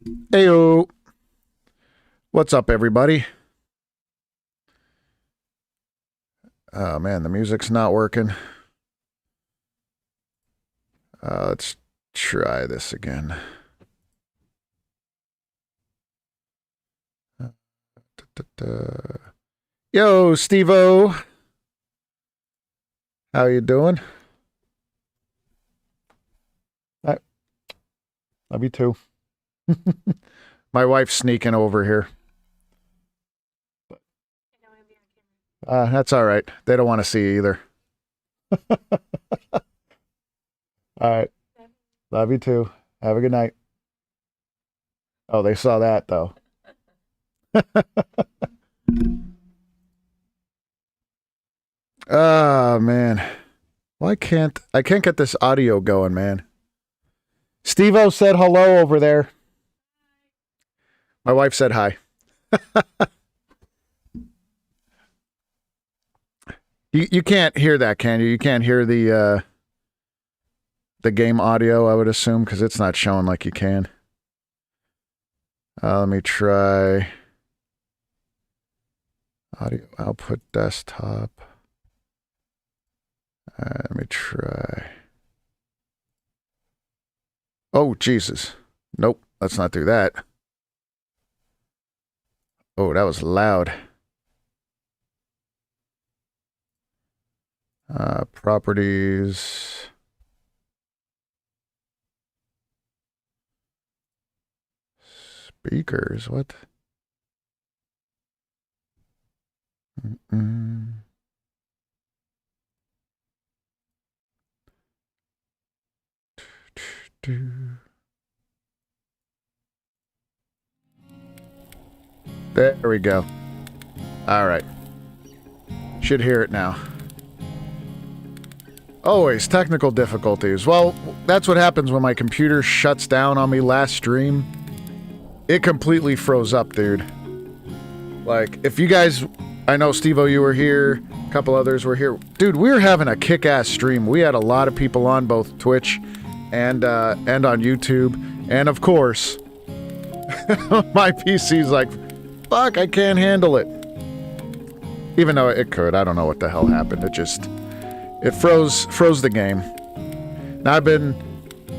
Heyo. What's up, everybody? Oh, man, the music's not working. Let's try this again. Yo, Steve-O. How you doing? Love you too. My wife's sneaking over here. That's all right. They don't want to see either. All right. Love you too. Have a good night. Oh, they saw that though. Oh man. Why can't I get this audio going, man? Steve-O said hello over there. My wife said hi. You can't hear that, can you? You can't hear the game audio, I would assume, because it's not showing like you can. Let me try audio output desktop. Let me try. Oh, Jesus. Nope, let's not do that. Oh, that was loud. Properties. Speakers, what? There we go. All right. Should hear it now. Always technical difficulties. Well, that's what happens when my computer shuts down on me last stream. It completely froze up, dude. Like, if you guys... I know, Steve-O, you were here. A couple others were here. Dude, we were having a kick-ass stream. We had a lot of people on both Twitch and on YouTube. And, of course, my PC's like, fuck, I can't handle it. Even though it could. I don't know what the hell happened. It froze the game. Now I've been...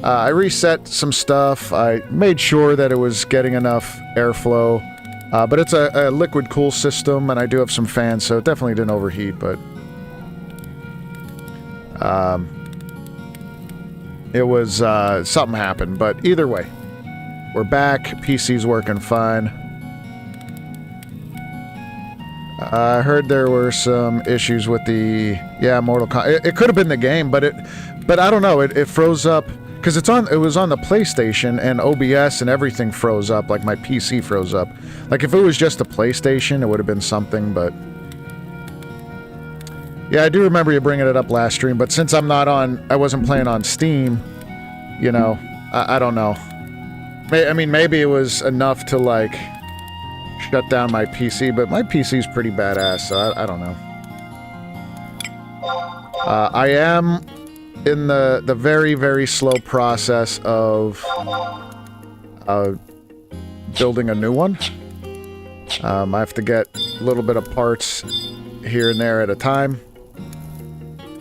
I reset some stuff. I made sure that it was getting enough airflow. But it's a liquid cool system, and I do have some fans, so it definitely didn't overheat, but... it was... something happened, but either way. We're back. PC's working fine. I heard there were some issues with the... Yeah, Mortal Kombat. It could have been the game, but I don't know. It froze up... Because it was on the PlayStation, and OBS and everything froze up, like my PC froze up. Like, if it was just the PlayStation, it would have been something, but... Yeah, I do remember you bringing it up last stream, but since I'm not on... I wasn't playing on Steam, you know, I don't know. I mean, maybe it was enough to, like, shut down my PC, but my PC's pretty badass, so I don't know. I am... in the very, very slow process of building a new one. I have to get a little bit of parts here and there at a time,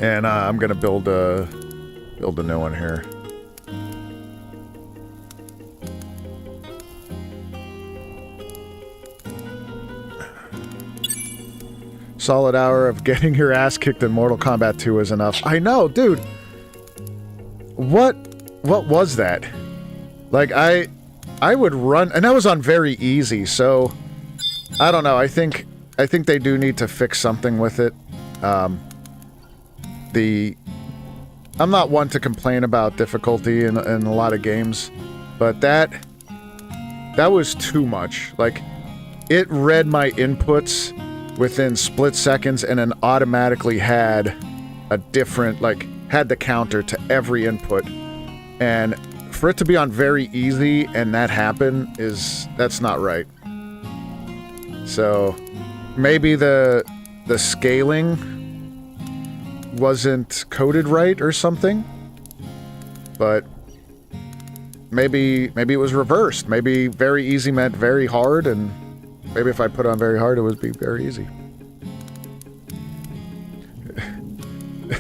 and I'm gonna build a new one here. Solid hour of getting your ass kicked in Mortal Kombat 2 is enough. I know, dude. What was that? Like, I would run, and that was on very easy, so I don't know. I think they do need to fix something with it. I'm not one to complain about difficulty in a lot of games, but that was too much. Like, it read my inputs within split seconds and then automatically had a different, like, had the counter to every input, and for it to be on very easy and that happen that's not right. So maybe the scaling wasn't coded right or something, but maybe it was reversed. Maybe very easy meant very hard, and maybe if I put on very hard, it would be very easy.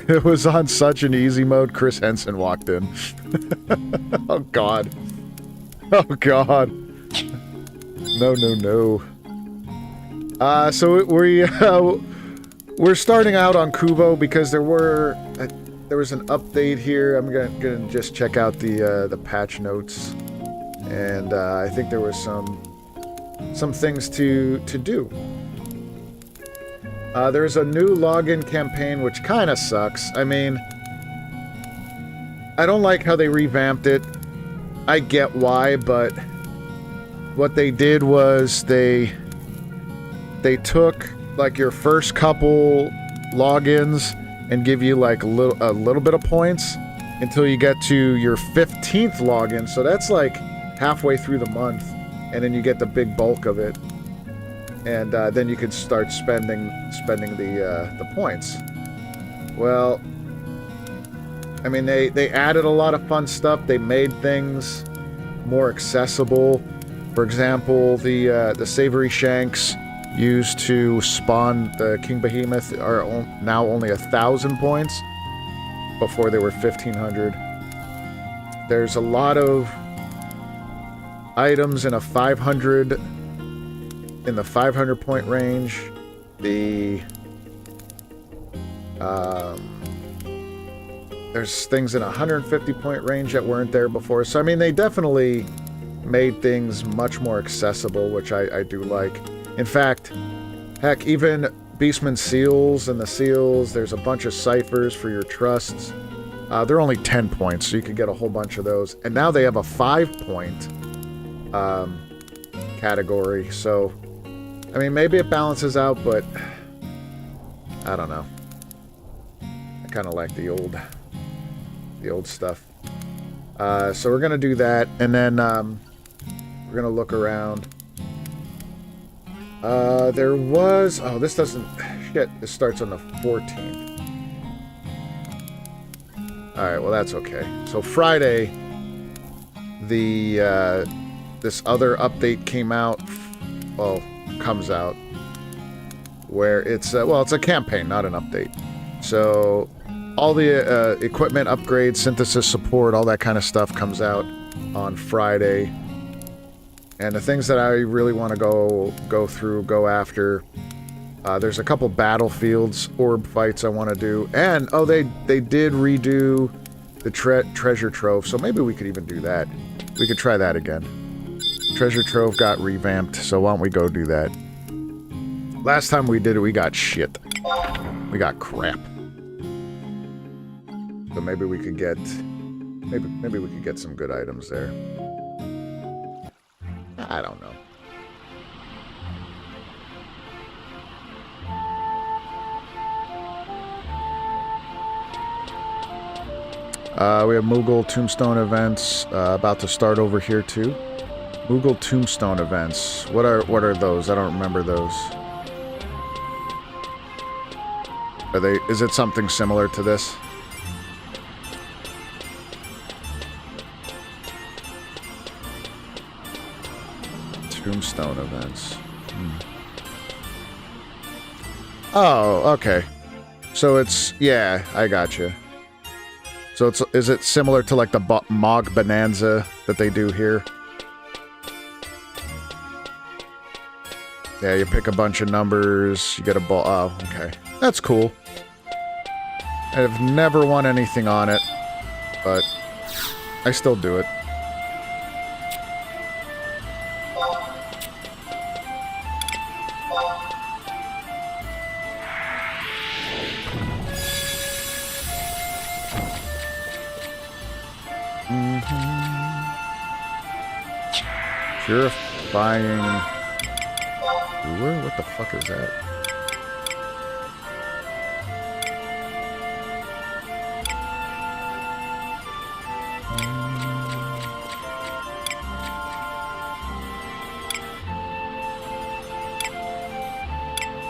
It was on such an easy mode, Chris Henson walked in. Oh, God. Oh, God. No, no, no. So we're starting out on Kuvo because there was an update here. I'm gonna just check out the patch notes, and I think there was some things to do. There's a new login campaign, which kind of sucks. I mean, I don't like how they revamped it. I get why, but what they did was they took like your first couple logins and give you like a little bit of points until you get to your 15th login. So that's like halfway through the month, and then you get the big bulk of it, and then you can start spending the points. Well, I mean, they added a lot of fun stuff. They made things more accessible. For example, the savory shanks used to spawn the King Behemoth are now only 1,000 points. Before they were 1,500. There's a lot of items in a 500 in the 500 point range. There's things in a 150 point range that weren't there before. So I mean, they definitely made things much more accessible, which I do like. In fact, heck, even Beastman seals and the seals, there's a bunch of ciphers for your trusts. They're only 10 points, so you can get a whole bunch of those. And now they have a 5-point category. So, I mean, maybe it balances out, but I don't know. I kind of like the old stuff. So we're gonna do that, and then we're gonna look around. There was... Oh, this doesn't... Shit, this starts on the 14th. Alright, well, that's okay. So Friday, this other update came out... Well, comes out. Where it's... well, it's a campaign, not an update. So, all the equipment upgrades, synthesis support, all that kind of stuff comes out on Friday. And the things that I really want to go after, there's a couple battlefields, orb fights I want to do. And, oh, they did redo the treasure trove, so maybe we could even do that. We could try that again. Treasure trove got revamped, so why don't we go do that? Last time we did it, we got shit. We got crap. So maybe we could get... Maybe we could get some good items there. I don't know. We have Moogle Tombstone events about to start over here too. Moogle Tombstone events. What are those? I don't remember those. Are they? Is it something similar to this? Tombstone events. Oh, okay. So it's... Yeah, I gotcha. So it's... Is it similar to like the Mog Bonanza that they do here? Yeah, you pick a bunch of numbers, you get a ball... Oh, okay. That's cool. I've never won anything on it, but I still do it. Purifying... What the fuck is that?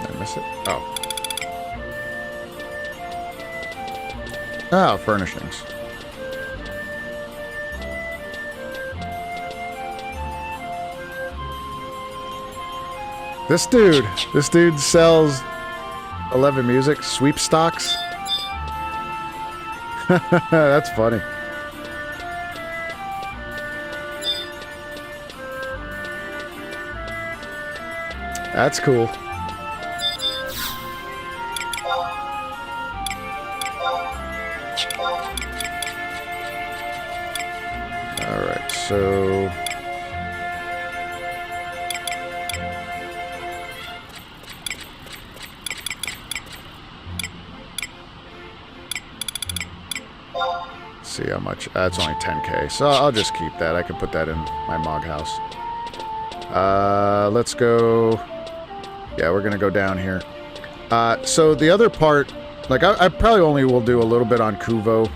Did I miss it? Oh. Oh, furnishings. This dude sells 11 music sweep stocks. That's funny. That's cool. Alright, so... see how much. That's only 10k, so I'll just keep that. I can put that in my Mog house. Let's go. Yeah, we're gonna go down here. So the other part, like I probably only will do a little bit on Kuvo,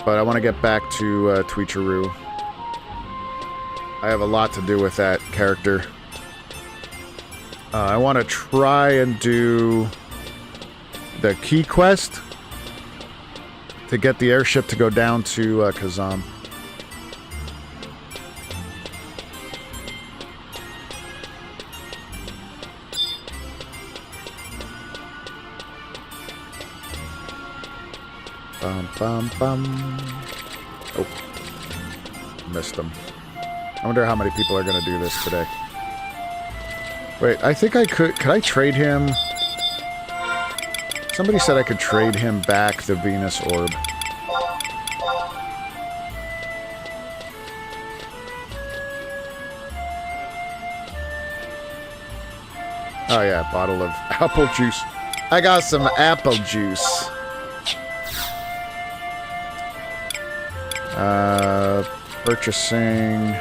but I want to get back to Tweecharu. I have a lot to do with that character. I want to try and do the Key Quest to get the airship to go down to Kazham. Bum, bum, bum. Oh. Missed them. I wonder how many people are going to do this today. Wait, I think I could... Could I trade him... Somebody said I could trade him back the Venus Orb. Oh yeah, bottle of apple juice. I got some apple juice. Purchasing...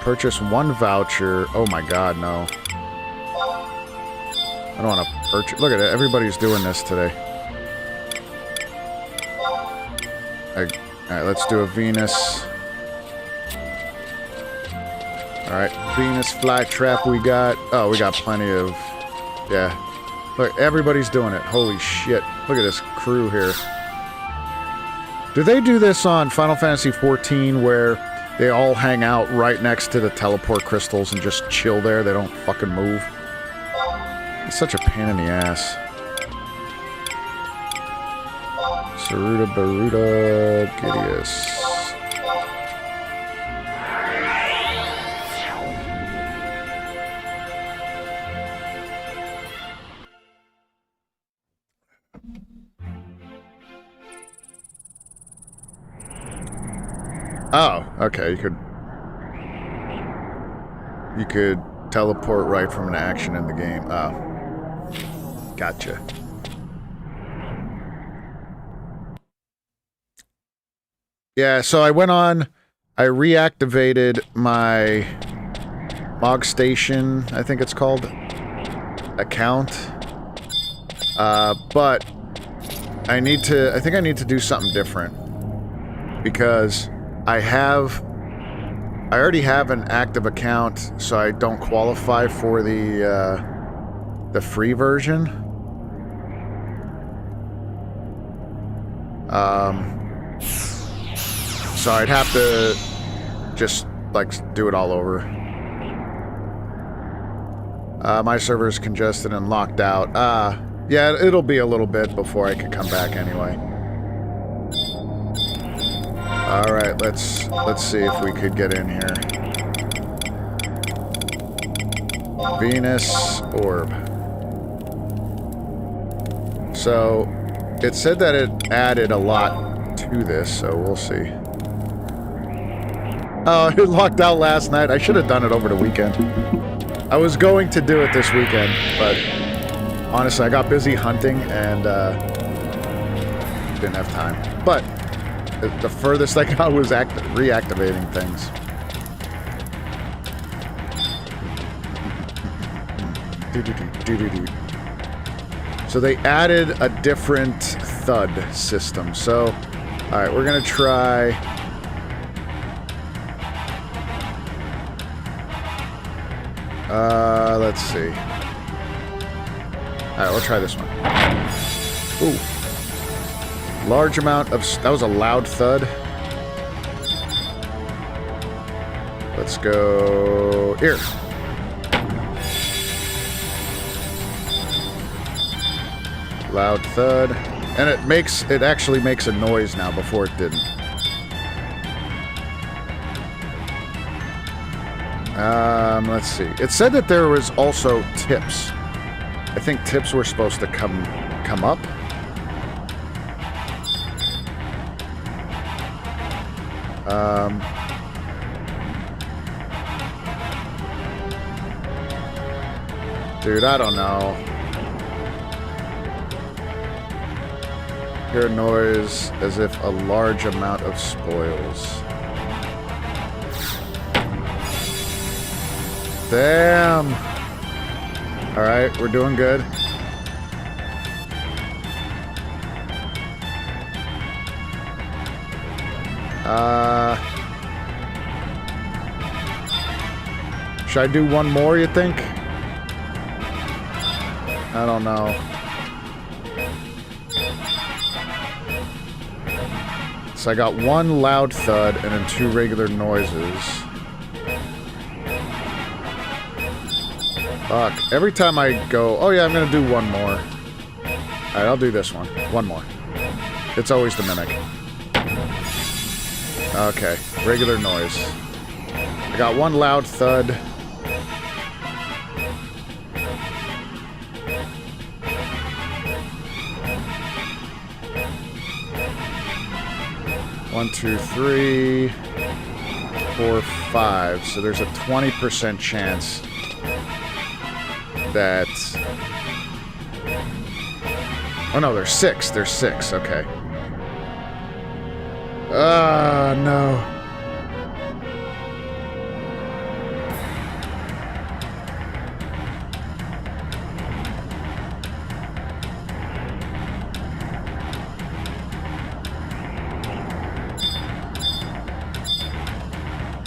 Purchase one voucher. Oh my god, no. I don't want to purchase... Look at it, everybody's doing this today. Alright, let's do a Venus. Alright, Venus flytrap we got. Oh, we got plenty of... Yeah. Look, everybody's doing it. Holy shit. Look at this crew here. Do they do this on Final Fantasy XIV where they all hang out right next to the teleport crystals and just chill there? They don't fucking move. It's such a pain in the ass. Saruda Baruda Gideus. Oh, okay, you could teleport right from an action in the game. Oh. Gotcha. Yeah, so I went on, I reactivated my Mog Station, I think it's called, account. But I think I need to do something different. Because I already have an active account, so I don't qualify for the free version. So I'd have to just, like, do it all over. My server's congested and locked out. Yeah, it'll be a little bit before I can come back anyway. Alright, let's see if we could get in here. Venus Orb. So, it said that it added a lot to this, so we'll see. Oh, it locked out last night. I should have done it over the weekend. I was going to do it this weekend, but honestly, I got busy hunting and didn't have time. But the furthest I got was reactivating things. So they added a different thud system. So, alright, we're gonna try... let's see. Alright, we'll try this one. Ooh. Large amount of... That was a loud thud. Let's go here. Loud thud. And it actually makes a noise now before it didn't. Let's see. It said that there was also tips. I think tips were supposed to come up. Dude, I don't know. Hear a noise as if a large amount of spoils. Damn. Alright, we're doing good. Should I do one more, you think? I don't know. So I got one loud thud and then 2 regular noises. Fuck. Every time I go, oh yeah, I'm gonna do one more. Alright, I'll do this one. One more. It's always the mimic. Okay, regular noise. I got one loud thud. One, two, three, 4, 5. So there's a 20% chance that... Oh no, there's 6. There's 6, okay. No.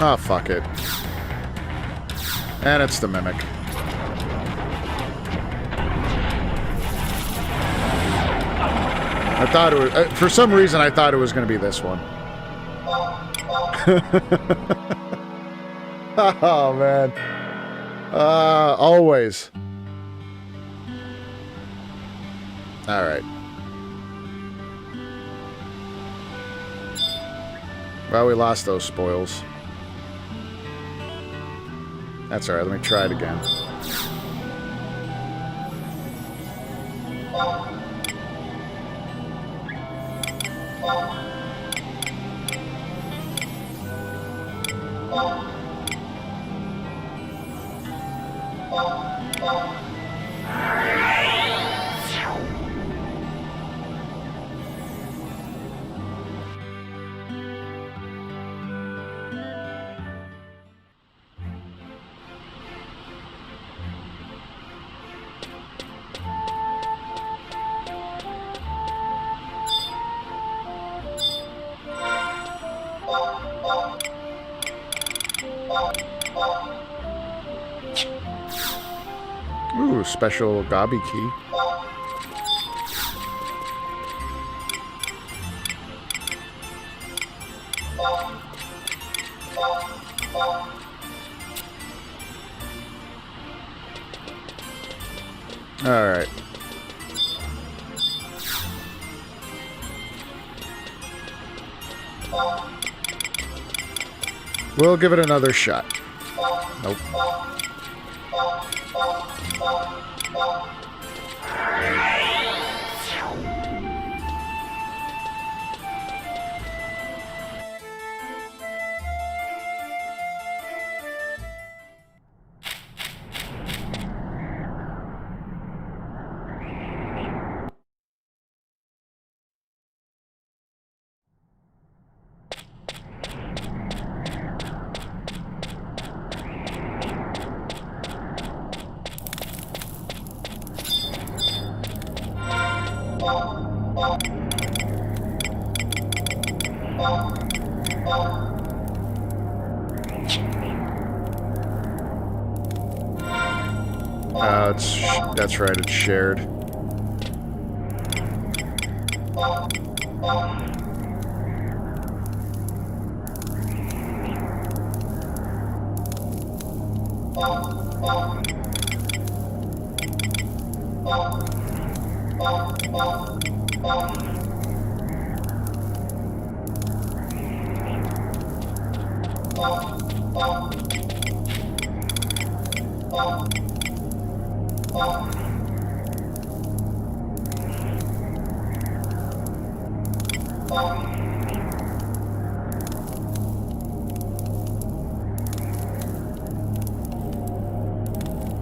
Oh, fuck it. And it's the mimic. I thought it was... for some reason, I thought it was going to be this one. Oh, man. Always. Alright. Well, we lost those spoils. That's alright, let me try it again. Ooh, special gobby key. All right. We'll give it another shot. Nope. That's right, it's shared.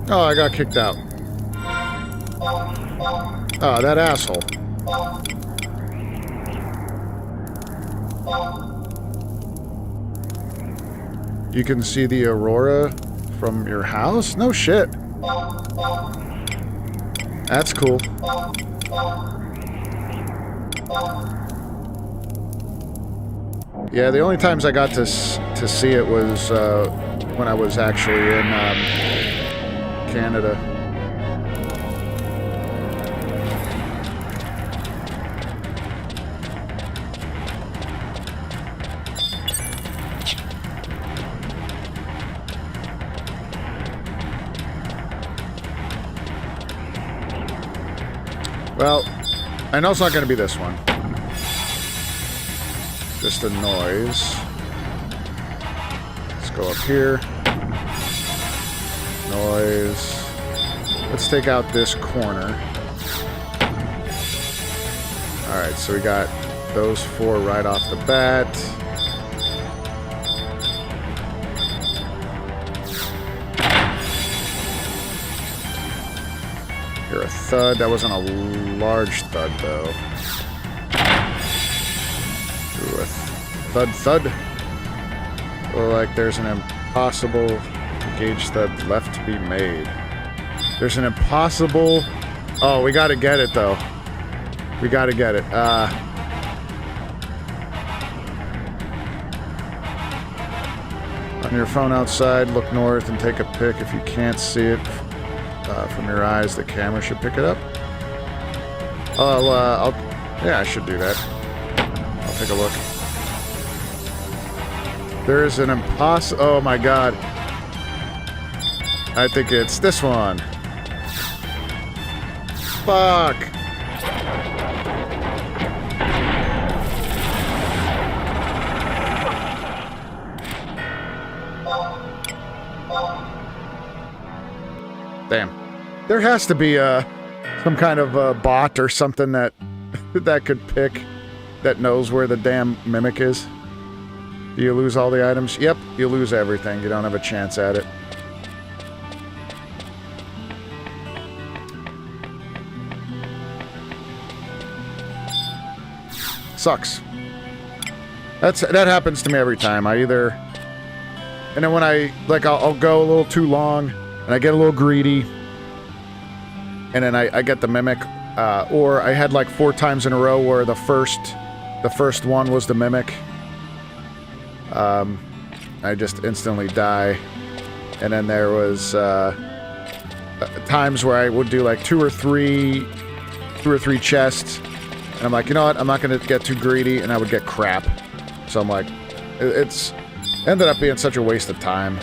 Oh, I got kicked out. Oh, that asshole. You can see the aurora from your house? No shit. That's cool. Yeah, the only times I got to see it was when I was actually in Canada. Well, I know it's not going to be this one. Just a noise. Let's go up here. Noise. Let's take out this corner. Alright, so we got those 4 right off the bat. You're a thud. That wasn't a large thud, though. Ooh, a thud. Or like there's an impossible gauge thud left to be made. There's an impossible... Oh, we gotta get it, though. We gotta get it. On your phone outside, look north and take a pic. If you can't see it from your eyes, the camera should pick it up. Yeah, I should do that. I'll take a look. There is an impossible... Oh, my God. I think it's this one. Fuck. Damn. There has to be some kind of bot or something that that could pick, that knows where the damn mimic is. Do you lose all the items? Yep, you lose everything. You don't have a chance at it. Sucks. That happens to me every time. I either... And then when I'll go a little too long, and I get a little greedy, and then I get the mimic, or I had like 4 times in a row where the first one was the mimic. I just instantly die. And then there was times where I would do like 2 or 3 chests, and I'm like, you know what, I'm not going to get too greedy, and I would get crap. So I'm like, it's ended up being such a waste of time.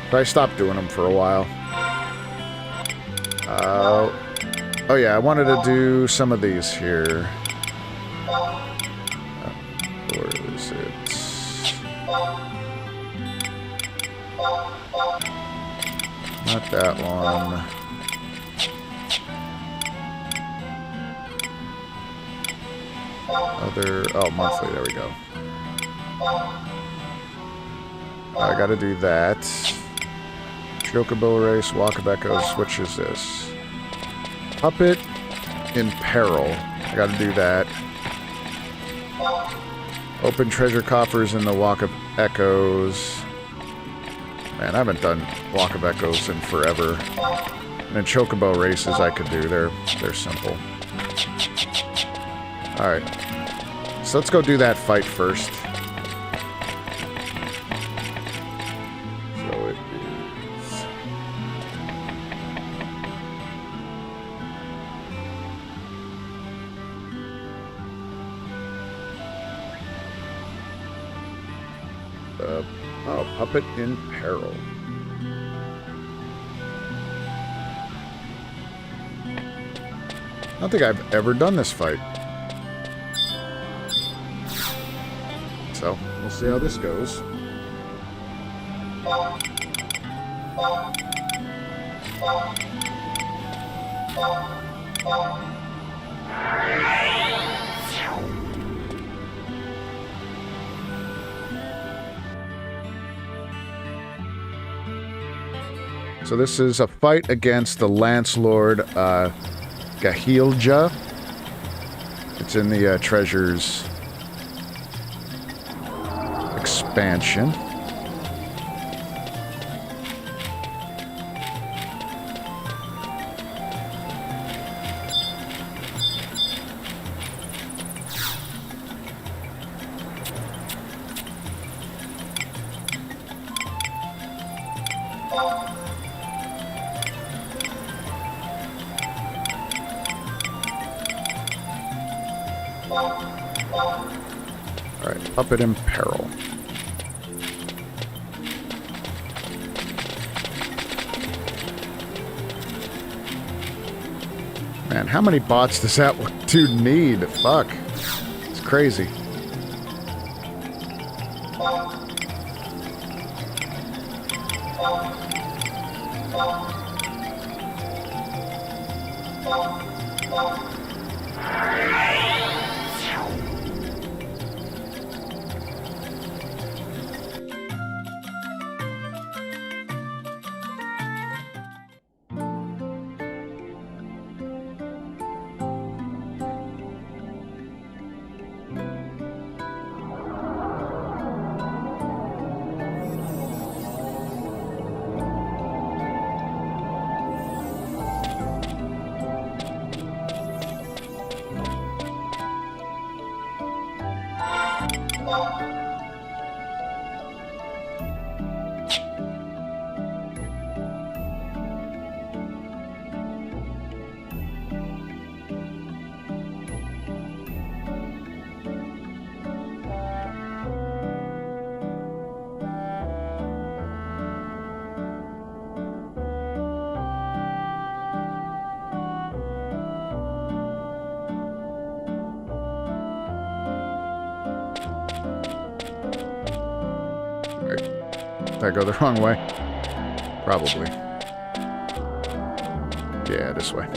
But I stopped doing them for a while. Oh yeah, I wanted to do some of these here. Where is it? Not that one. Monthly, there we go. I gotta do that. Chocobo race, Walk of Echoes, which is this? Puppet in Peril. I gotta do that. Open treasure coffers in the Walk of Echoes. Man, I haven't done Walk of Echoes in forever. And then Chocobo races I could do. They're simple. Alright. So let's go do that fight first. So it is... Puppet in Peril. don't think I've ever done this fight. So, we'll see how this goes. So this is a fight against the Lance Lord Gahilja. It's in the Treasures expansion. Alright, Puppet in Peril. Man, how many bots does that dude need? Fuck. It's crazy. Did I go the wrong way? Probably. Yeah, this way.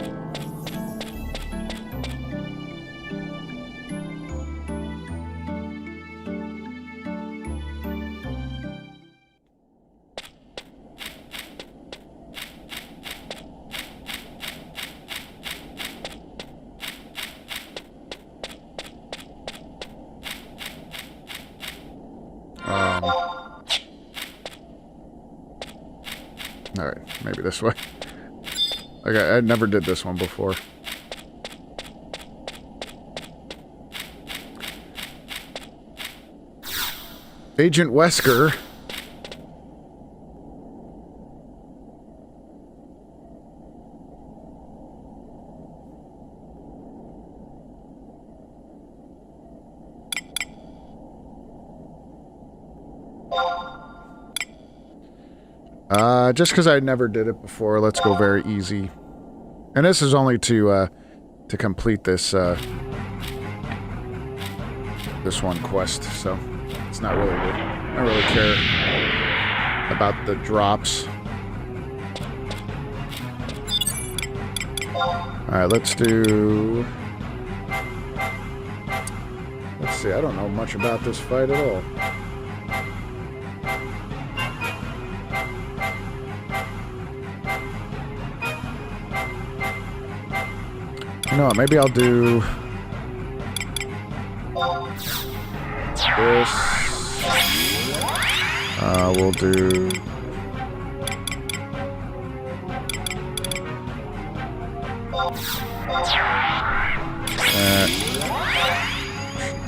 Alright, maybe this way. Okay, I never did this one before. Agent Wesker. Just because I never did it before, let's go very easy. And this is only to complete this this one quest, so it's not really good. I don't really care about the drops. Alright, let's do... Let's see, I don't know much about this fight at all. You know what, maybe I'll do this. We'll do that.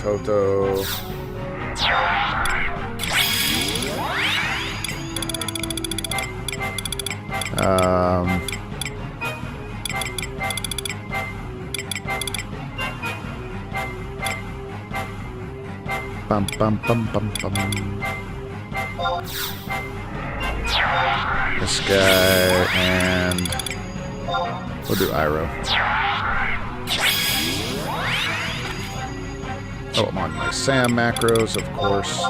Toto. Bum bum bum bum bum. This guy, and we'll do Iroh. Oh, I'm on my SAM macros, of course.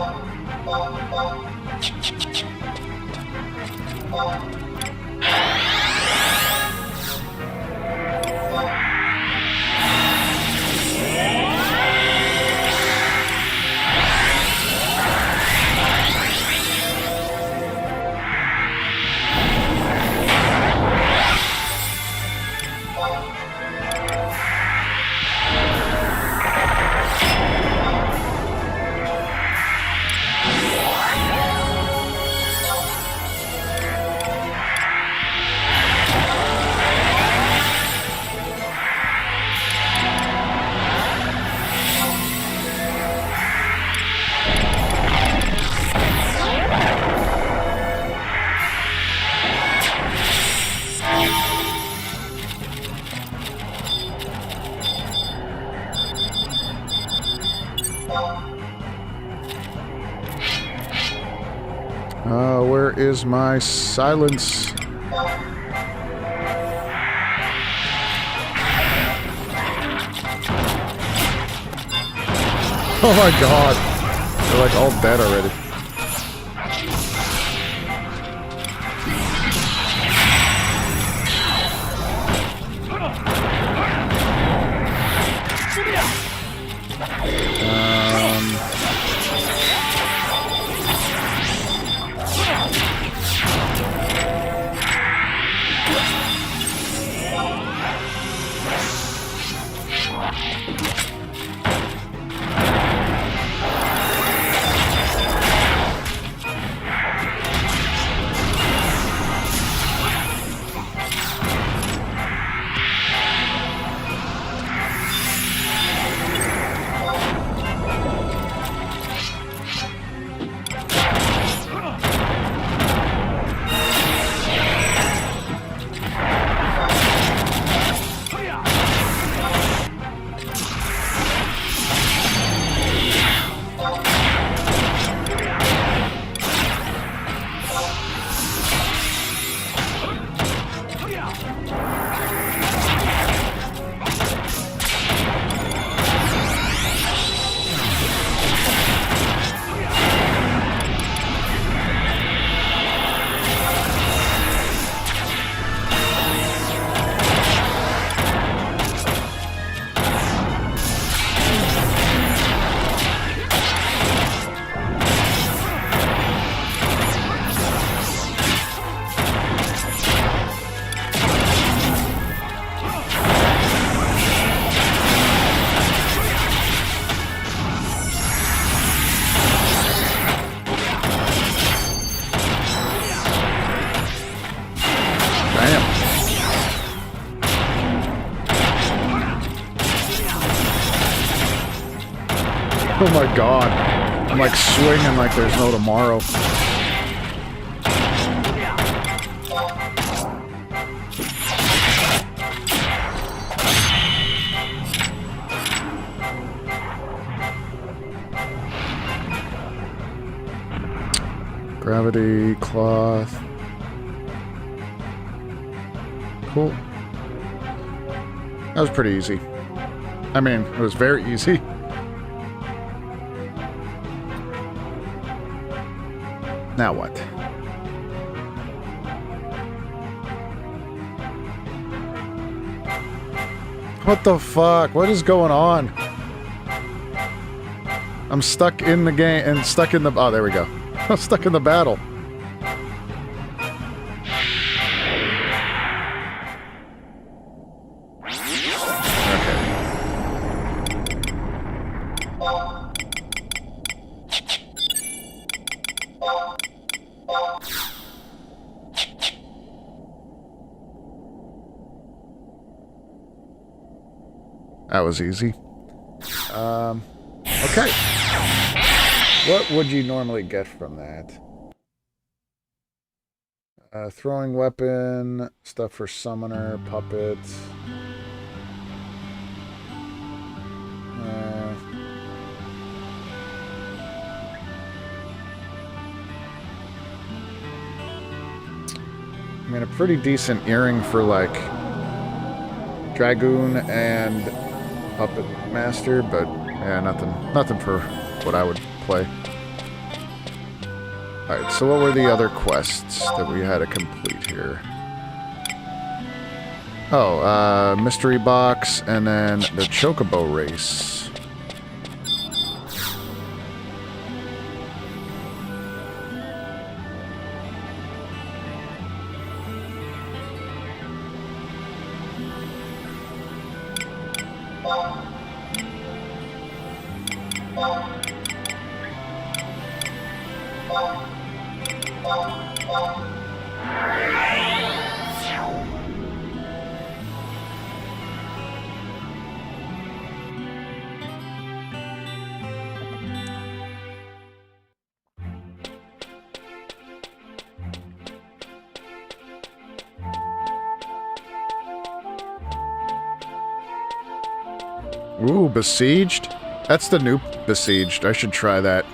Where is my silence? Oh my god. They're like all dead already. Oh my god. I'm like swinging like there's no tomorrow. Gravity, cloth. Cool. That was pretty easy. I mean, it was very easy. Now what? What the fuck? What is going on? I'm stuck in the game and stuck in the... Oh, there we go. I'm stuck in the battle. That was easy. Okay. What would you normally get from that? Throwing weapon, stuff for summoner, puppet. I mean, a pretty decent earring for, like, Dragoon and Puppet Master, but Yeah, nothing for what I would play. Alright, so what were the other quests that we had to complete here? Oh, mystery box, and then the Chocobo race. Ooh, Besieged? That's the new Besieged. I should try that.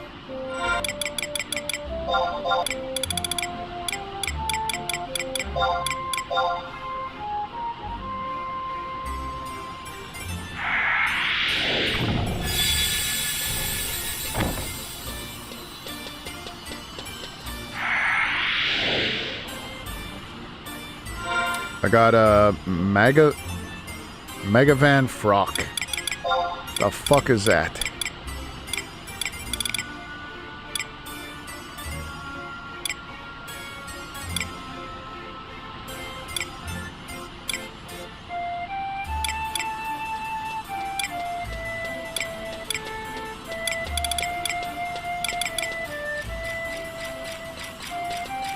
I got a Megavan Frock. The fuck is that?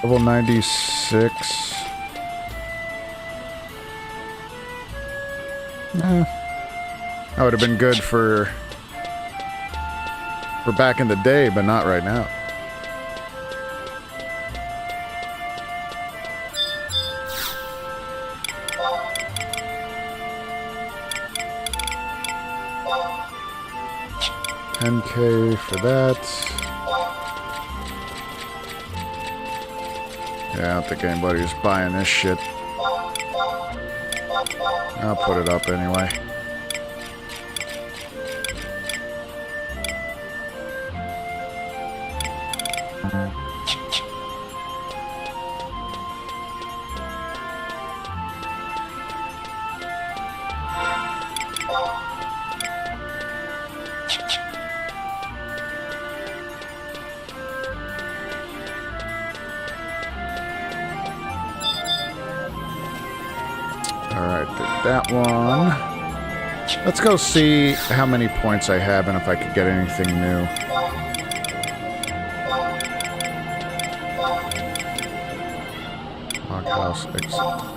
Level 96. That would have been good for back in the day, but not right now. $10K for that. Yeah, I don't think anybody's buying this shit. I'll put it up anyway. Alright, did that one. Let's go see how many points I have and if I could get anything new. Lockhouse exit.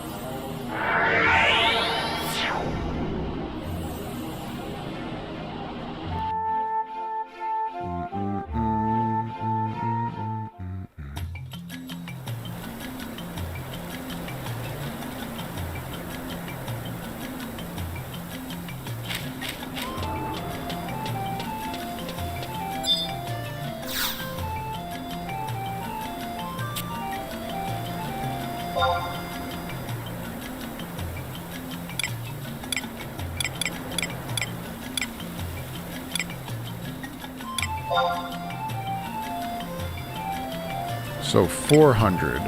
So 400.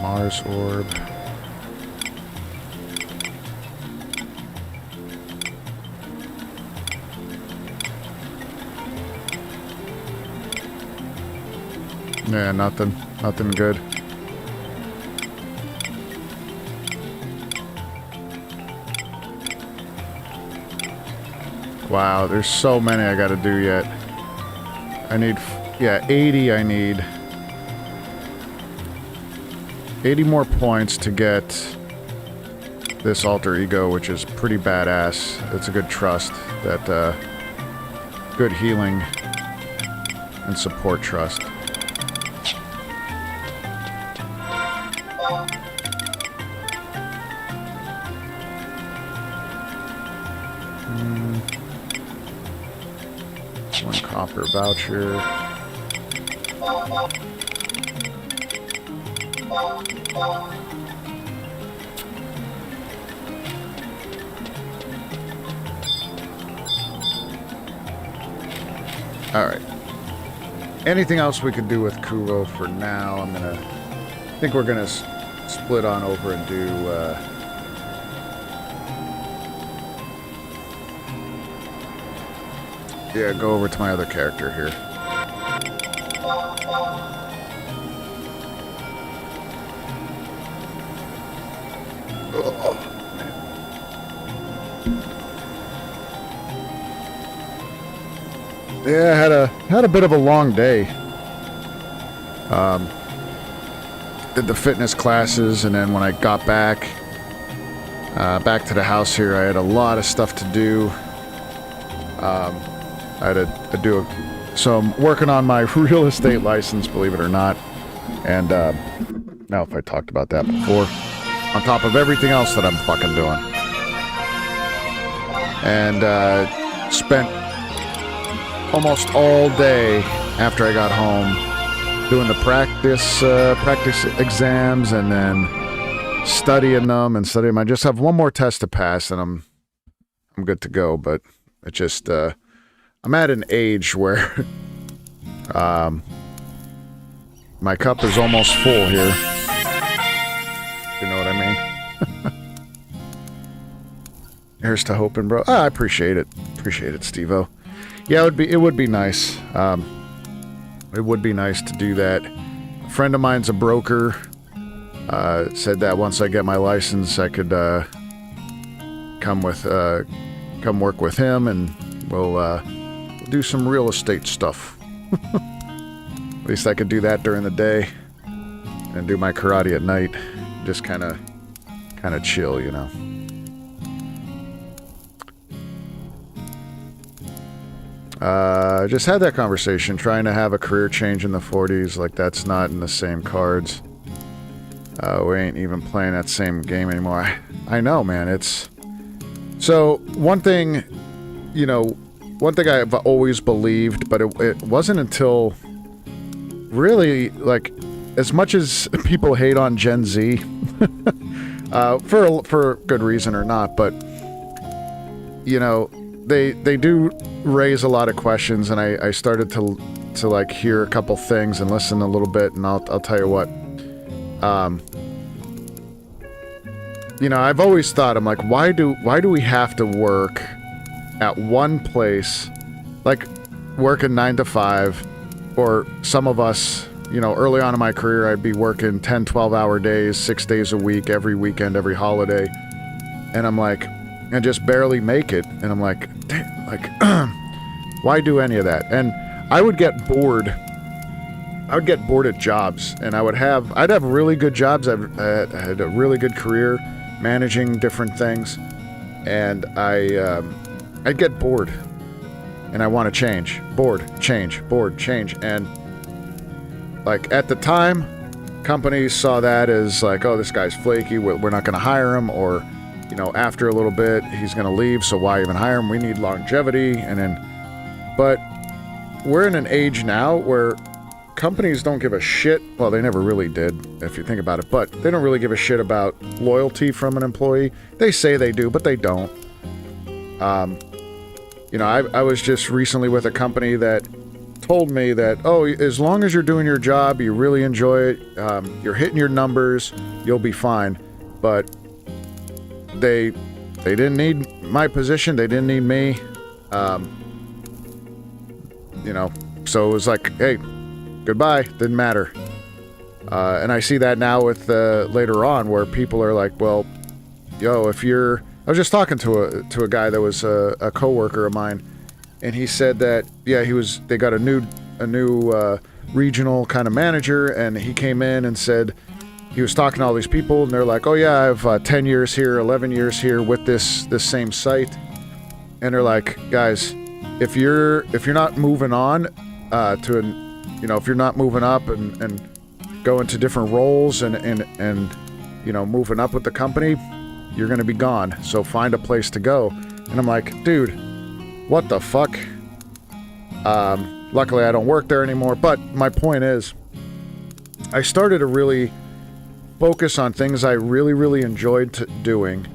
Mars orb. Yeah, nothing good. Wow, there's so many I gotta do yet. I need, yeah, 80 I need. 80 more points to get this alter ego, which is pretty badass. It's a good trust, that good healing and support trust. One copper voucher. Alright. Anything else we could do with Kuvo for now? I think we're gonna split on over and do, yeah, go over to my other character here. Oh. Yeah, I had a bit of a long day. Did the fitness classes, and then when I got back to the house here, I had a lot of stuff to do. I had to do so I'm working on my real estate license, believe it or not. And now if I talked about that before, on top of everything else that I'm fucking doing. And spent almost all day after I got home doing the practice exams, and then studying them and studying them. I just have one more test to pass, and I'm good to go. But it just I'm at an age where my cup is almost full here. You know what I mean? Here's to hoping, bro. I appreciate it. Appreciate it, Steve-O. Yeah, it would be nice. It would be nice to do that. A friend of mine's a broker. Said that once I get my license, I could come work with him, and we'll do some real estate stuff. At least I could do that during the day and do my karate at night. Just kind of chill, you know. Just had that conversation, trying to have a career change in the 40s, like that's not in the same cards. We ain't even playing that same game anymore. I know, man, it's... So, one thing I've always believed, but it wasn't until really, like, as much as people hate on Gen Z, for good reason or not, but, you know, they do raise a lot of questions, and I started to like hear a couple things and listen a little bit, and I'll tell you what. You know, I've always thought, I'm like, why do we have to work at one place, like working 9 to 5, or some of us, you know, early on in my career, I'd be working 10, 12-hour days, 6 days a week, every weekend, every holiday, and I'm like, and just barely make it, and I'm like, damn, like, why do any of that? And I would get bored. I would get bored at jobs, and I'd have really good jobs. I had a really good career managing different things, and I'd get bored, and I want to change. Bored, change, and like at the time, companies saw that as like, oh, this guy's flaky, we're not going to hire him, or, you know, after a little bit, he's going to leave, so why even hire him? We need longevity, and then, but we're in an age now where companies don't give a shit. Well, they never really did, if you think about it, but they don't really give a shit about loyalty from an employee. They say they do, but they don't. You know, I was just recently with a company that told me that, oh, as long as you're doing your job, you really enjoy it, you're hitting your numbers, you'll be fine. But they didn't need my position, they didn't need me. You know, so it was like, hey, goodbye, didn't matter. And I see that now with later on, where people are like, well, yo, if you're... I was just talking to a guy that was a coworker of mine, and he said that, yeah, they got a new regional kind of manager, and he came in and said, he was talking to all these people, and they're like, oh yeah, I have 10 years here, 11 years here with this same site. And they're like, guys, if you're not moving on you know, if you're not moving up and going to different roles and you know, moving up with the company, you're gonna be gone. So find a place to go. And I'm like, dude, what the fuck? Luckily I don't work there anymore, but my point is, I started to really focus on things I really, really enjoyed doing.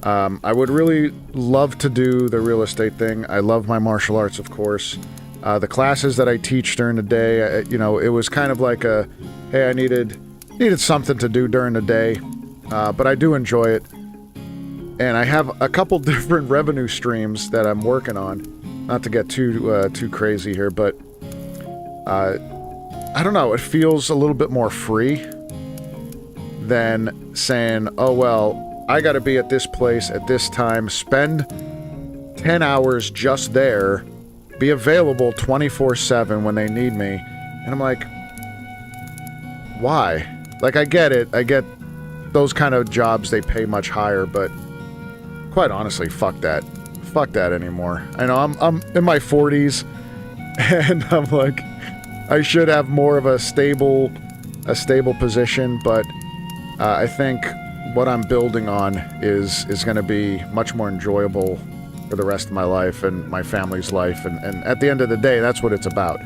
I would really love to do the real estate thing. I love my martial arts, of course. The classes that I teach during the day, you know, it was kind of like a, hey, I needed something to do during the day, but I do enjoy it. And I have a couple different revenue streams that I'm working on. Not to get too crazy here, but I don't know, it feels a little bit more free than saying, oh, well, I gotta be at this place at this time, spend 10 hours just there, be available 24/7 when they need me. And I'm like, why? Like, I get it. I get those kind of jobs, they pay much higher, but quite honestly, fuck that. Fuck that anymore. I know I'm in my 40s, and I'm like, I should have more of a stable position, but I think what I'm building on is going to be much more enjoyable for the rest of my life and my family's life, and at the end of the day, that's what it's about.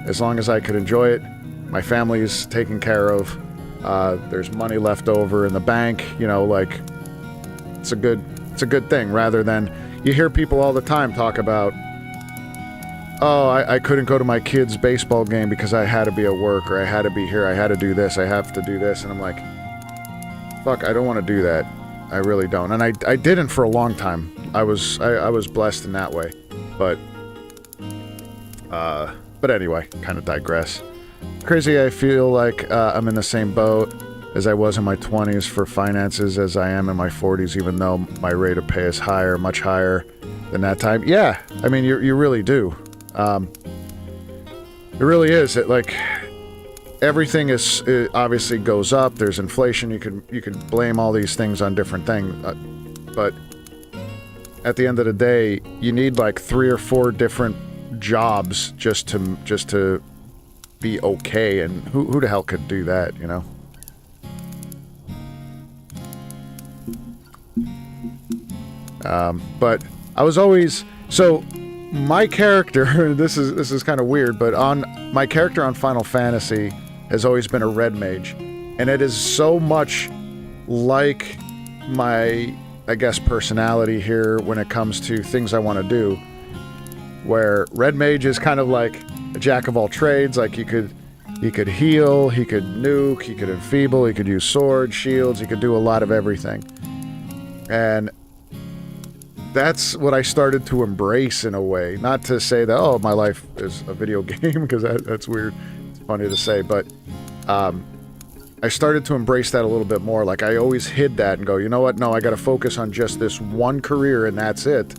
As long as I could enjoy it, my family's taken care of, there's money left over in the bank, you know, like, it's a good thing, rather than, you hear people all the time talk about, oh, I couldn't go to my kid's baseball game because I had to be at work, or I had to be here, I had to do this, I have to do this, and I'm like, fuck, I don't want to do that. I really don't. And I didn't for a long time. I was blessed in that way. But anyway, kind of digress. Crazy, I feel like I'm in the same boat as I was in my 20s for finances as I am in my 40s, even though my rate of pay is higher, much higher than that time. Yeah, I mean, you really do. It really is. It, like, everything it obviously goes up. There's inflation. You could blame all these things on different things, but at the end of the day, you need like 3 or 4 different jobs just to be okay. And who the hell could do that, you know? But I was always, so my character, this is kind of weird, but my character on Final Fantasy has always been a red mage, and it is so much like my, I guess, personality here when it comes to things I want to do, where red mage is kind of like a jack of all trades. Like, he could heal, he could nuke, he could enfeeble, he could use swords, shields, he could do a lot of everything. And that's what I started to embrace in a way. Not to say that, oh, my life is a video game, because that's weird. It's funny to say, but I started to embrace that a little bit more. Like, I always hid that and go, you know what? No, I got to focus on just this one career, and that's it.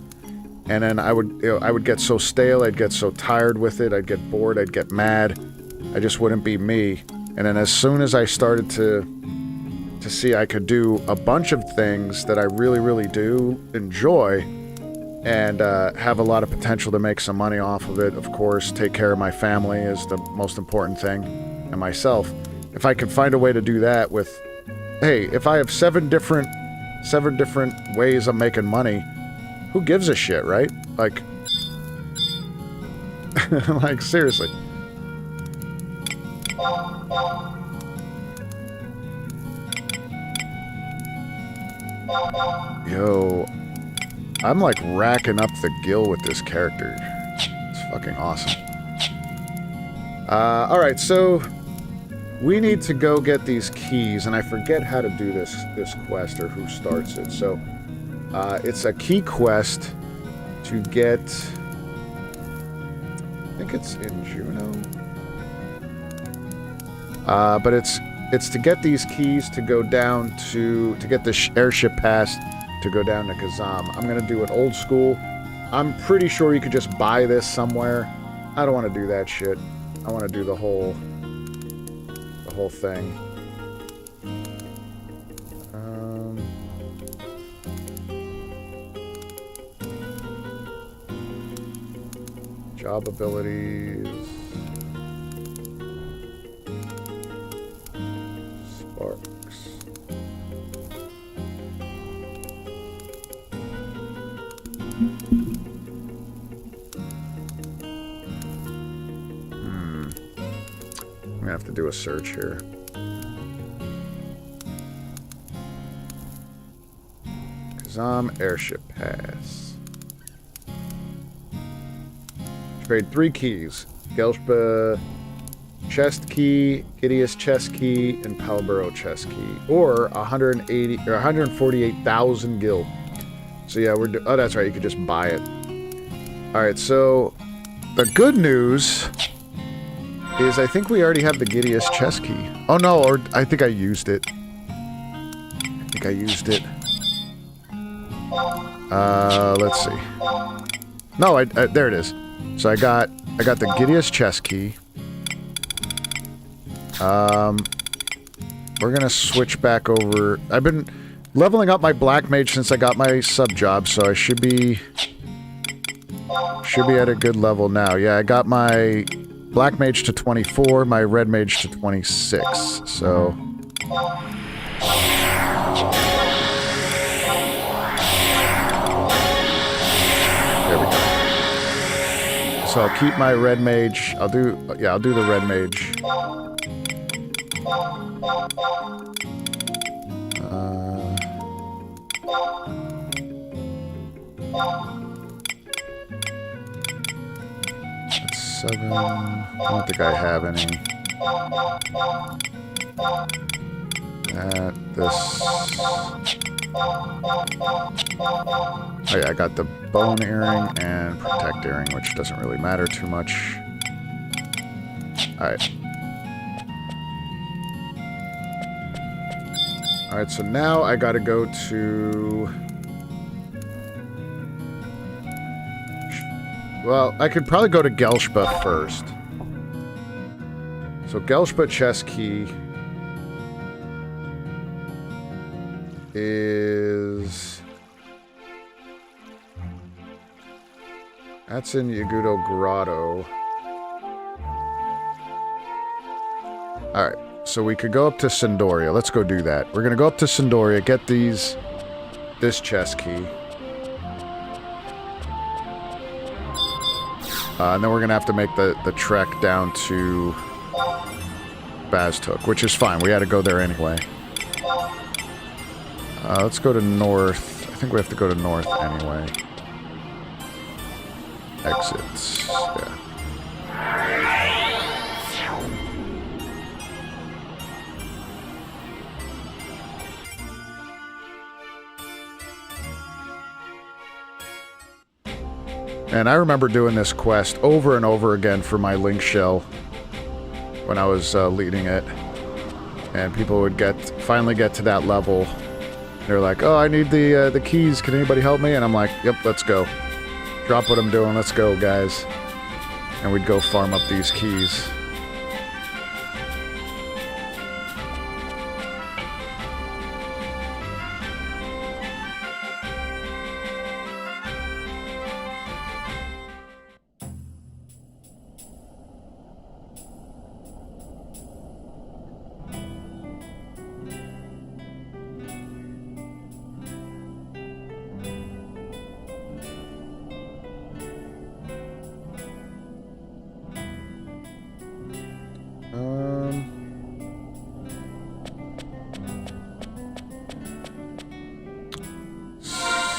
And then I would get so stale, I'd get so tired with it, I'd get bored, I'd get mad. I just wouldn't be me. And then as soon as I started to see I could do a bunch of things that I really, really do enjoy, and have a lot of potential to make some money off of it, of course, take care of my family is the most important thing, and myself. If I could find a way to do that with, hey, if I have 7 different ways of making money, who gives a shit, right? Like, like, seriously. Yo, I'm like racking up the gil with this character. It's fucking awesome. Alright, so we need to go get these keys, and I forget how to do this quest or who starts it. So, it's a key quest to get, I think it's in Juno. But it's to get these keys to go down to get the airship pass to go down to Kazham. I'm gonna do it old school. I'm pretty sure you could just buy this somewhere. I don't want to do that shit. I want to do the whole thing. Job abilities. Sparks. I'm gonna have to do a search here. Kazham Airship Pass. upgrade 3 keys. Gelshpa chest key, Gideus chest key, and Palburo chest key. Or 180 or 148,000 gil. So yeah, oh, that's right, you could just buy it. Alright, so the good news is I think we already have the Gideus chest key. Oh no, or I think I used it. Let's see. No, there it is. So I got the Gideus chest key. We're gonna switch back over. I've been leveling up my Black Mage since I got my sub job, so I should be at a good level now. Yeah, I got my Black Mage to 24, my Red Mage to 26, so... There we go. So I'll keep my Red Mage. I'll do the Red Mage. That's 7. I don't think I have any. This. Oh yeah, I got the bone earring and protect earring, which doesn't really matter too much. Alright. Alright, so now I gotta go to... Well, I could probably go to Gelshpa first. So Gelshpa chest key is... That's in Yagudo Grotto. Alright, so we could go up to Sindoria. Let's go do that. We're gonna go up to Sindoria, get this chest key. And then we're gonna have to make the trek down to Baztuk, which is fine. We had to go there anyway. Let's go to north. I think we have to go to north anyway. Exits. Yeah. And I remember doing this quest over and over again for my Link Shell when I was leading it. And people would finally get to that level. They're like, oh, I need the keys. Can anybody help me? And I'm like, yep, let's go. Drop what I'm doing. Let's go, guys. And we'd go farm up these keys.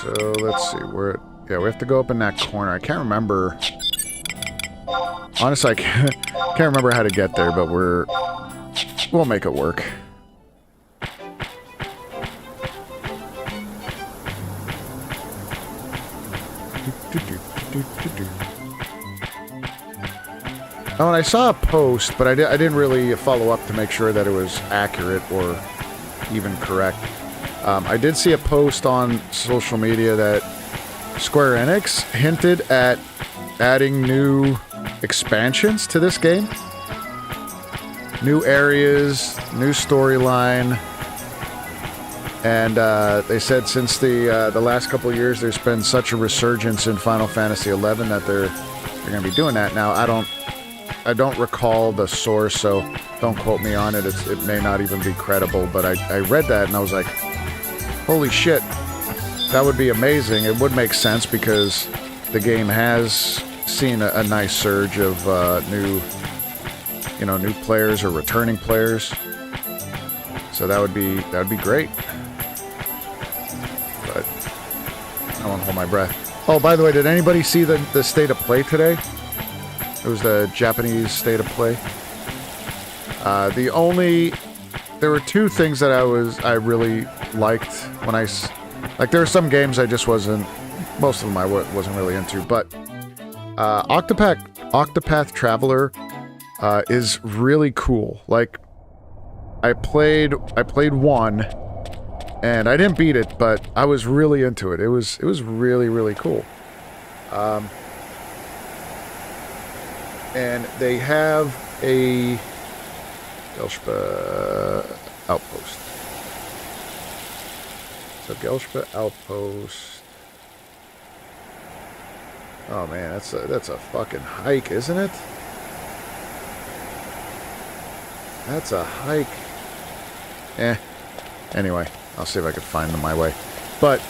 So let's see, yeah, we have to go up in that corner. I can't remember. Honestly, I can't remember how to get there, but we'll make it work. Oh, and I saw a post, but I didn't really follow up to make sure that it was accurate or even correct. I did see a post on social media that Square Enix hinted at adding new expansions to this game. New areas, new storyline. And they said since the last couple of years there's been such a resurgence in Final Fantasy XI that they're going to be doing that. Now, I don't recall the source, so don't quote me on it. It may not even be credible, but I read that and I was like, holy shit, that would be amazing. It would make sense because the game has seen a nice surge of new players or returning players. So that would be great. But I won't hold my breath. Oh, by the way, did anybody see the state of play today? It was the Japanese state of play. There were two things that I really liked when like there were some games I just wasn't, most of them I wasn't really into, but Octopath Traveler is really cool. Like I played one and I didn't beat it, but I was really into it. It was really, really cool. And they have a Gelshpa outpost. So Gelshpa outpost. Oh man, that's a fucking hike, isn't it? That's a hike. Anyway, I'll see if I can find them my way. But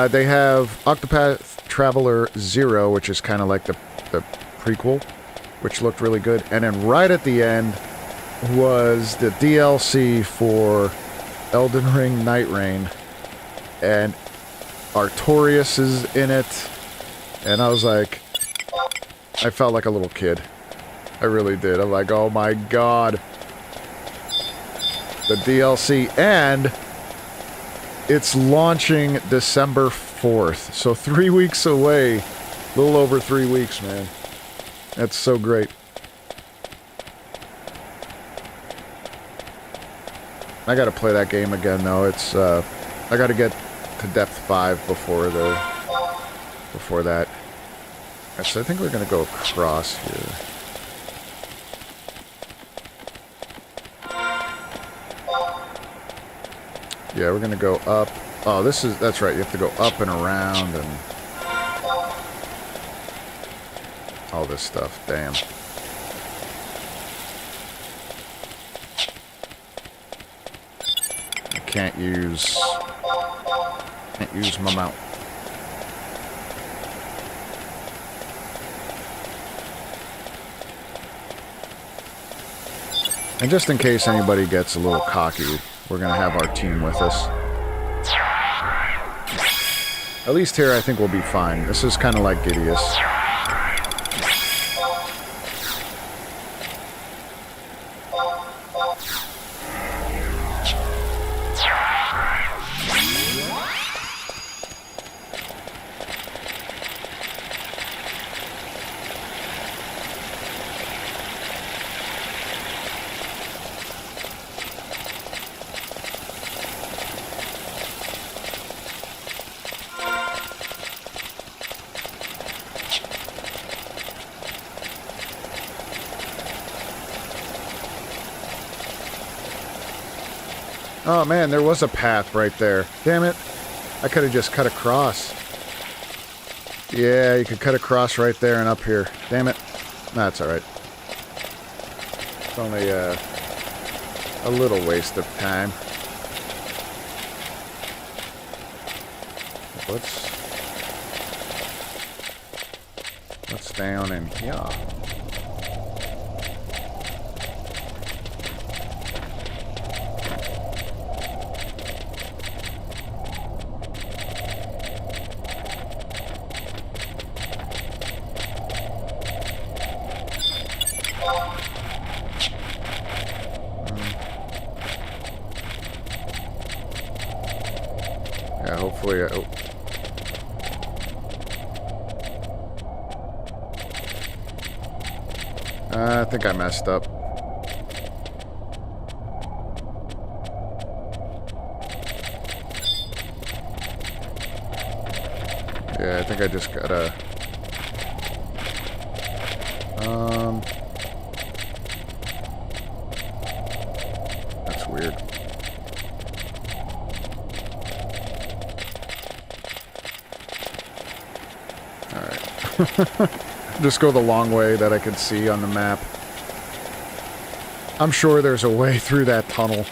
they have Octopath Traveler 0, which is kind of like the prequel, which looked really good. And then right at the end was the DLC for Elden Ring Night Rain. And Artorias is in it. And I was like, I felt like a little kid. I really did. I'm like, oh my god. The DLC, and it's launching December 4th. So 3 weeks away. A little over 3 weeks, man. That's so great. I gotta play that game again, though. It's, I gotta get to depth 5 before that. So I think we're gonna go across here. Yeah, we're gonna go up. Oh, that's right, you have to go up and around and all this stuff, damn. I can't use my mount. And just in case anybody gets a little cocky, we're going to have our team with us. At least here I think we'll be fine. This is kind of like Gideus. Oh man, there was a path right there. Damn it. I could have just cut across. Yeah, you could cut across right there and up here. Damn it. That's alright. It's only a little waste of time. What's down in here? Yeah, hopefully I think I messed up. Yeah, I think I just gotta... That's weird. Alright. Just go the long way that I could see on the map. I'm sure there's a way through that tunnel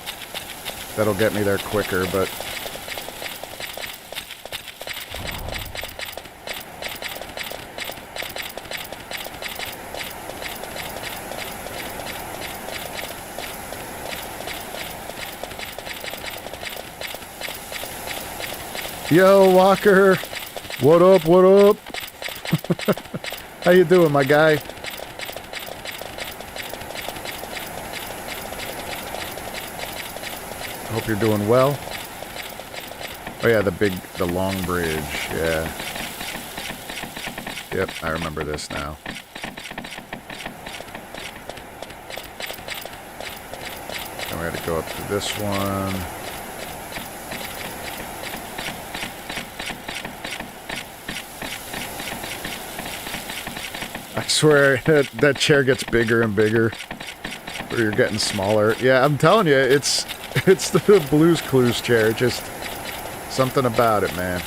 that'll get me there quicker, but... Yo, Walker! What up, what up? How you doing, my guy? Hope you're doing well. Oh yeah, the long bridge, yeah. Yep, I remember this now. And we had to go up to this one. I swear, that chair gets bigger and bigger. Or you're getting smaller. Yeah, I'm telling you, it's the Blue's Clues chair. Just something about it, man.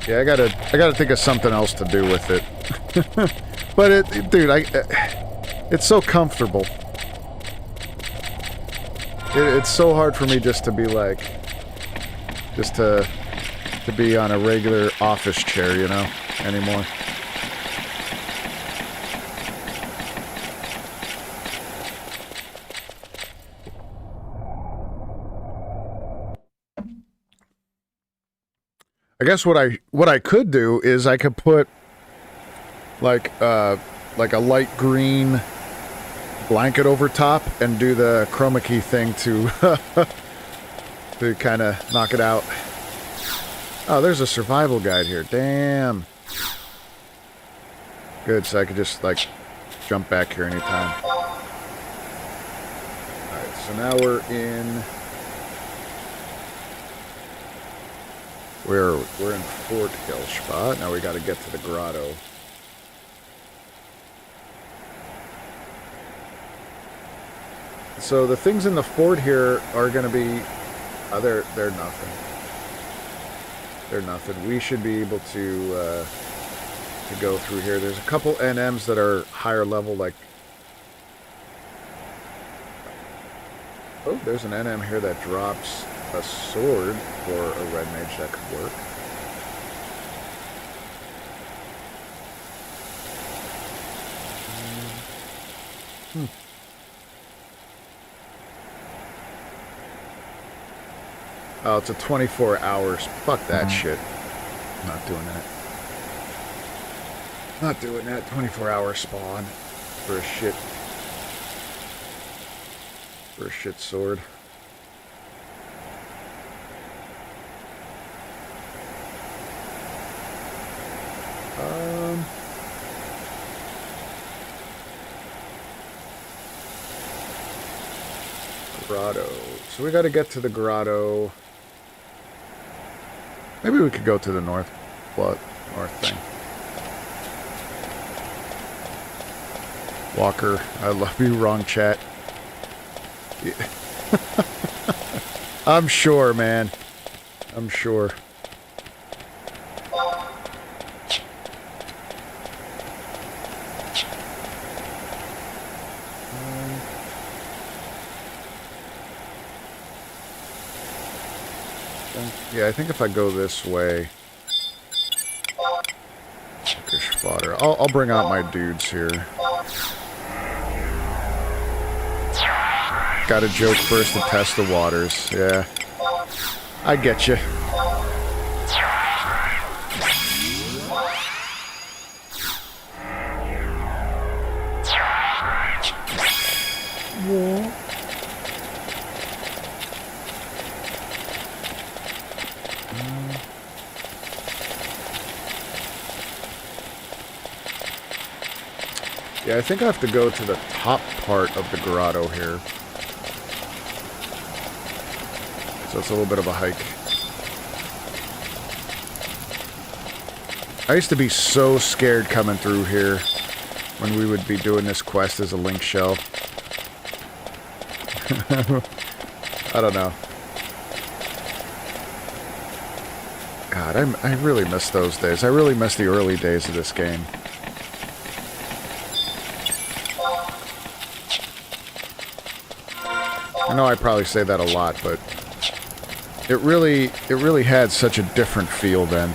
Yeah, I gotta think of something else to do with it. But dude, it's so comfortable. It's so hard for me just to be like, just to be on a regular office chair, you know, anymore. I guess what I could do is I could put like a light green blanket over top and do the chroma key thing to to kind of knock it out. Oh, there's a survival guide here. Damn. Good, so I could just like jump back here anytime. Alright, so now we're in... We're in Fort Gelspot. Now we gotta get to the grotto. So the things in the fort here are gonna be... they're nothing. They're nothing. We should be able to go through here. There's a couple NMs that are higher level, like... Oh, there's an NM here that drops a sword for a red mage. That could work. Oh, it's a 24 hours. Fuck that shit. I'm not doing that. Not doing that 24-hour spawn for a shit. For a shit sword. Grotto. So we got to get to the grotto. Maybe we could go to the north thing. Walker, I love you. Wrong chat. Yeah. I'm sure, man. I'm sure. Yeah, I think if I go this way... Fish fodder. I'll bring out my dudes here. Got a joke first to test the waters. Yeah. I get you. Yeah. Yeah, I think I have to go to the top part of the grotto here. So it's a little bit of a hike. I used to be so scared coming through here when we would be doing this quest as a link shell. I don't know. God, I really miss those days. I really miss the early days of this game. I know I probably say that a lot, but it really had such a different feel then.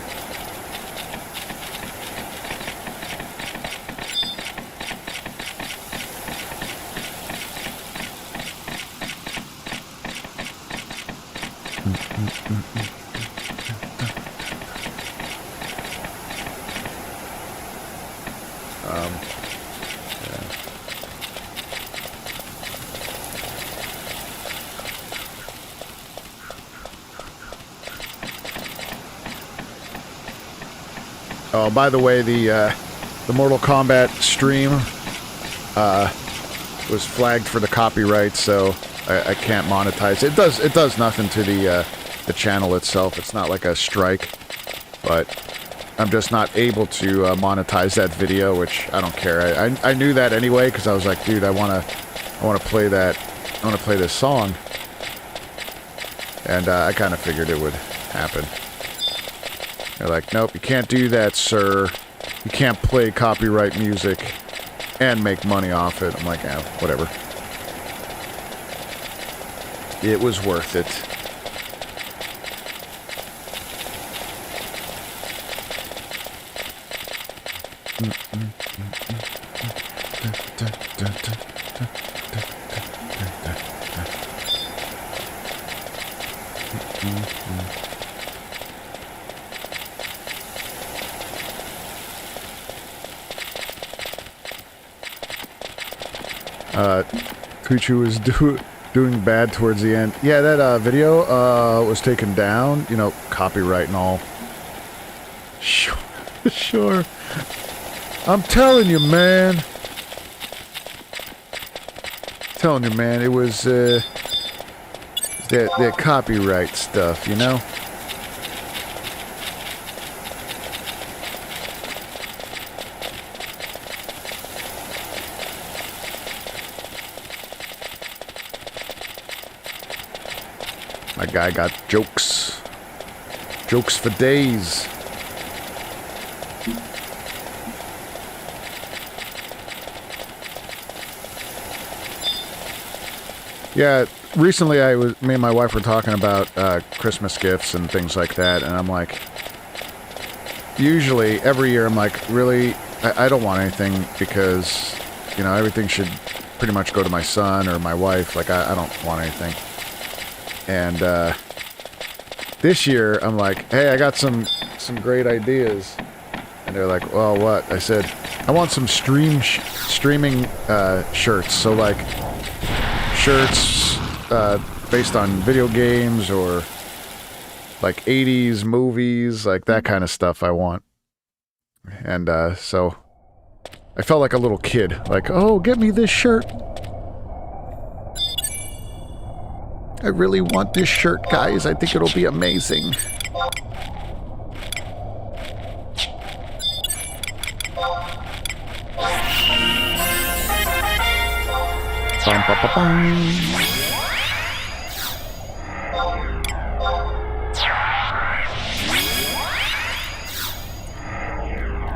Oh, by the way, the Mortal Kombat stream was flagged for the copyright, so I can't monetize. It does nothing to the channel itself. It's not like a strike, but I'm just not able to monetize that video, which I don't care. I knew that anyway because I was like, dude, I wanna play that. I wanna play this song, and I kind of figured it would happen. They're like, nope, you can't do that, sir. You can't play copyright music and make money off it. I'm like, yeah, whatever. It was worth it. Kuchu was doing bad towards the end. Yeah, that video was taken down. You know, copyright and all. Sure. Sure. I'm telling you, man. Telling you, man, it was that copyright stuff, you know? My guy got jokes. Jokes for days. Yeah, recently me and my wife were talking about Christmas gifts and things like that, and I'm like, usually every year I'm like, really, I don't want anything because, you know, everything should pretty much go to my son or my wife. Like, I don't want anything. And this year, I'm like, hey, I got some great ideas. And they're like, well, what? I said, I want some streaming shirts. So, like, shirts based on video games or, like, 80s movies, like, that kind of stuff I want. And so I felt like a little kid. Like, oh, get me this shirt. I really want this shirt, guys. I think it'll be amazing. Bum, ba, ba, bum.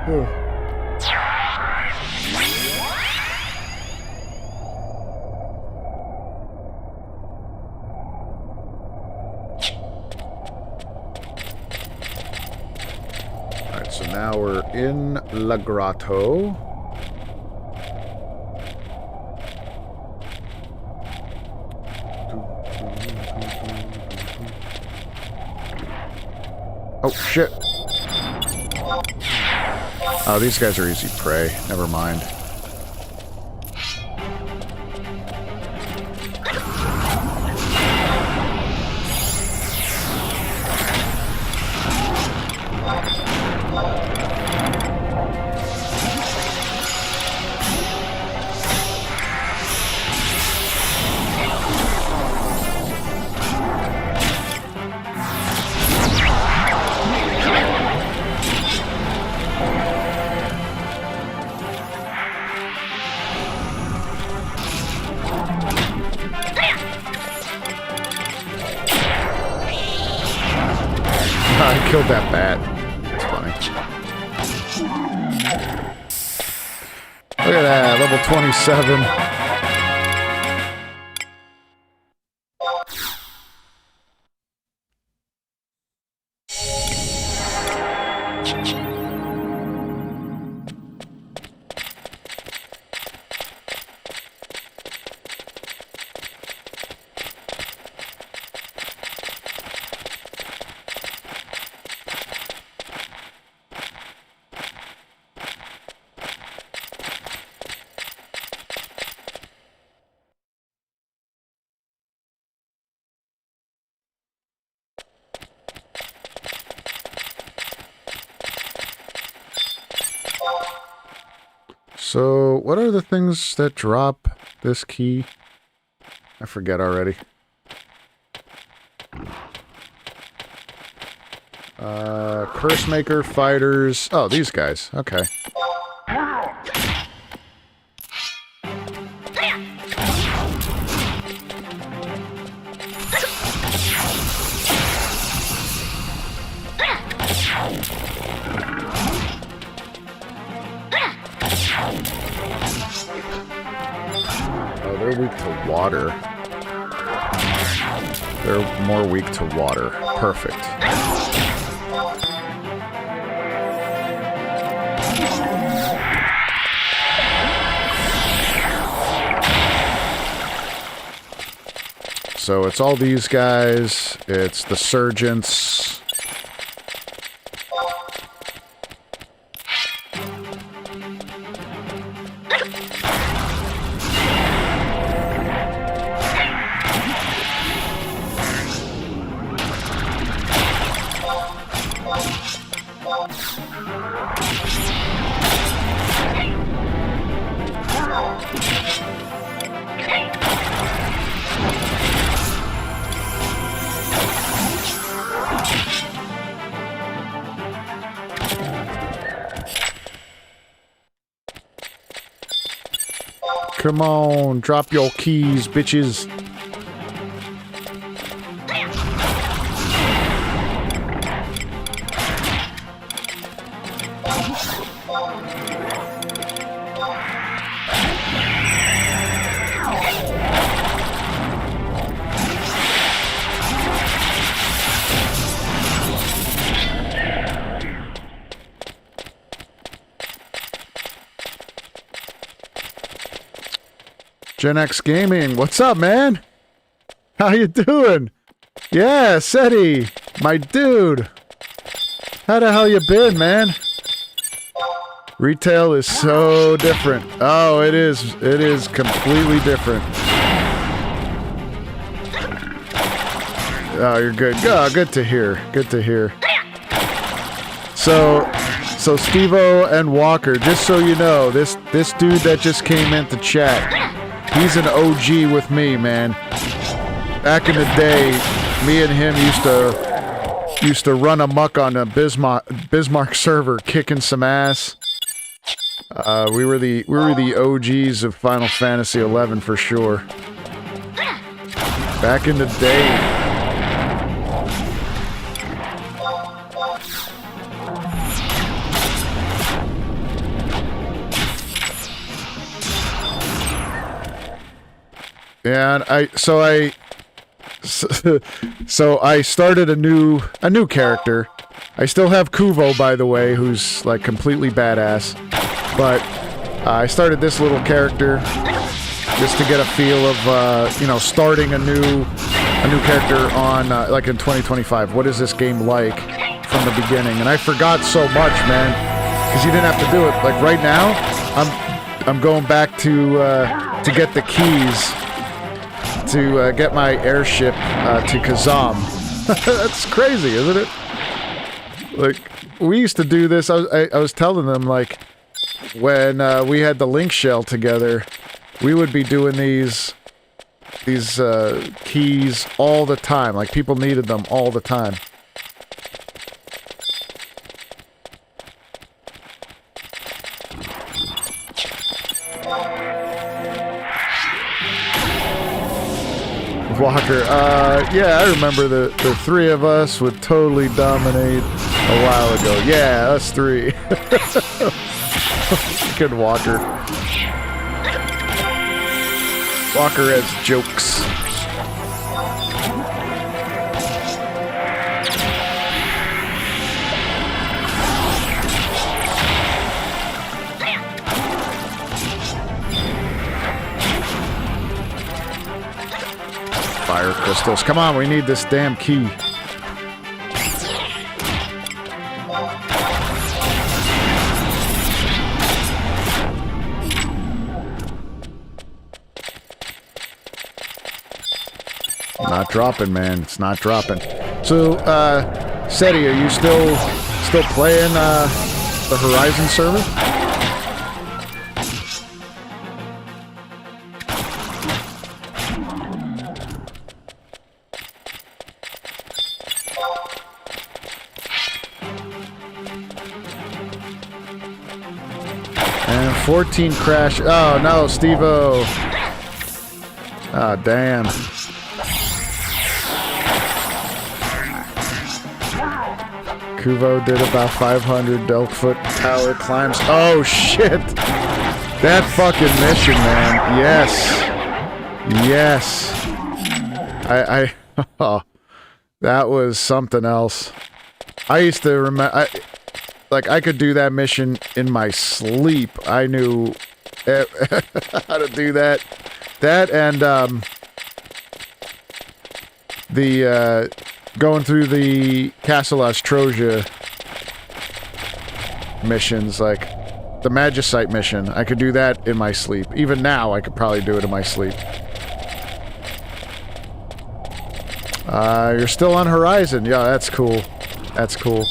Oh. So now we're in La Grotto. Oh, shit. Oh, these guys are easy prey. Never mind. I killed that bat. That's funny. Look at that, level 27. So, what are the things that drop this key? I forget already. Curse Maker, Fighters... Oh, these guys. Okay. Oh, they're weak to water. They're more weak to water. Perfect. So it's all these guys. It's the Surgeons. Come on, drop your keys, bitches. Gen X Gaming, what's up, man? How you doing? Yeah, Seti, my dude. How the hell you been, man? Retail is so different. Oh, it is. It is completely different. Oh, you're good. Oh, good to hear. Good to hear. So Steve-O and Walker, just so you know, this dude that just came into chat, he's an OG with me, man. Back in the day, me and him used to run amok on a Bismarck server, kicking some ass. We were the OGs of Final Fantasy XI for sure. Back in the day. And so I started a new character. I still have Kuvo, by the way, who's like completely badass. But I started this little character just to get a feel of you know, starting a new character on like in 2025. What is this game like from the beginning? And I forgot so much, man, because you didn't have to do it. Like right now, I'm going back to get the keys to get my airship to Kazham. That's crazy, isn't it? Like, we used to do this. I was telling them, like, when we had the link shell together, we would be doing these keys all the time. Like, people needed them all the time. Walker, yeah, I remember the three of us would totally dominate a while ago. Yeah, us three. Good Walker. Walker has jokes. Fire crystals. Come on, we need this damn key. Not dropping, man. It's not dropping. So, Seti, are you still playing the Horizon server? And 14 crash. Oh no, Steve-O. Ah, damn. Kuvo did about 500 Delkfoot tower climbs. Oh shit! That fucking mission, man. Yes. Yes. Oh, that was something else. I used to remember, like, I could do that mission in my sleep. I knew how to do that. That and, going through the Castle Ostrosia missions, like the Magicite mission. I could do that in my sleep. Even now, I could probably do it in my sleep. You're still on Horizon. Yeah, that's cool. That's cool.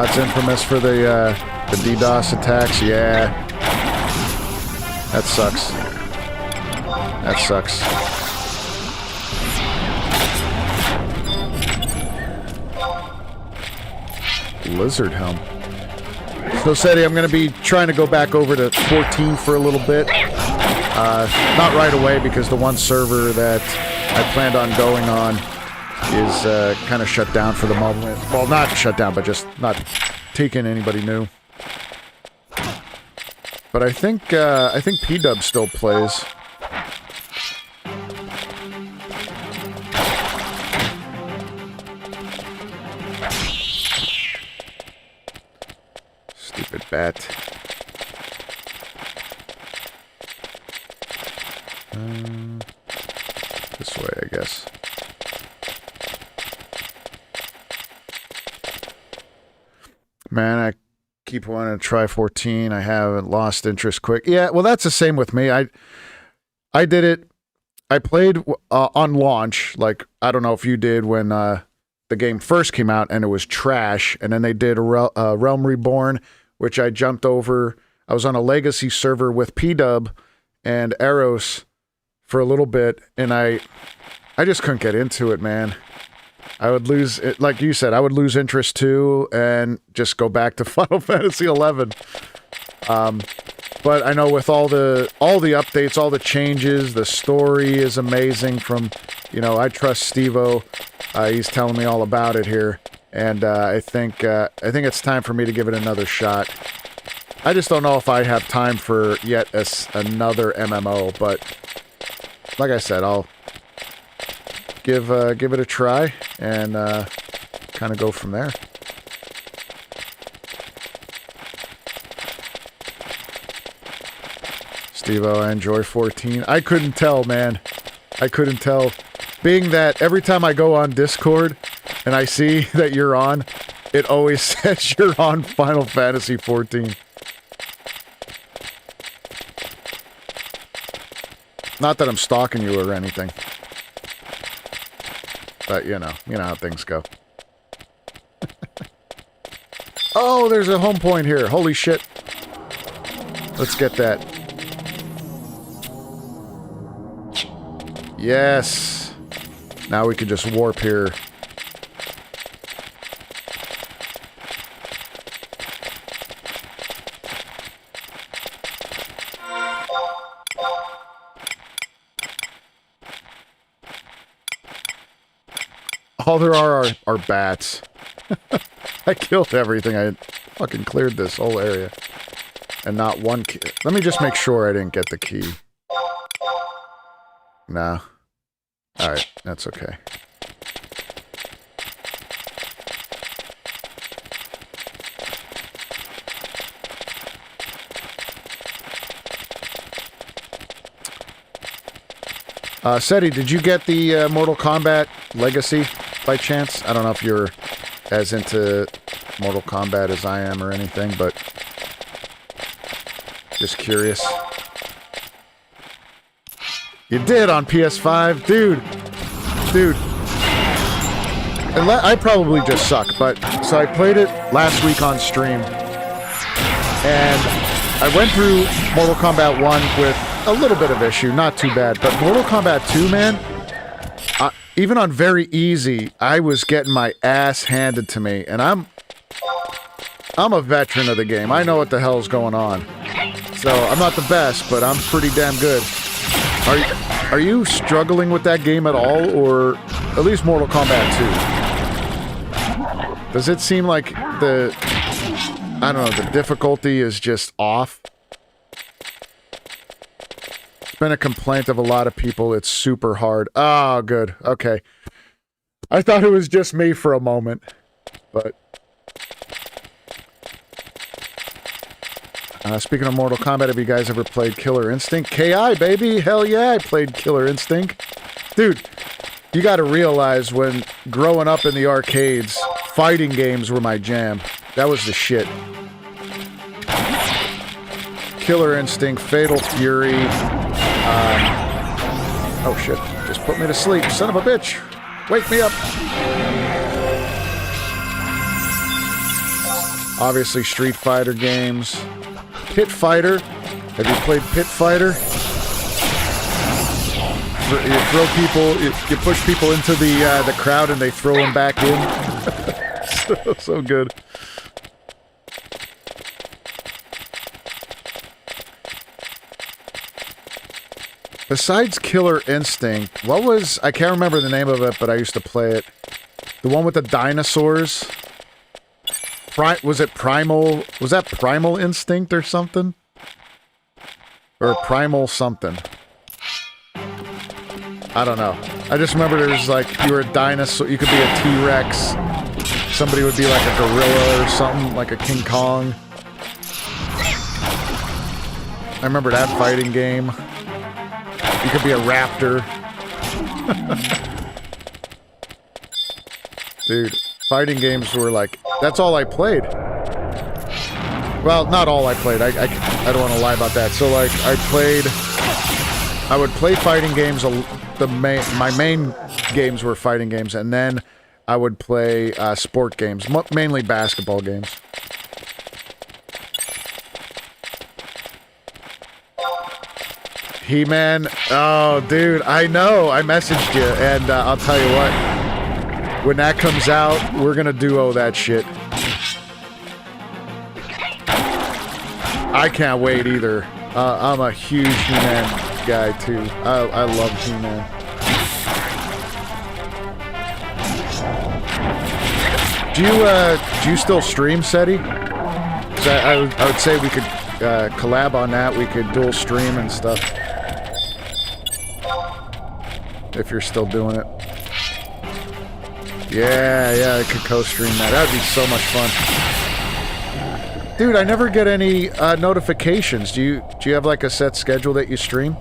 It's infamous for the DDoS attacks. Yeah. That sucks. That sucks. Lizard helm. So, Seti, I'm going to be trying to go back over to 14 for a little bit. Not right away, because the one server that I planned on going on is kind of shut down for the moment. Well, not shut down, but just not taking anybody new. But I think P-Dub still plays. Stupid bat. This way, I guess. Man, I keep wanting to try 14. I haven't lost interest quick. Yeah, well, that's the same with me. I did it. I played on launch. Like, I don't know if you did when the game first came out and it was trash. And then they did a Realm Reborn, which I jumped over. I was on a legacy server with P-Dub and Eros for a little bit. And I just couldn't get into it, man. I would lose, like you said, I would lose interest too and just go back to Final Fantasy XI. But I know with all the updates, all the changes, the story is amazing from, you know, I trust Steve-O. He's telling me all about it here. And I think it's time for me to give it another shot. I just don't know if I have time for yet another MMO, but like I said, I'll give it a try and kind of go from there. Steve-O, I enjoy 14. I couldn't tell, man. I couldn't tell. Being that every time I go on Discord and I see that you're on, it always says you're on Final Fantasy 14. Not that I'm stalking you or anything. But, you know how things go. Oh, there's a home point here. Holy shit. Let's get that. Yes. Now we can just warp here. All there are bats. I killed everything. I fucking cleared this whole area. And not one key. Let me just make sure I didn't get the key. Nah. Alright, that's okay. Seti, did you get the Mortal Kombat Legacy by chance? I don't know if you're as into Mortal Kombat as I am or anything, but just curious. You did on PS5? Dude. Dude. And I probably just suck, but... So I played it last week on stream. And I went through Mortal Kombat 1 with a little bit of issue. Not too bad. But Mortal Kombat 2, man... even on very easy, I was getting my ass handed to me. And I'm a veteran of the game. I know what the hell's going on. So, I'm not the best, but I'm pretty damn good. Are you struggling with that game at all, or at least Mortal Kombat 2? Does it seem like the difficulty is just off? It's been a complaint of a lot of people. It's super hard. Oh, good. Okay. I thought it was just me for a moment, but... speaking of Mortal Kombat, have you guys ever played Killer Instinct? KI, baby! Hell yeah, I played Killer Instinct. Dude, you gotta realize when growing up in the arcades, fighting games were my jam. That was the shit. Killer Instinct, Fatal Fury. Oh shit, just put me to sleep, son of a bitch! Wake me up! Obviously, Street Fighter games. Pit Fighter. Have you played Pit Fighter? You throw people, you push people into the crowd and they throw them back in. so good. Besides Killer Instinct, what was... I can't remember the name of it, but I used to play it. The one with the dinosaurs? Was it Primal... Was that Primal Instinct or something? Or Primal something. I don't know. I just remember there was like... You were a dinosaur... You could be a T-Rex. Somebody would be like a gorilla or something. Like a King Kong. I remember that fighting game. You could be a raptor. Dude, fighting games were like... That's all I played. Well, not all I played. I don't want to lie about that. So, like, I would play fighting games. My main games were fighting games, and then I would play sport games, mainly basketball games. He-Man. Oh, dude, I know. I messaged you, and I'll tell you what. When that comes out, we're gonna duo that shit. I can't wait either. I'm a huge He-Man guy too. I love He-Man. Do you still stream, SETI? So I would say we could collab on that. We could dual stream and stuff. If you're still doing it. Yeah, I could co-stream that. That would be so much fun. Dude, I never get any notifications. Do you have like a set schedule that you stream?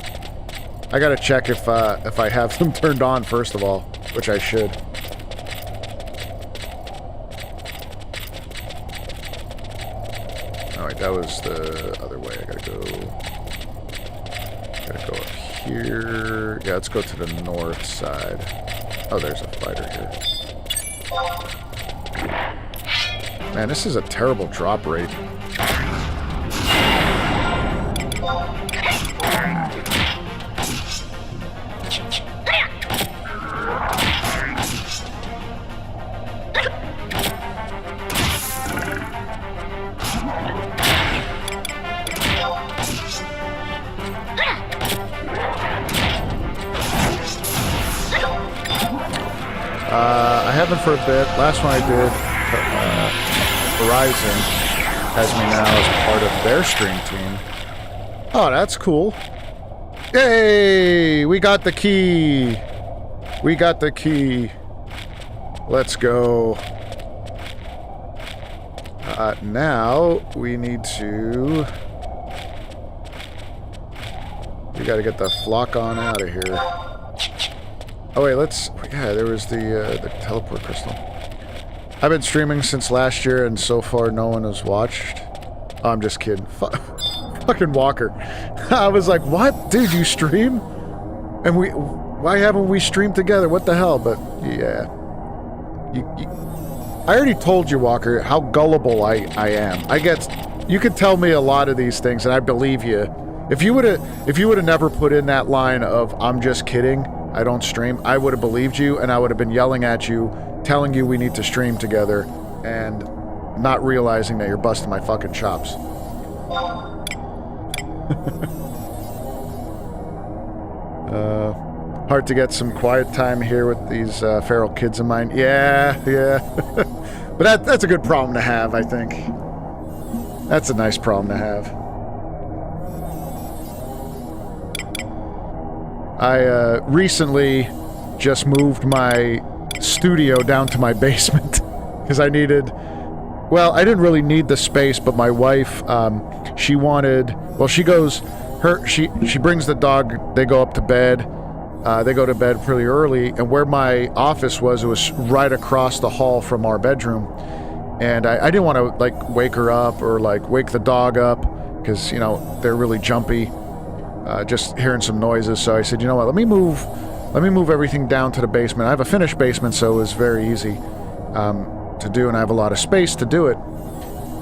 I gotta check if I have them turned on first of all, which I should. All right, that was the other way. I gotta go up here. Yeah, let's go to the north side. Oh, there's a fighter here. Man, this is a terrible drop rate. I haven't for a bit. Last one I did, Horizon has me now as part of their stream team. Oh, that's cool. Yay! We got the key. We got the key. Let's go. Now we need to... We gotta get the flock on out of here. Oh wait, let's... Yeah, there was the teleport crystal. I've been streaming since last year, and so far no one has watched. Oh, I'm just kidding. Fucking Walker. I was like, what? Dude, you stream? And why haven't we streamed together? What the hell? But yeah. I already told you, Walker, how gullible I am. You could tell me a lot of these things and I believe you. If you would have never put in that line of "I'm just kidding, I don't stream," I would have believed you, and I would have been yelling at you, telling you we need to stream together, and not realizing that you're busting my fucking chops. Hard to get some quiet time here with these feral kids of mine. Yeah. But that's a good problem to have, I think. That's a nice problem to have. I recently just moved my studio down to my basement because I needed... Well, I didn't really need the space, but my wife, she wanted... Well, she goes... She brings the dog, they go up to bed. They go to bed pretty early, and where my office was, it was right across the hall from our bedroom. And I didn't want to, like, wake her up or, like, wake the dog up because, you know, they're really jumpy. Just hearing some noises, so I said, you know what, let me move everything down to the basement. I have a finished basement, so it was very easy to do, and I have a lot of space to do it.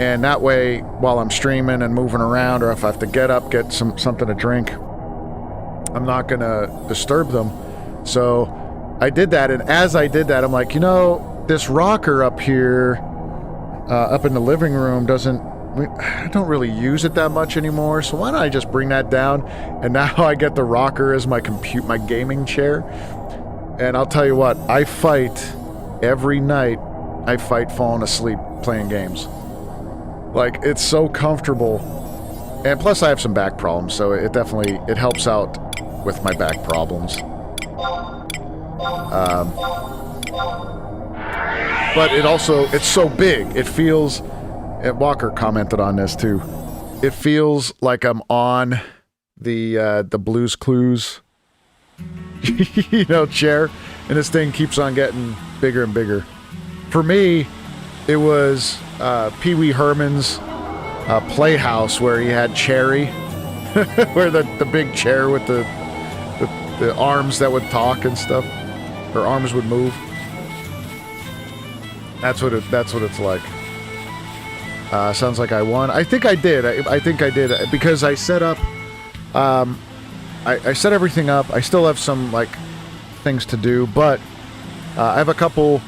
And that way, while I'm streaming and moving around, or if I have to get up, get something to drink, I'm not gonna disturb them. So I did that, and as I did that, I'm like, you know, this rocker up here, up in the living room I don't really use it that much anymore, so why don't I just bring that down? And now I get the rocker as my gaming chair. And I'll tell you what, I fight every night. I fight falling asleep playing games. Like, it's so comfortable. And plus I have some back problems, so it helps out with my back problems. But it's so big. It feels... And Walker commented on this too. It feels like I'm on the Blue's Clues, chair, and this thing keeps on getting bigger and bigger. For me, it was Pee Wee Herman's Playhouse where he had Cherry, where the big chair with the arms that would talk and stuff. Her arms would move. That's what it's like. Sounds like I won. I think I did. I think I did because I set up. I set everything up. I still have some things to do, but I have a couple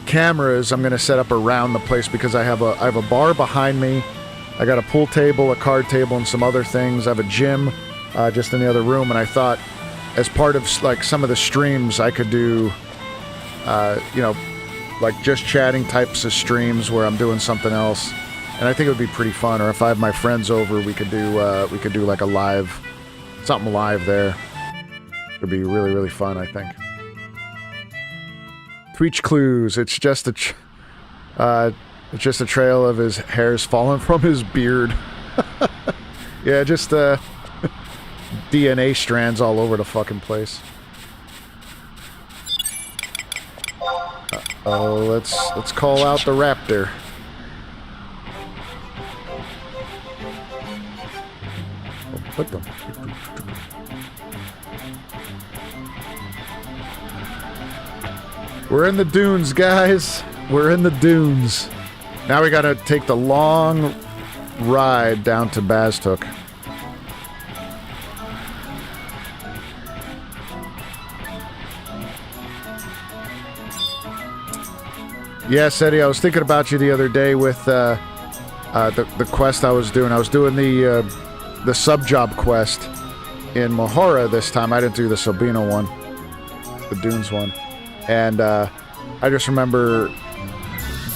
cameras I'm going to set up around the place because I have a bar behind me. I got a pool table, a card table, and some other things. I have a gym just in the other room, and I thought as part of some of the streams I could do, just chatting types of streams where I'm doing something else. And I think it would be pretty fun. Or if I have my friends over, we could do like a live, something live there. It'd be really, really fun, I think. Tweech Clues. It's just a trail of his hairs falling from his beard. Yeah, just DNA strands all over the fucking place. Oh, let's call out the raptor. What the? We're in the dunes, guys. We're in the dunes. Now we gotta take the long ride down to Baztuk. Yes, Eddie, I was thinking about you the other day with the quest I was doing. I was doing the sub-job quest in Mahora this time. I didn't do the Sabina one, the Dunes one. And I just remember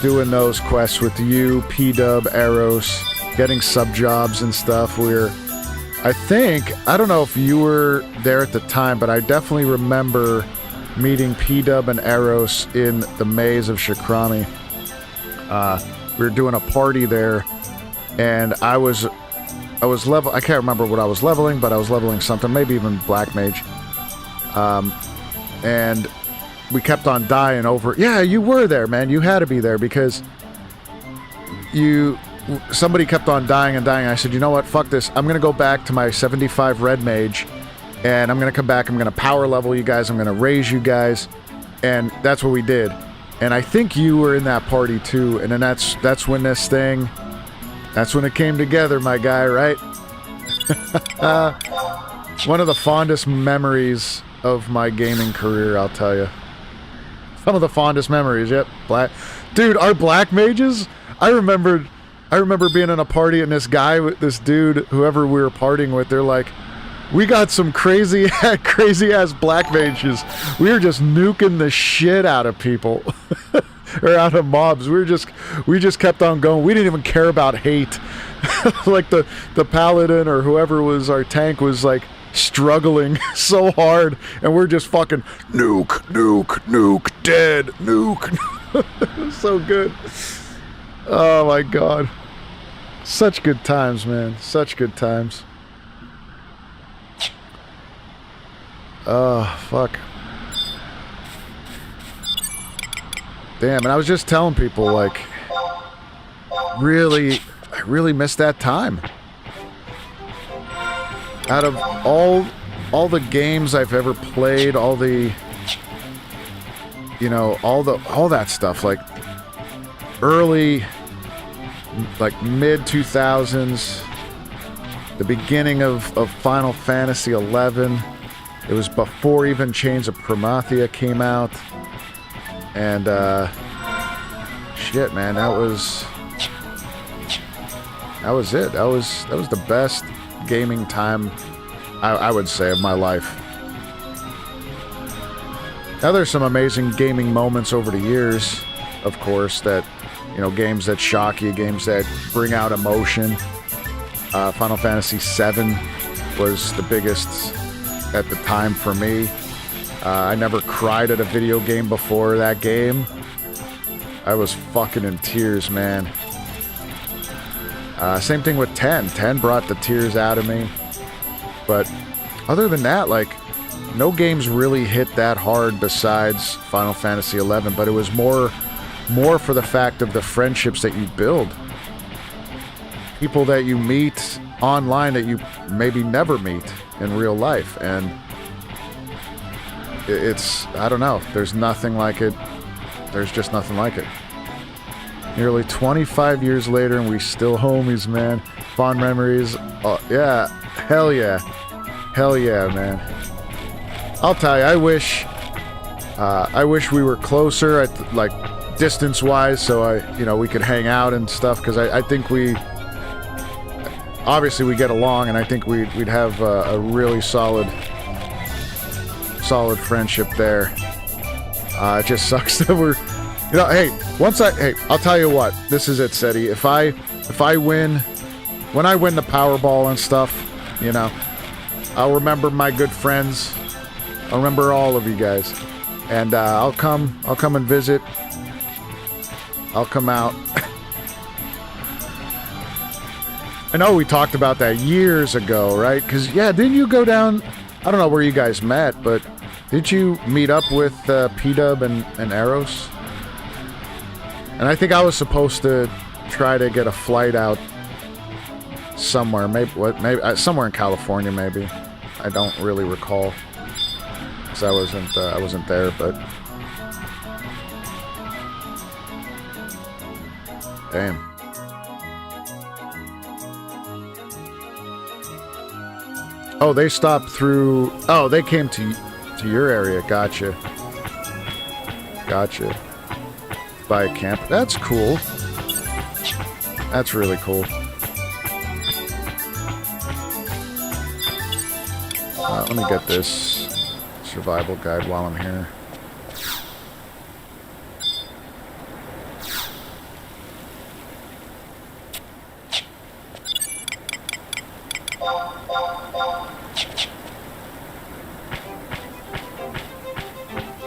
doing those quests with you, P-Dub, Eros, getting sub-jobs and stuff. I don't know if you were there at the time, but I definitely remember meeting P-Dub and Eros in the maze of Shakrami. We were doing a party there, and I was I can't remember what I was leveling, but I was leveling something, maybe even Black Mage. And we kept on dying over. Yeah, you were there, man. You had to be there because somebody kept on dying and dying. I said, you know what? Fuck this. I'm going to go back to my 75 Red Mage and I'm going to come back, I'm going to power level you guys, I'm going to raise you guys, and that's what we did. And I think you were in that party too, and then that's when this thing, that's when it came together, my guy, right? One of the fondest memories of my gaming career, I'll tell you. Some of the fondest memories, yep. Dude, our black mages, I remember being in a party and this guy, this dude, whoever we were partying with, they're like, we got some crazy ass black mages. We were just nuking the shit out of people. Or out of mobs. We just kept on going. We didn't even care about hate. Like the paladin or whoever was our tank was like struggling so hard, and we're just fucking nuke, dead, nuke. It was so good. Oh my god. Such good times, man. Such good times. Oh, fuck. Damn, and I was just telling people, like, I really miss that time. Out of all the games I've ever played, all the, you know, all that stuff, like, early, like, mid-2000s, the beginning of Final Fantasy XI. It was before even Chains of Prometheus came out. And, shit, man, that was it. That was the best gaming time, I would say, of my life. Now, there's some amazing gaming moments over the years, of course, that, you know, games that shock you, games that bring out emotion. Final Fantasy VII was the biggest at the time for me. I never cried at a video game before that game. I was fucking in tears, man. Same thing with 10. 10 brought the tears out of me. But other than that, like, no games really hit that hard besides Final Fantasy XI, but it was more for the fact of the friendships that you build. People that you meet online that you maybe never meet in real life, and it's, I don't know, there's nothing like it. There's just nothing like it. Nearly 25 years later and we still homies, man. Fond memories. Oh, yeah. Hell yeah. Hell yeah, man. I'll tell you, I wish we were closer, like, distance-wise, so we could hang out and stuff, because I think obviously we get along, and I think we'd have a really solid friendship there. It just sucks that we're, you know, hey, I'll tell you what, this is it, Seti. If I win, when I win the Powerball and stuff, you know, I'll remember my good friends. I'll remember all of you guys, and I'll come and visit. I'll come out. I know we talked about that years ago, right? Because, yeah, didn't you go down, I don't know where you guys met, but did you meet up with P-Dub and Eros? And I think I was supposed to try to get a flight out somewhere, maybe somewhere in California, maybe. I don't really recall, because I wasn't there, but damn. Oh, they stopped through. Oh, they came to your area. Gotcha. By a camp. That's cool. That's really cool. Let me get this survival guide while I'm here.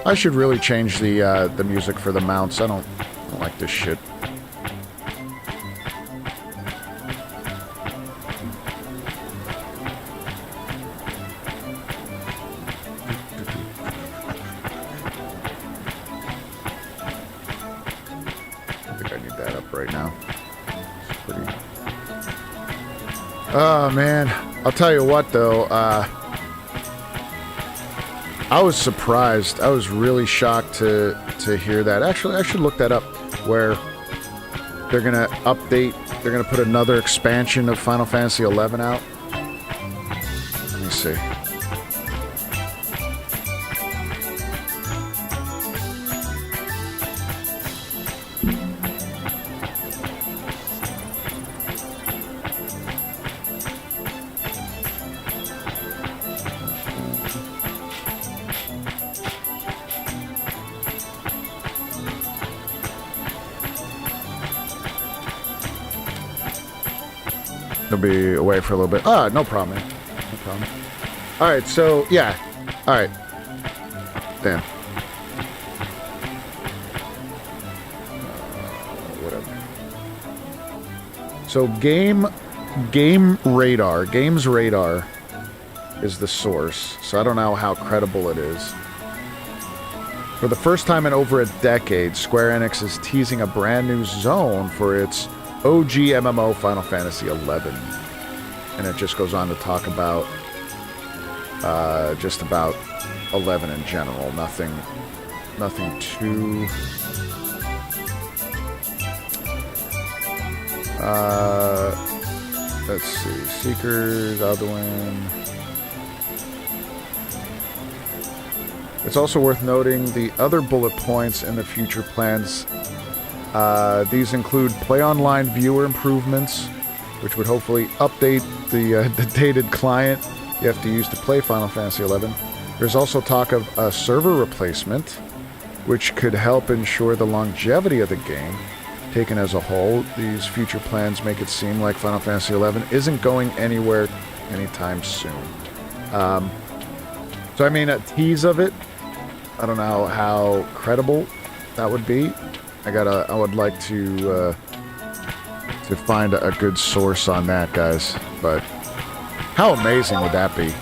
I should really change the music for the mounts. I don't like this shit. I think I need that up right now. It's pretty. Oh man, I'll tell you what though. I was surprised. I was really shocked to hear that. Actually, I should look that up, where they're going to update, they're going to put another expansion of Final Fantasy XI out. Let me see. They'll be away for a little bit. Ah, no problem, man. No problem. Alright, so, yeah. Alright. Damn. Whatever. So, Games Radar is the source. So I don't know how credible it is. For the first time in over a decade, Square Enix is teasing a brand new zone for its OG MMO Final Fantasy XI. And it just goes on to talk about just about 11 in general. Nothing too let's see. Seekers, Alduin. It's also worth noting the other bullet points in the future plans. These include play online viewer improvements, which would hopefully update the dated client you have to use to play Final Fantasy XI. There's also talk of a server replacement, which could help ensure the longevity of the game. Taken as a whole, these future plans make it seem like Final Fantasy XI isn't going anywhere anytime soon. So I mean, a tease of it, I don't know how credible that would be. I would like to find a good source on that, guys. But how amazing would that be?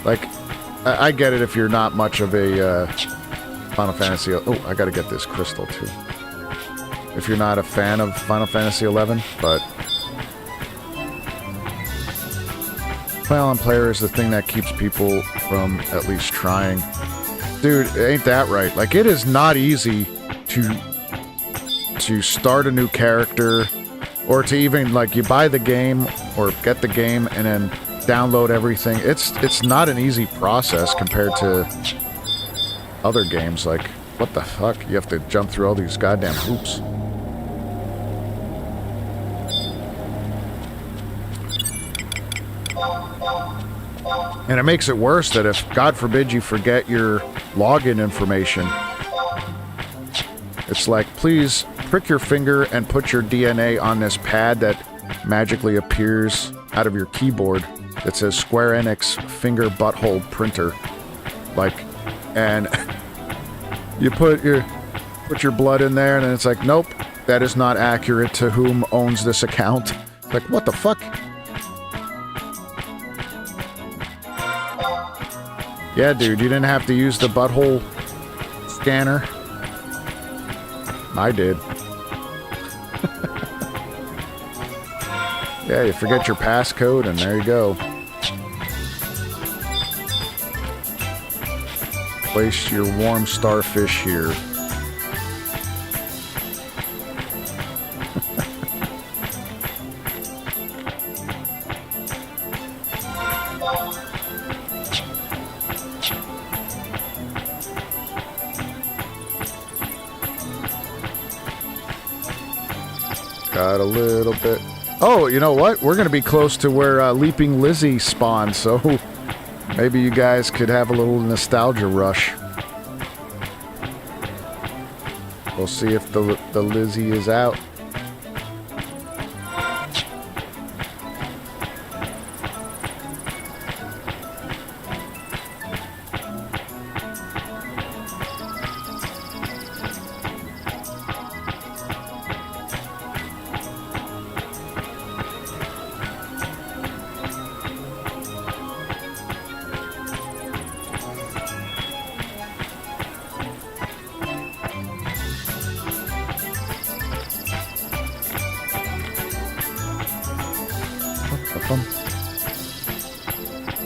Like, I get it if you're not much of a Final Fantasy. Oh, I got to get this crystal too. If you're not a fan of Final Fantasy XI, but play on player is the thing that keeps people from at least trying. Dude, ain't that right? Like, it is not easy to start a new character, or to even, like, you buy the game or get the game and then download everything. It's not an easy process compared to other games. Like, what the fuck? You have to jump through all these goddamn hoops. And it makes it worse that if, God forbid, you forget your login information, it's like, please prick your finger and put your DNA on this pad that magically appears out of your keyboard that says Square Enix Finger Butthole Printer. Like, and you put your blood in there, and it's like, nope, that is not accurate to whom owns this account. Like, what the fuck? Yeah, dude, you didn't have to use the butthole scanner. I did. Yeah, you forget your passcode, and there you go. Place your warm starfish here. Got a little bit. Oh, you know what? We're going to be close to where Leaping Lizzie spawned, so maybe you guys could have a little nostalgia rush. We'll see if the Lizzie is out.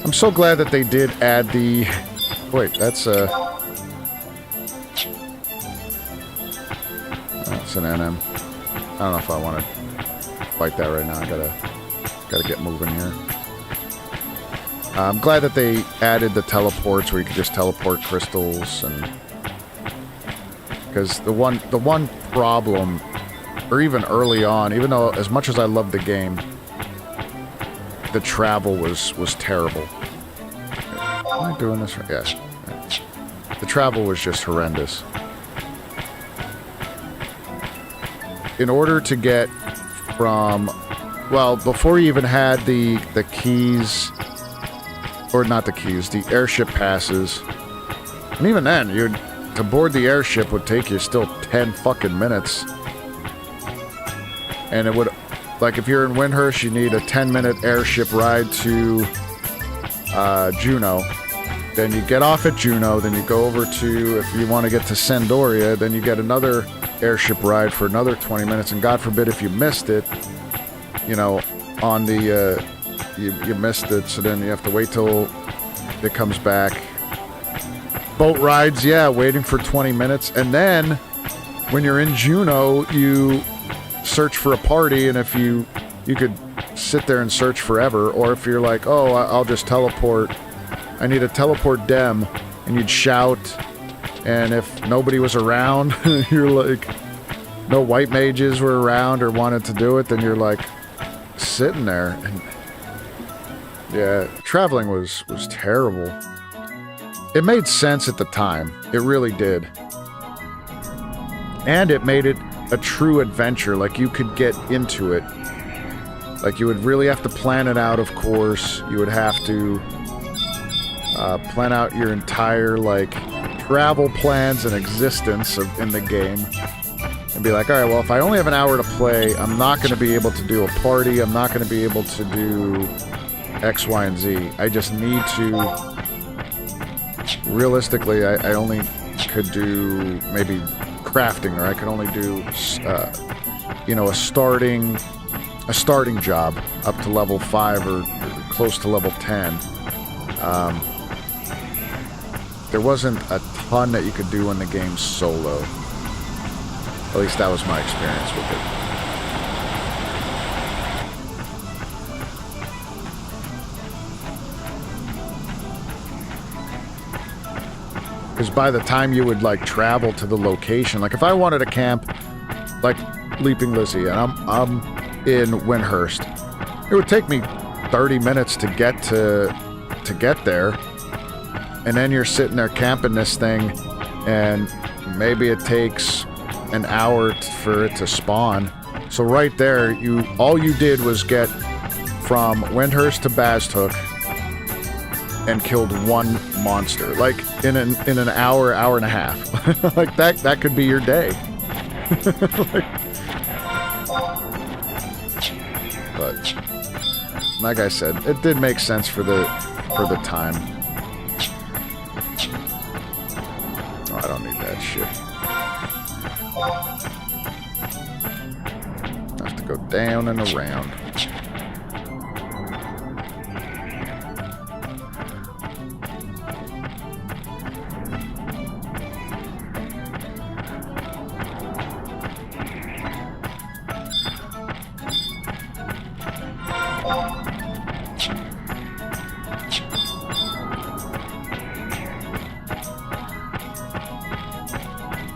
I'm so glad that they did add the Wait, that's an NM. I don't know if I want to fight that right now. I gotta get moving here. I'm glad that they added the teleports where you could just teleport crystals, and because the one problem, or even early on, even though as much as I loved the game, the travel was terrible. Am I doing this right? Yeah. The travel was just horrendous. In order to get from, well, before you even had the keys, or not the keys, the airship passes, and even then, to board the airship would take you still 10 fucking minutes. And it would, like, if you're in Windhurst, you need a 10-minute airship ride to Juneau. Then you get off at Juneau, then you go over to, if you want to get to Sandoria, then you get another airship ride for another 20 minutes, and God forbid if you missed it, you know, on the, you missed it, so then you have to wait till it comes back. Boat rides, yeah, waiting for 20 minutes, and then when you're in Juneau, you search for a party, and if you could sit there and search forever, or if you're like, oh, I'll just teleport, I need a teleport dem, and you'd shout, and if nobody was around, you're like, no white mages were around or wanted to do it, then you're like sitting there, and yeah, traveling was terrible. It made sense at the time, it really did, and it made it a true adventure. Like, you could get into it. Like, you would really have to plan it out, of course. You would have to plan out your entire, like, travel plans and existence in the game. And be like, alright, well, if I only have an hour to play, I'm not going to be able to do a party. I'm not going to be able to do X, Y, and Z. I just need to... Realistically, I only could do maybe crafting, or I could only do, you know, a starting job up to level 5 or close to level 10. There wasn't a ton that you could do in the game solo. At least that was my experience with it. Because by the time you would, like, travel to the location, like, if I wanted to camp, like, Leaping Lizzie, and I'm in Windhurst, it would take me 30 minutes to get there, and then you're sitting there camping this thing, and maybe it takes an hour for it to spawn. So right there, all you did was get from Windhurst to Bazhook and killed one monster, like in an hour and a half. Like that could be your day. But like I said, it did make sense for the time. Oh, I don't need that shit. I have to go down and around.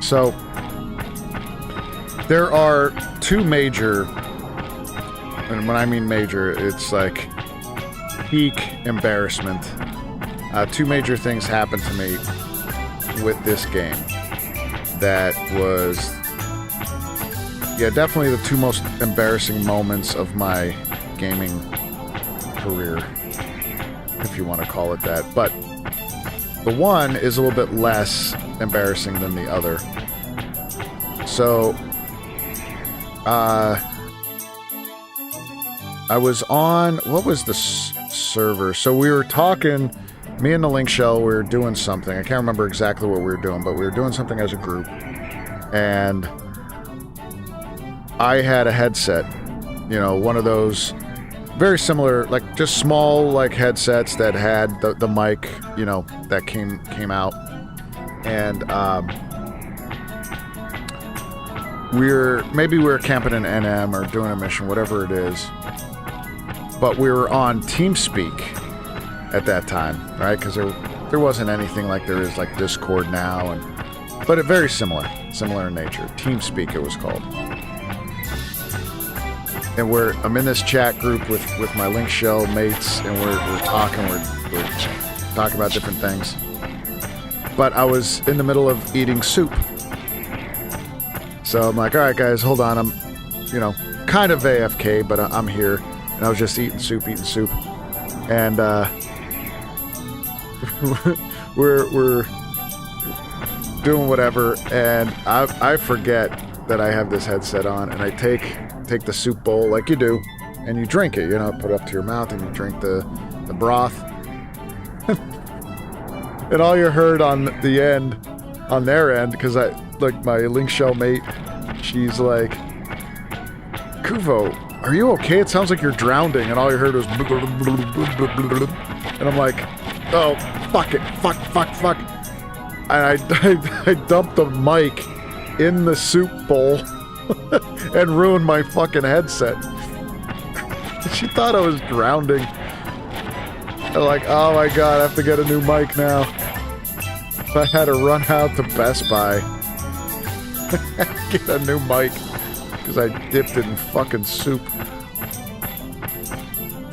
So, there are two major, and when I mean major, it's like peak embarrassment. Two major things happened to me with this game that was, yeah, definitely the two most embarrassing moments of my gaming career, if you want to call it that. But the one is a little bit less embarrassing than the other. So, I was on, what was the server? So we were talking, me and the Link Shell, we were doing something. I can't remember exactly what we were doing, but we were doing something as a group. And I had a headset, you know, one of those very similar, like just small like headsets that had the mic, you know, that came out, and maybe we were camping in NM or doing a mission, whatever it is, but we were on TeamSpeak at that time, right? Because there wasn't anything like there is like Discord now, but very similar in nature. TeamSpeak it was called. And I'm in this chat group with my Link Shell mates, and we're talking about different things. But I was in the middle of eating soup. So I'm like, all right, guys, hold on. I'm, you know, kind of AFK, but I'm here. And I was just eating soup. And we're doing whatever, and I forget that I have this headset on, and I take the soup bowl like you do, and you drink it, you know, put it up to your mouth and you drink the broth. And all you heard on the end, on their end, because like my Link Shell mate, she's like, Kuvo, are you okay? It sounds like you're drowning. And all you heard was and I'm like, oh, fuck it, fuck. And I dumped the mic in the soup bowl and ruined my fucking headset. She thought I was drowning. I'm like, oh my god, I have to get a new mic now. I had to run out to Best Buy. Get a new mic. Because I dipped it in fucking soup.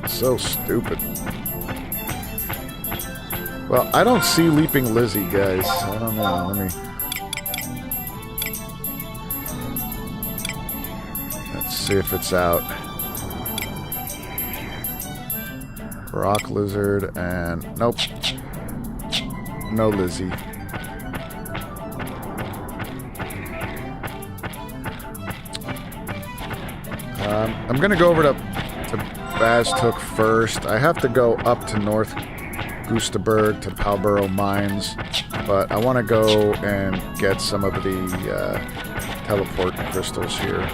So stupid. Well, I don't see Leaping Lizzie, guys. I don't know. Let's see if it's out. Rock Lizard and... Nope. No Lizzie. I'm gonna go over to Baztuk first. I have to go up to North Gustaberg to Palborough Mines, but I want to go and get some of the teleport crystals here.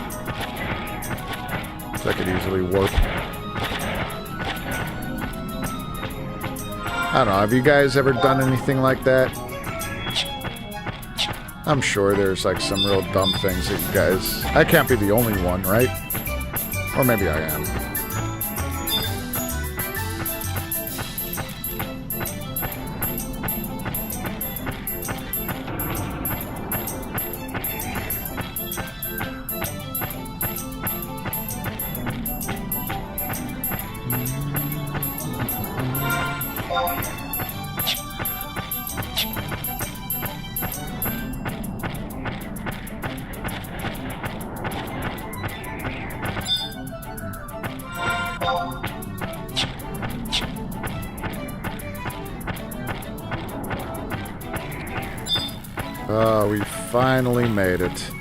So I could easily warp. I don't know, have you guys ever done anything like that? I'm sure there's like some real dumb things that you guys... I can't be the only one, right? Or maybe I am. Oh, we finally made it.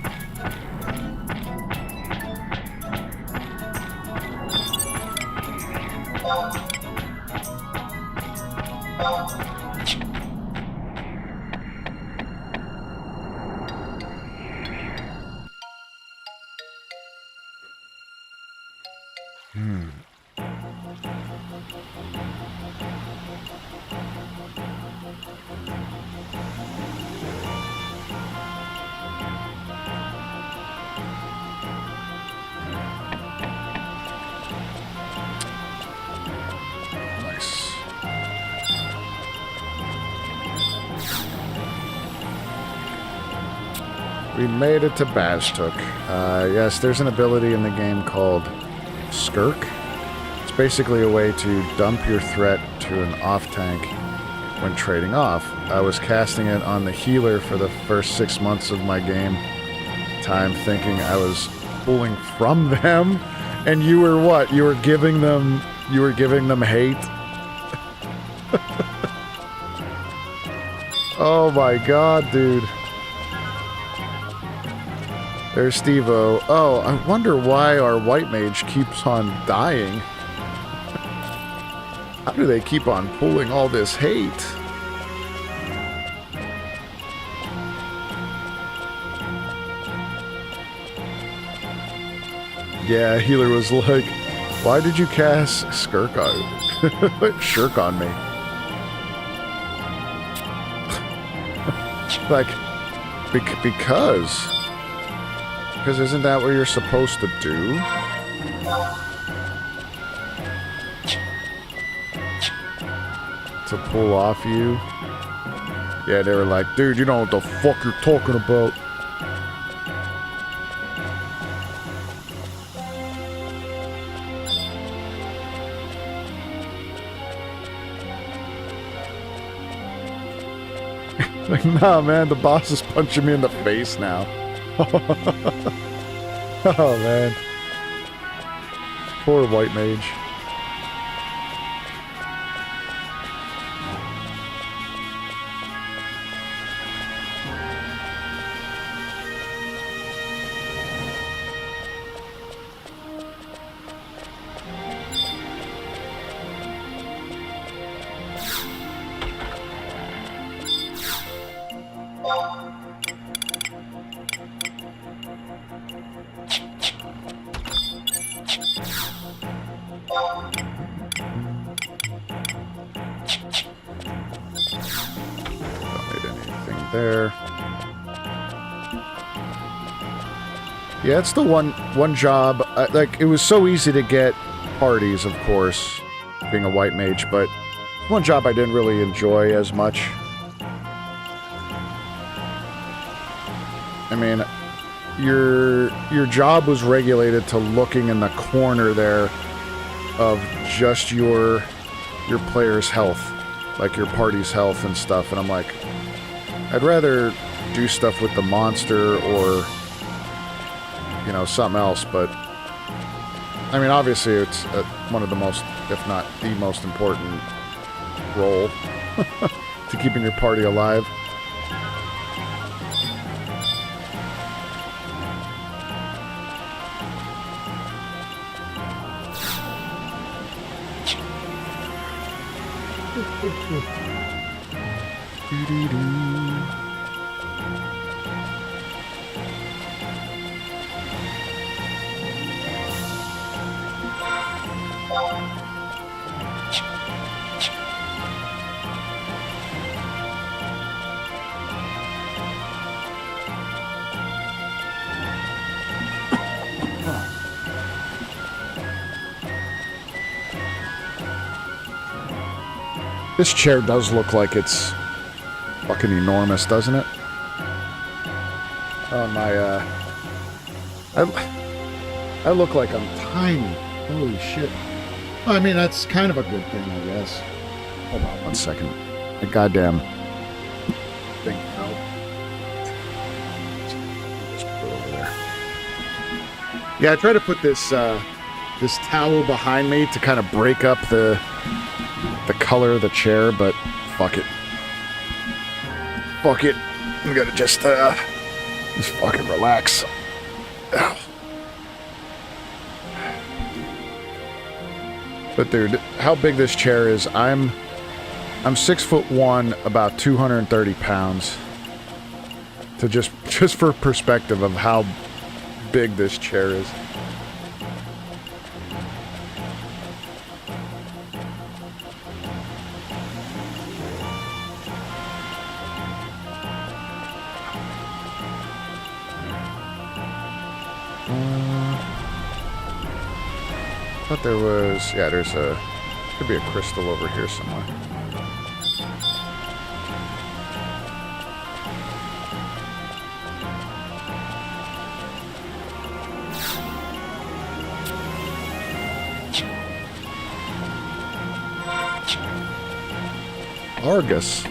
We made it to Baztuk. Yes, there's an ability in the game called Skirk. It's basically a way to dump your threat to an off-tank when trading off. I was casting it on the healer for the first 6 months of my game time, thinking I was pulling from them, and you were what? You were giving them hate? Oh my god, dude. There's Steve-O. Oh, I wonder why our white mage keeps on dying. How do they keep on pulling all this hate? Yeah, healer was like, Why did you cast Shirk on me? Like, because isn't that what you're supposed to do? To pull off you? Yeah, they were like, dude, you know what the fuck you're talking about. Like, nah, man, the boss is punching me in the face now. Oh, man. Poor white mage. There. Yeah, it's the one job. Like, it was so easy to get parties, of course, being a white mage, but one job I didn't really enjoy as much. I mean, your job was regulated to looking in the corner there of just your player's health, like your party's health and stuff, and I'm like, I'd rather do stuff with the monster or, you know, something else, but I mean, obviously it's one of the most, if not the most important role to keeping your party alive. This chair does look like it's fucking enormous, doesn't it? Oh, my, I look like I'm tiny. Holy shit. Well, I mean, that's kind of a good thing, I guess. Hold on 1 second. The goddamn thing out. Just put it over there. Yeah, I try to put this, this towel behind me to kind of break up the color of the chair, but fuck it. Fuck it. I'm gonna just fucking relax. Ow. But dude, how big this chair is, I'm 6'1", about 230 pounds. To just for perspective of how big this chair is. I thought there was, yeah, could be a crystal over here somewhere. Argus.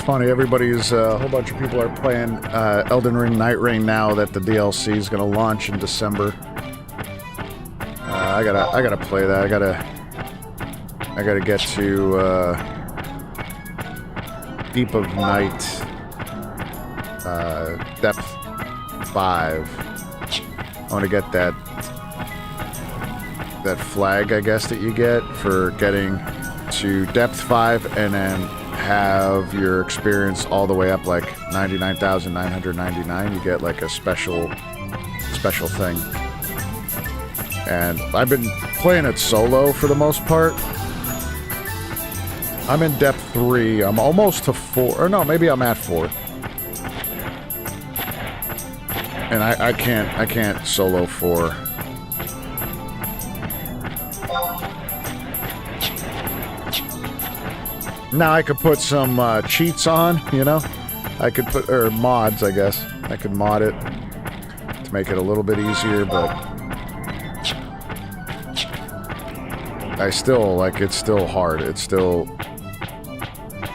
funny. Everybody's a whole bunch of people are playing Elden Ring Night Rain now that the DLC is gonna launch in December. I gotta play that. I gotta get to Deep of Night, Depth 5. I want to get that flag, I guess, that you get for getting to Depth 5 and then have your experience all the way up like 99,999. You get like a special thing. And I've been playing it solo for the most part. I'm in Depth 3. I'm almost to 4. Or no, maybe I'm at 4. And I can't solo 4. Now I could put some cheats on, you know? I could put, or mods, I guess. I could mod it to make it a little bit easier, but I still, like, it's still hard. It's still,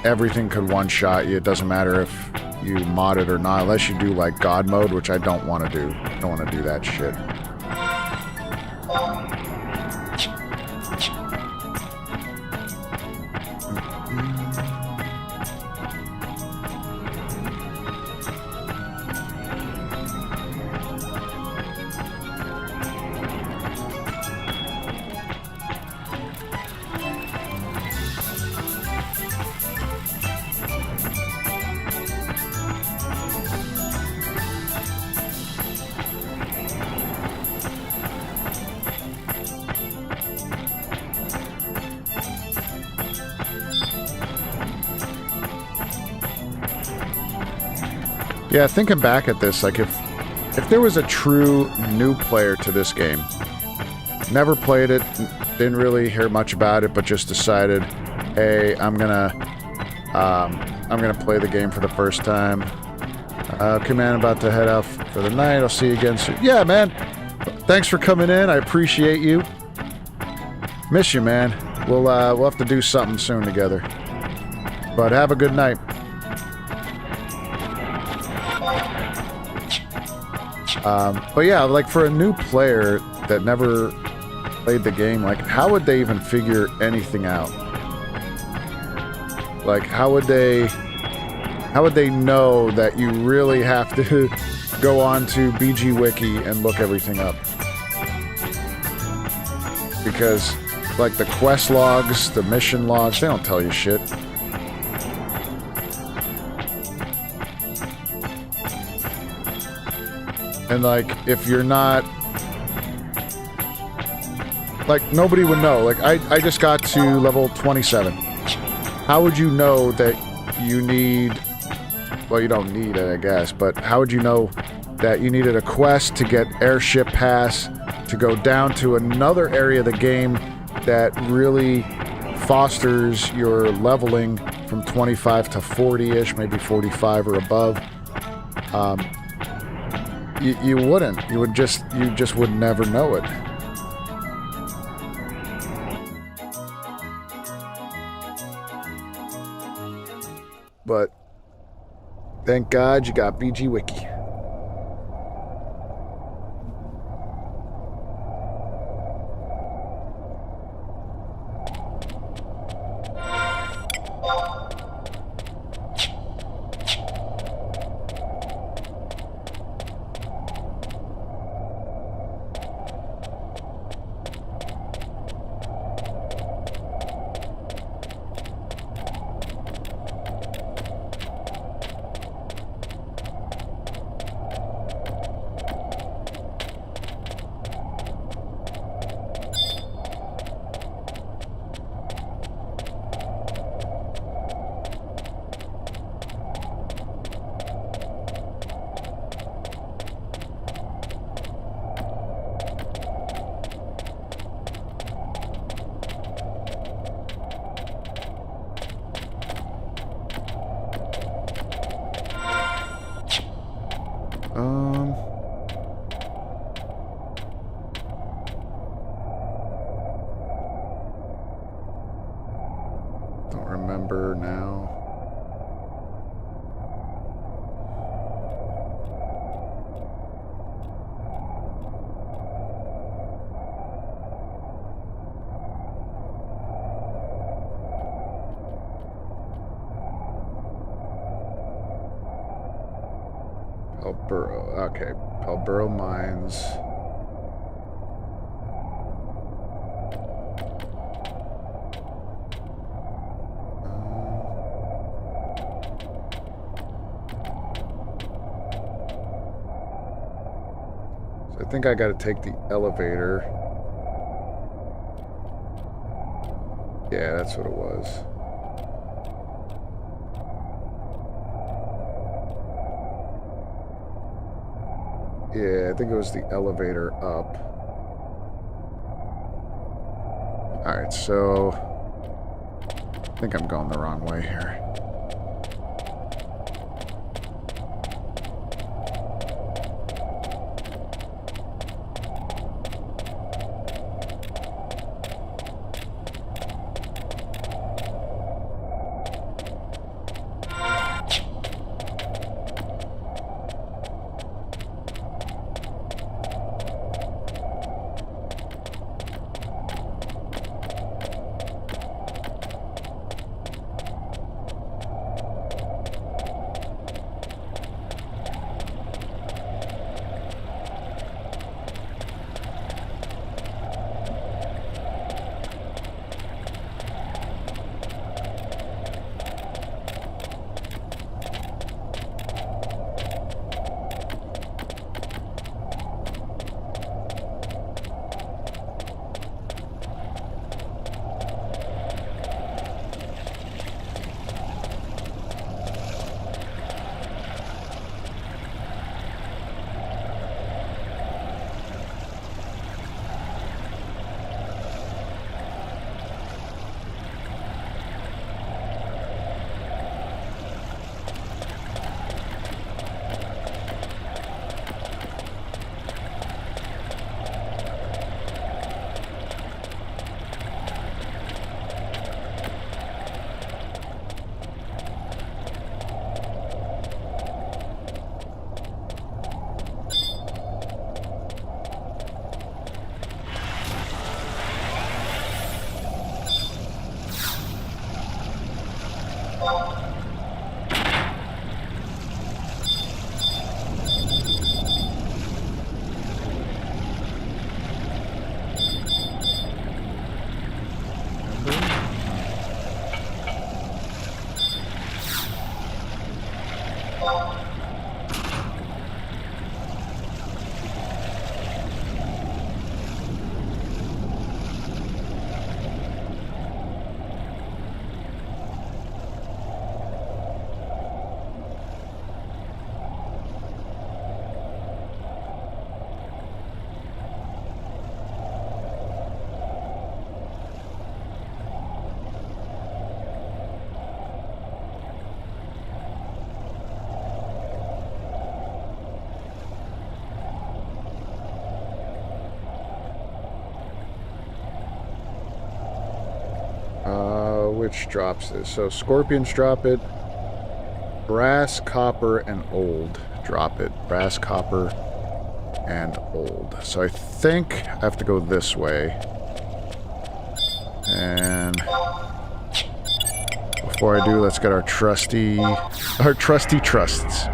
everything could one-shot you. It doesn't matter if you mod it or not, unless you do, like, God mode, which I don't want to do. I don't want to do that shit. Yeah, thinking back at this, like if there was a true new player to this game, never played it, didn't really hear much about it, but just decided, hey, I'm gonna play the game for the first time. Okay, man, I'm about to head out for the night. I'll see you again soon. Yeah, man. Thanks for coming in. I appreciate you. Miss you, man. We'll have to do something soon together. But have a good night. But yeah, like for a new player that never played the game, like how would they even figure anything out? Like how would they know that you really have to go on to BG Wiki and look everything up? Because like the quest logs, the mission logs, they don't tell you shit. And like, if you're not, like, nobody would know. Like, I just got to level 27. How would you know that you need, well, you don't need it, I guess, but how would you know that you needed a quest to get Airship Pass to go down to another area of the game that really fosters your leveling from 25 to 40-ish, maybe 45 or above? You wouldn't. You just would never know it. But thank God you got BG Wiki. Don't remember now. Palburo. Okay, Palburo Mines. So I think I got to take the elevator. Yeah, that's what it was. Yeah, I think it was the elevator up. Alright, so I think I'm going the wrong way here. Which drops this? So scorpions drop it. Brass, copper, and old drop it. Brass, copper, and old. So I think I have to go this way. And before I do, let's get our trusty trusts.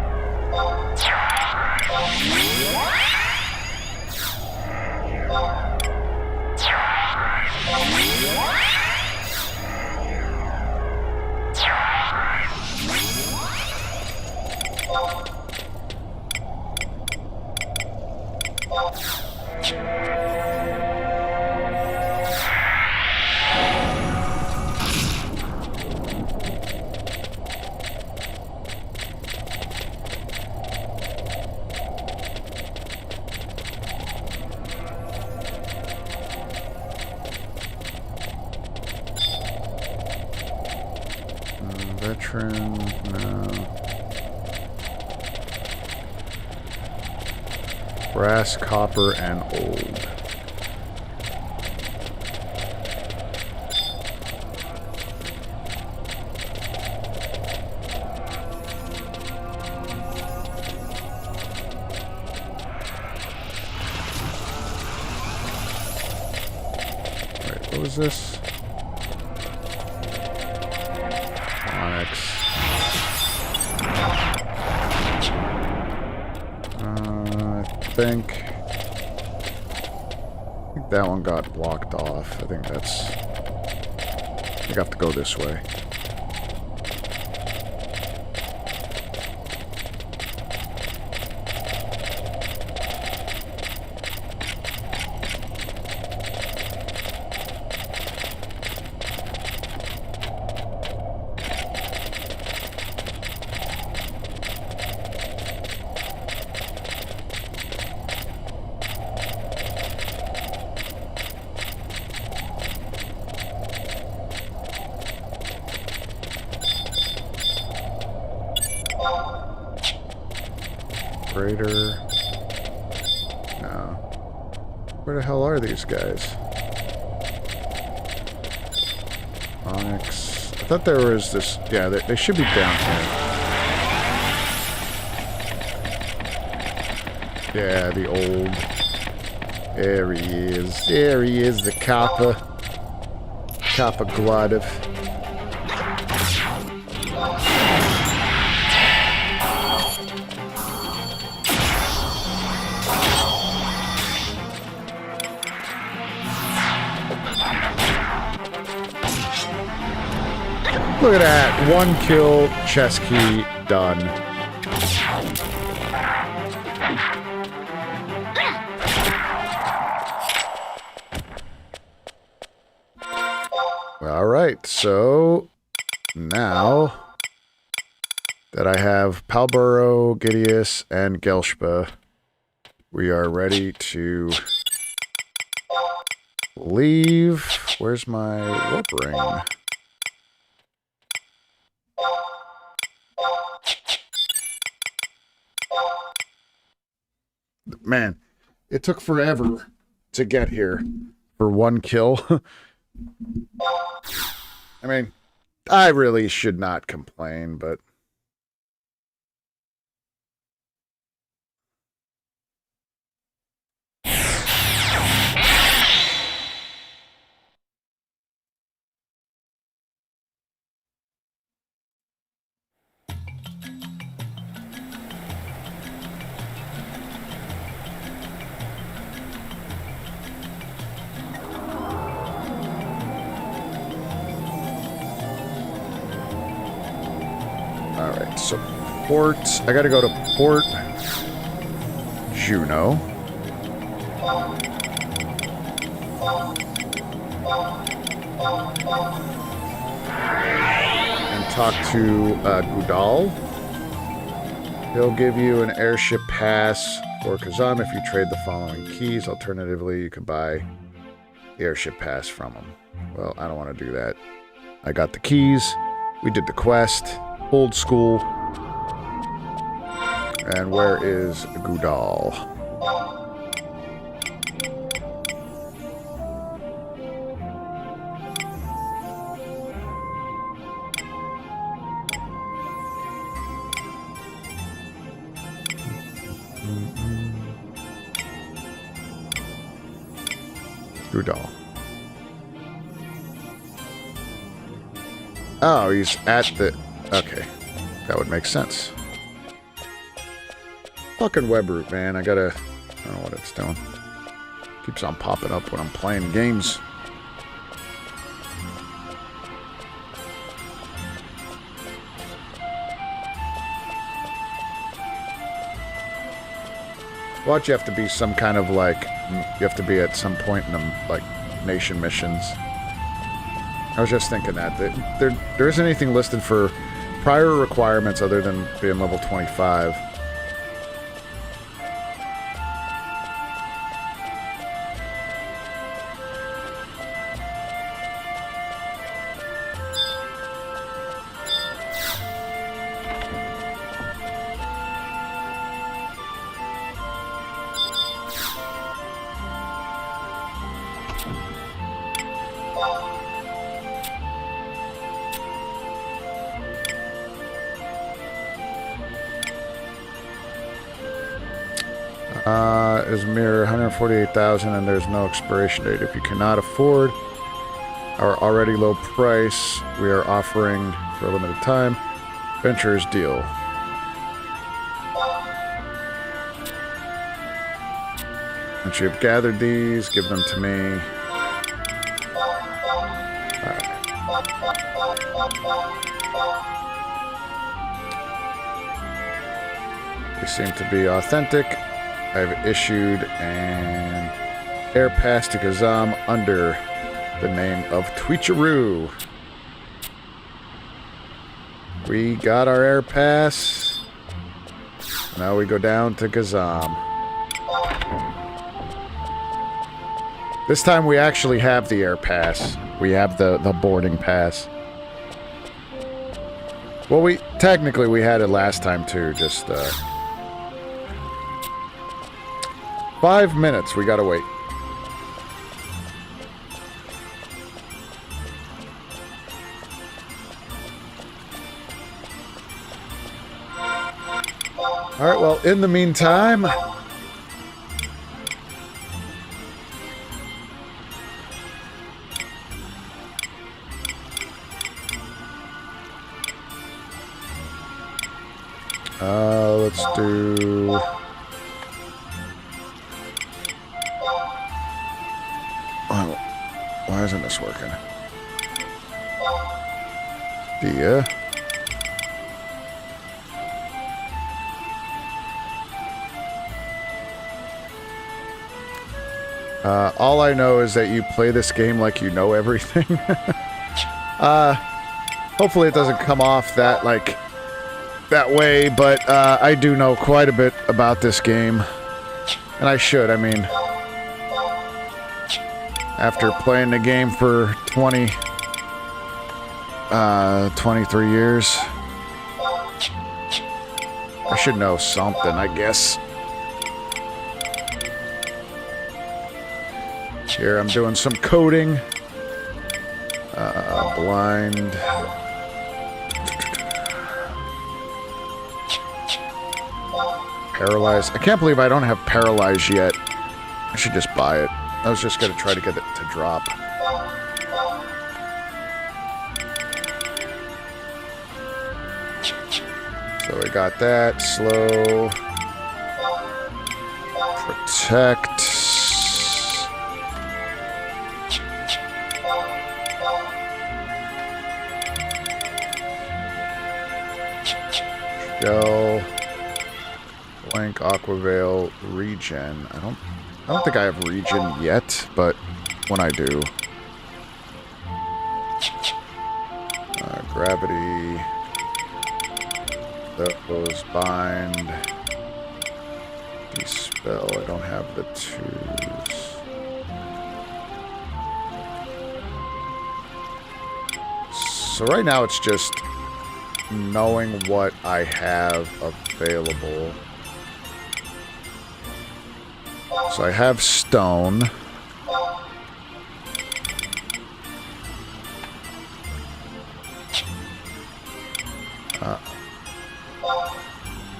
Veteran, no. Brass, copper, and old. Alright, what was this? think that one got blocked off. I think that's... I have to go this way. Raider. No. Where the hell are these guys? Onyx. I thought there was this... Yeah, they should be down here. Yeah, the old... There he is. There he is, the Kappa. Kappa Gladiv. Look at that. 1 kill, chest key, done. Alright, so now that I have Palburo, Gideus, and Gelshpa, we are ready to leave. Where's my warp ring? Man, it took forever to get here for 1 kill. I mean, I really should not complain, but... Alright, so port... I gotta go to Port Juno. And talk to Gudal. He'll give you an airship pass for Kazham if you trade the following keys. Alternatively, you can buy the airship pass from him. Well, I don't want to do that. I got the keys. We did the quest. Old school. And where is Gudal? Gudal. Oh, he's at the... Okay. That would make sense. Fucking web root, man. I don't know what it's doing. Keeps on popping up when I'm playing games. Watch, you have to be some kind of like... You have to be at some point in them, like, nation missions. I was just thinking that. There isn't anything listed for prior requirements other than being level 25. Is mere 148,000 and there's no expiration date. If you cannot afford our already low price, we are offering for a limited time Venturer's Deal. Once you have gathered these, give them to me. Alright. They seem to be authentic. I've issued an air pass to Kazham under the name of Tweecharu. We got our air pass. Now we go down to Kazham. This time we actually have the air pass. We have the boarding pass. Well, technically we had it last time too, just 5 minutes, we gotta wait. Alright, well, in the meantime... let's do... Oh, why isn't this working? Yeah. All I know is that you play this game like you know everything. Hopefully it doesn't come off that, like, that way, but I do know quite a bit about this game. And I should, I mean... After playing the game for 23 years, I should know something, I guess. Here I'm doing some coding. Blind. Paralyzed. I can't believe I don't have Paralyzed yet. I should just buy it. I was just going to try to get it to drop. So we got that. Slow. Protect. Shell. Blank, Aquavale, Regen. I don't think I have Regen yet, but when I do. Gravity. Those bind. Dispel. I don't have the twos. So right now it's just knowing what I have available. So I have stone.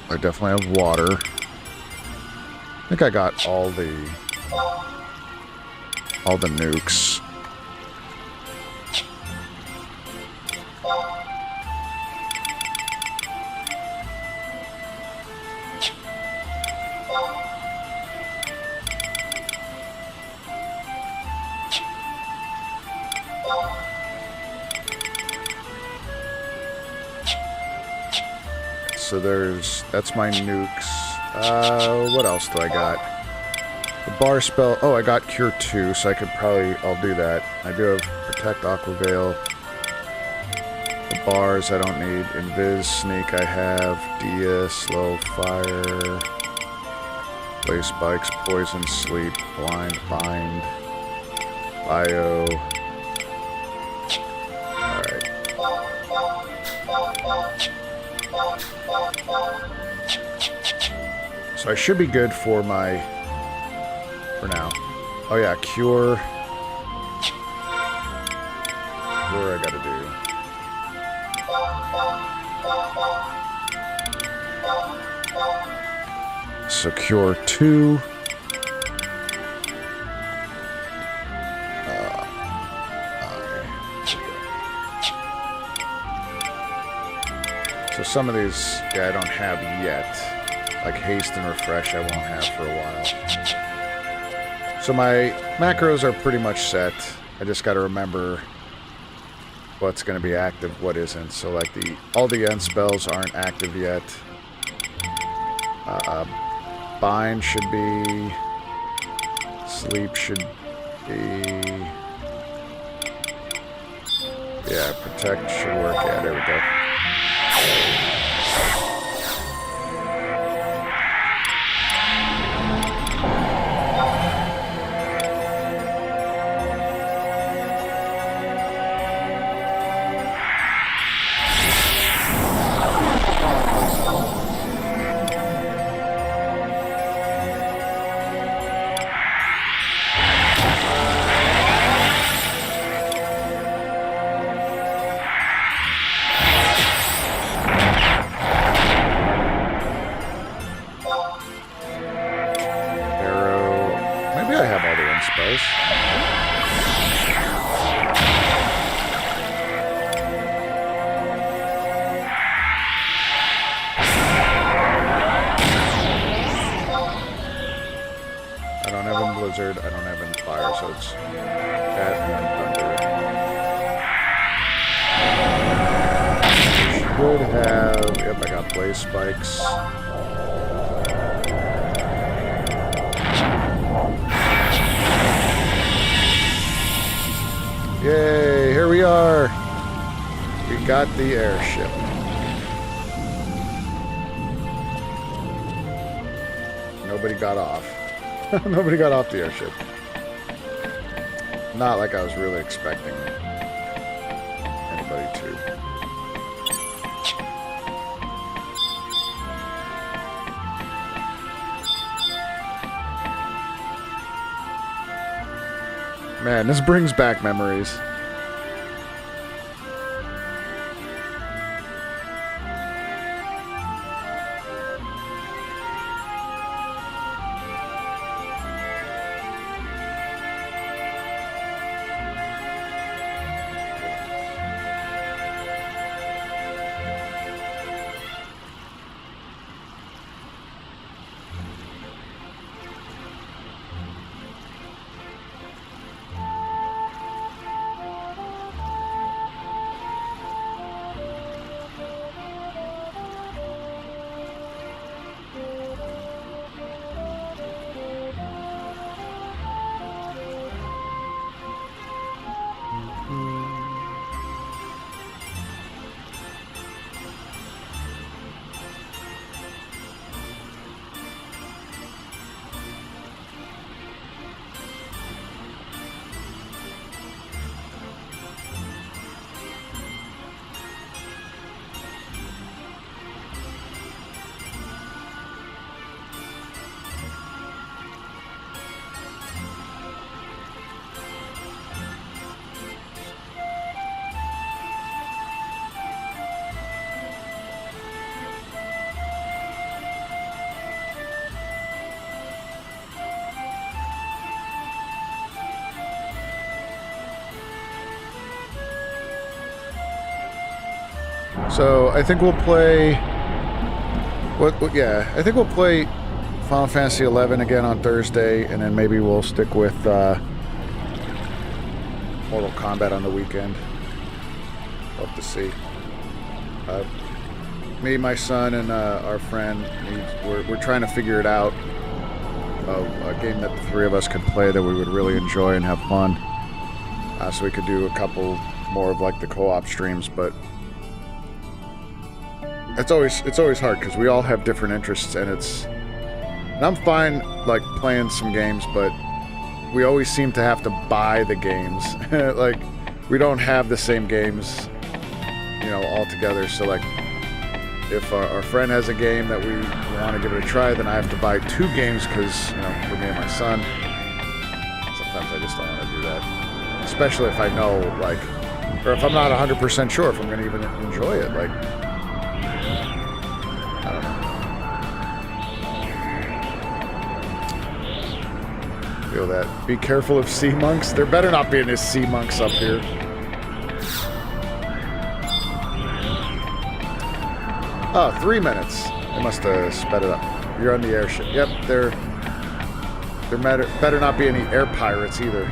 I definitely have water. I think I got all the nukes. So that's my nukes. What else do I got? The bar spell, oh, I got Cure 2, so I'll do that. I do have Protect Aquavale. The bars I don't need. Invis, Sneak I have. Dia, Slow, Fire. Play Spikes, Poison, Sleep, Blind, Bind. Bio. Alright. So I should be good for now. Oh yeah, Cure. Cure I gotta do. So Cure 2. So some of these, I don't have yet. Like Haste and Refresh I won't have for a while. So my macros are pretty much set. I just got to remember what's going to be active, what isn't. So like all the end spells aren't active yet. Bind should be. Sleep should be. Yeah, protect should work. Yeah, there we go. I don't have any fire, so it's that and thunder. Should have... Yep, I got blaze spikes. Yay, here we are. We got the airship. Nobody got off. Nobody got off the airship. Not like I was really expecting anybody to. Man, this brings back memories. So I think we'll play. Yeah, I think we'll play Final Fantasy XI again on Thursday, and then maybe we'll stick with Mortal Kombat on the weekend. Hope to see. Me, my son, and our friend, we're trying to figure it out. A game that the three of us could play that we would really enjoy and have fun. So we could do a couple more of like the co-op streams, but it's always hard because we all have different interests, and I'm fine like playing some games, but we always seem to have to buy the games. Like we don't have the same games, all together. So like if our friend has a game that we want to give it a try, then I have to buy 2 games because for me and my son. Sometimes I just don't want to do that, especially if I know or if I'm not 100% sure if I'm going to even enjoy it. Like, I don't know. Feel that. Be careful of sea monks. There better not be any sea monks up here. Oh, 3 minutes. They must have sped it up. You're on the airship. Yep, they're There better not be any air pirates either.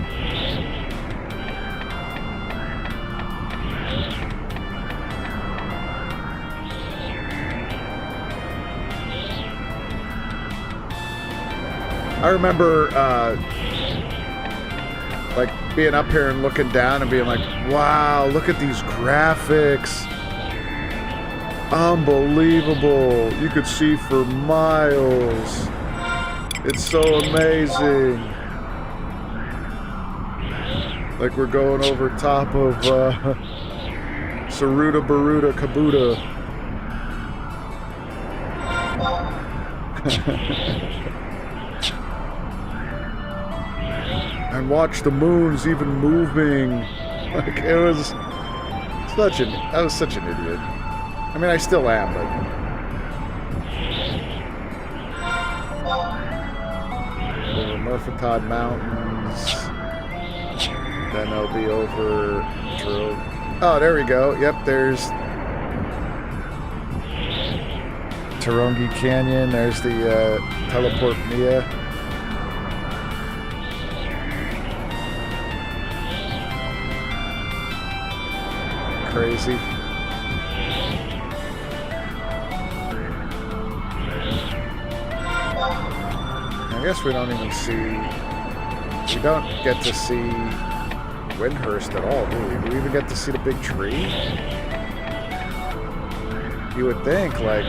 I remember, like, being up here and looking down and being like, wow, look at these graphics. Unbelievable. You could see for miles. It's so amazing. Like we're going over top of Saruta Baruta Kabuta. And watch the moons even moving. Like it was such an I was such an idiot. I mean I still am, but Murphatod Mountains. Then I'll be over Trove. Oh, there we go. Yep, there's Tarongi Canyon. There's the Teleport Mia. Crazy. I guess we don't even see... We don't get to see Windhurst at all, do we? Do we even get to see the big tree? You would think, like...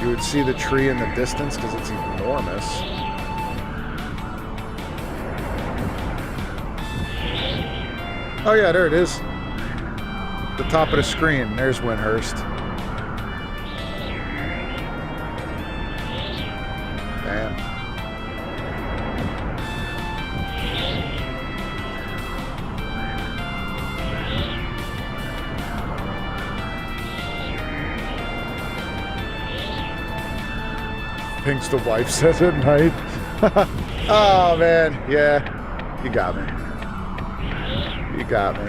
You would see the tree in the distance because it's enormous. Oh yeah, there it is. The top of the screen. There's Windhurst. Damn. Things the wife says at night. Oh man, yeah. You got me. You got me.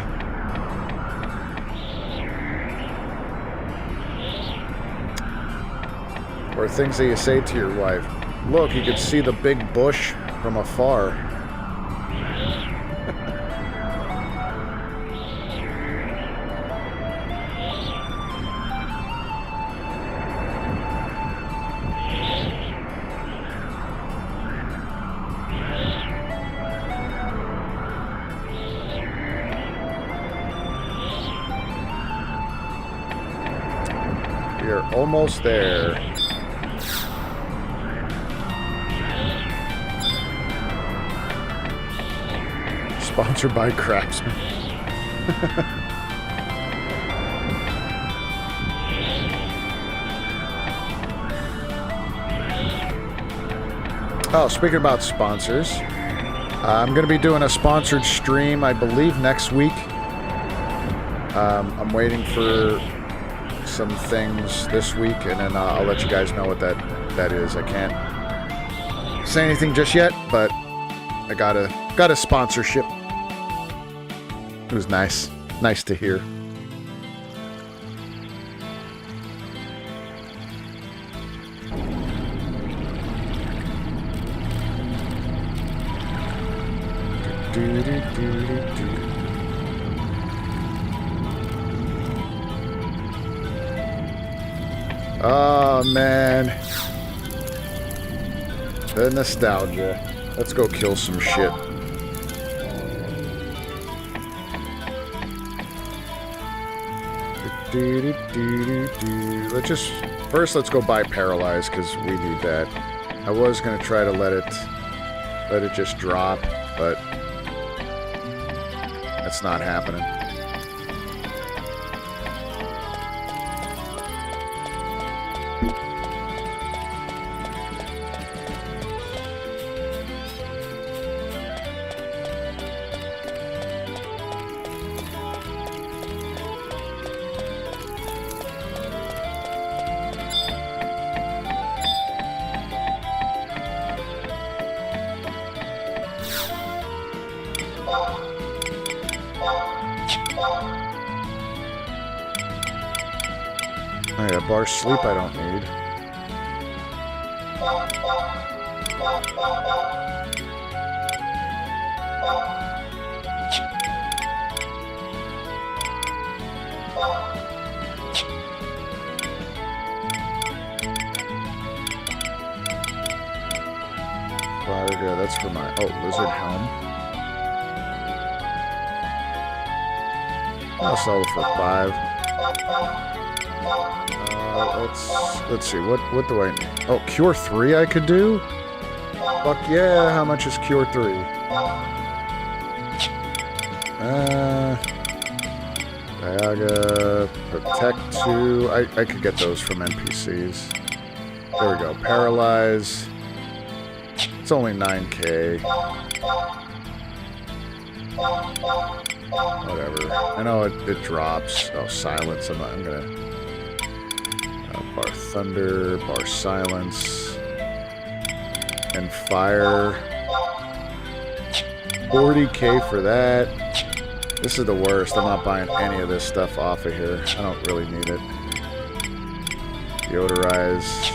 Or things that you say to your wife. Look, you can see the big bush from afar. We are almost there. Sponsored by Craftsman. Oh, speaking about sponsors, I'm going to be doing a sponsored stream, I believe, next week. I'm waiting for some things this week, and then I'll let you guys know what that is. I can't say anything just yet, but I got a sponsorship. It was nice. Nice to hear. Oh, man. The nostalgia. Let's go kill some shit. Let's go buy Paralyze, because we need that. I was going to try to let it just drop, but that's not happening. Oh yeah, bar sleep I don't need. Yeah, that's for my... Oh, lizard helm. I'll sell it for 5. Let's see. What do I need? Oh, Cure 3 I could do? Fuck yeah, how much is Cure 3? Diaga, Protect 2. I could get those from NPCs. There we go. Paralyze. It's only 9k. Whatever. I know it drops. Oh, silence. I'm gonna... bar thunder, bar silence, and fire. 40k for that. This is the worst. I'm not buying any of this stuff off of here. I don't really need it. Deodorize.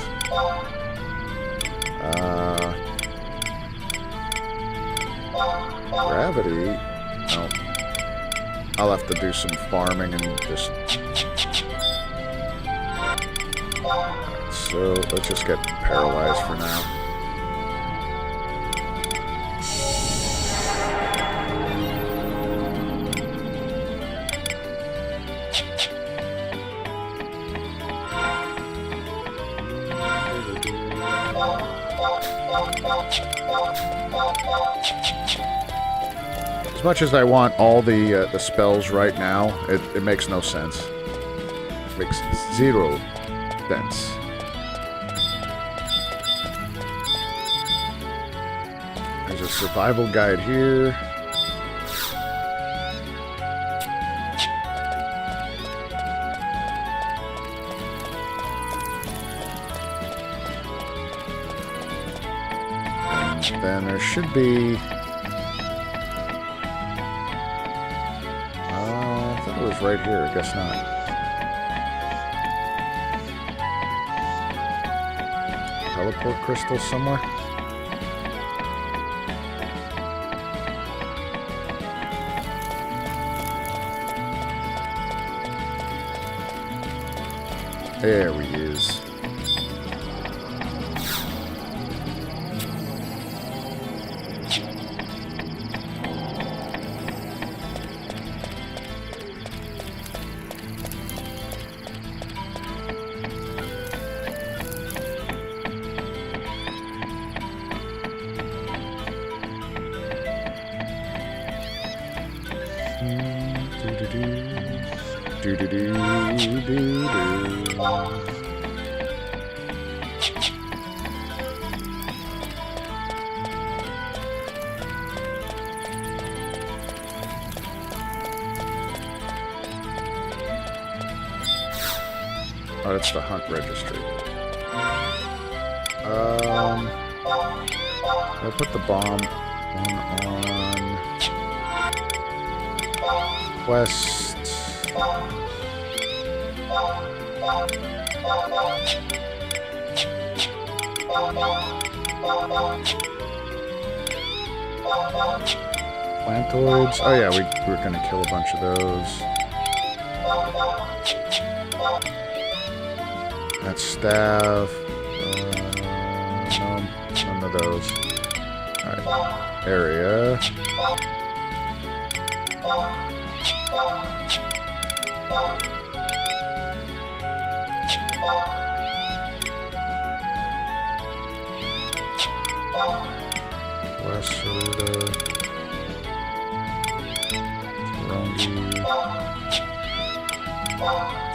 Gravity? No. I'll have to do some farming and just... So, let's just get paralyzed for now. As much as I want all the spells right now, it makes no sense. It makes 0 sense. There's a survival guide here. And then there should be... I thought it was right here. I guess not. Teleport crystal somewhere? There he is. Oh, that's the hunt registry. I'll put the bomb one on quest. Plantoids. Oh yeah, we're gonna kill a bunch of those. That staff. No, none of those. Alright. Area. West Saruda. Rongi. Alright.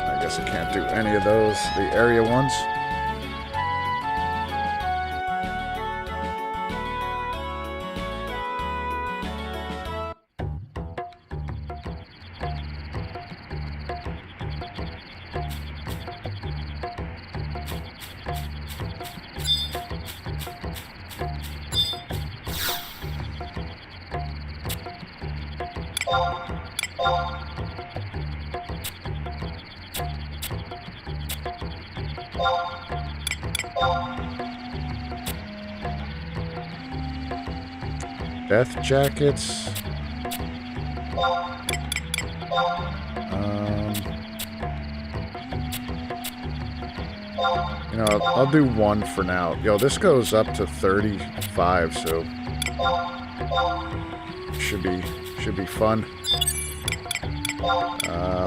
I guess I can't do any of those. The area ones. Death jackets. You know, I'll do one for now. Yo, this goes up to 35, so should be fun.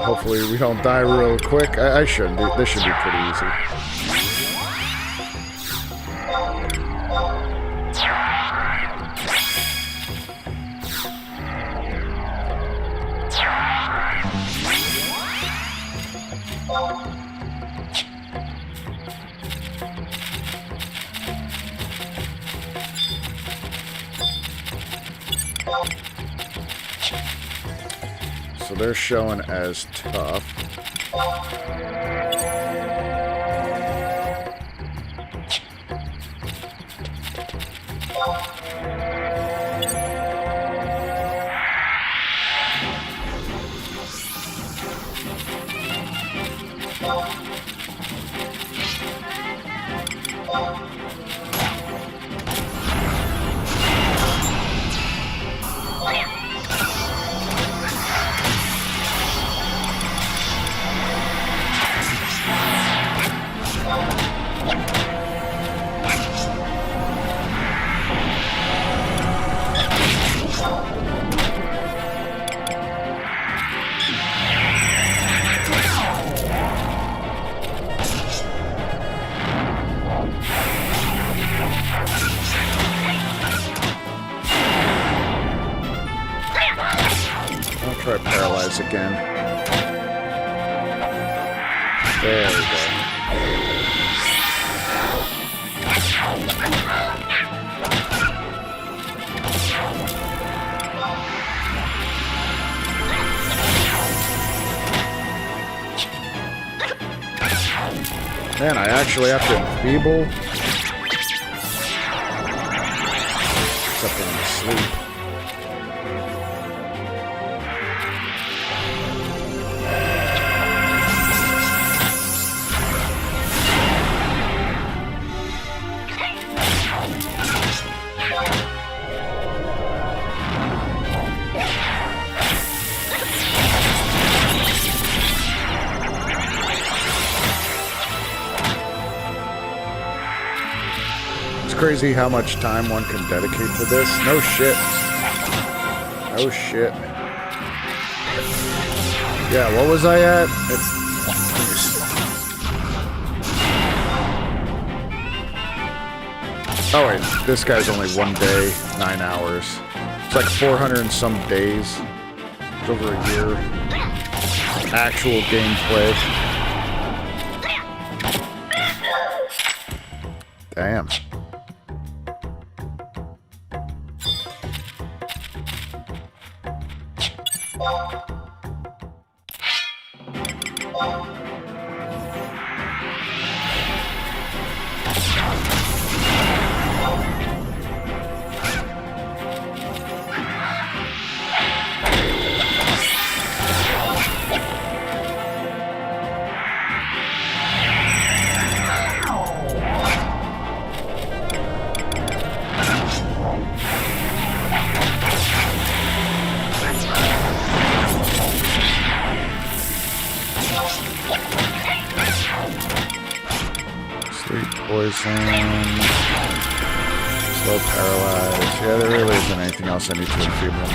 Hopefully we don't die real quick. I shouldn't. This should be pretty easy. So they're showing as tough. Try paralyze again. There we go. Man, I actually have to enfeeble. Except when I'm asleep. Crazy how much time one can dedicate to this. No shit. Oh shit. Yeah, what was I at? Oh wait, this guy's only 1 day, 9 hours. It's like 400 and some days. It's over a year. Actual gameplay. Damn. Poison. Slow paralyzed. Yeah, there really isn't anything else I need to enfeeble.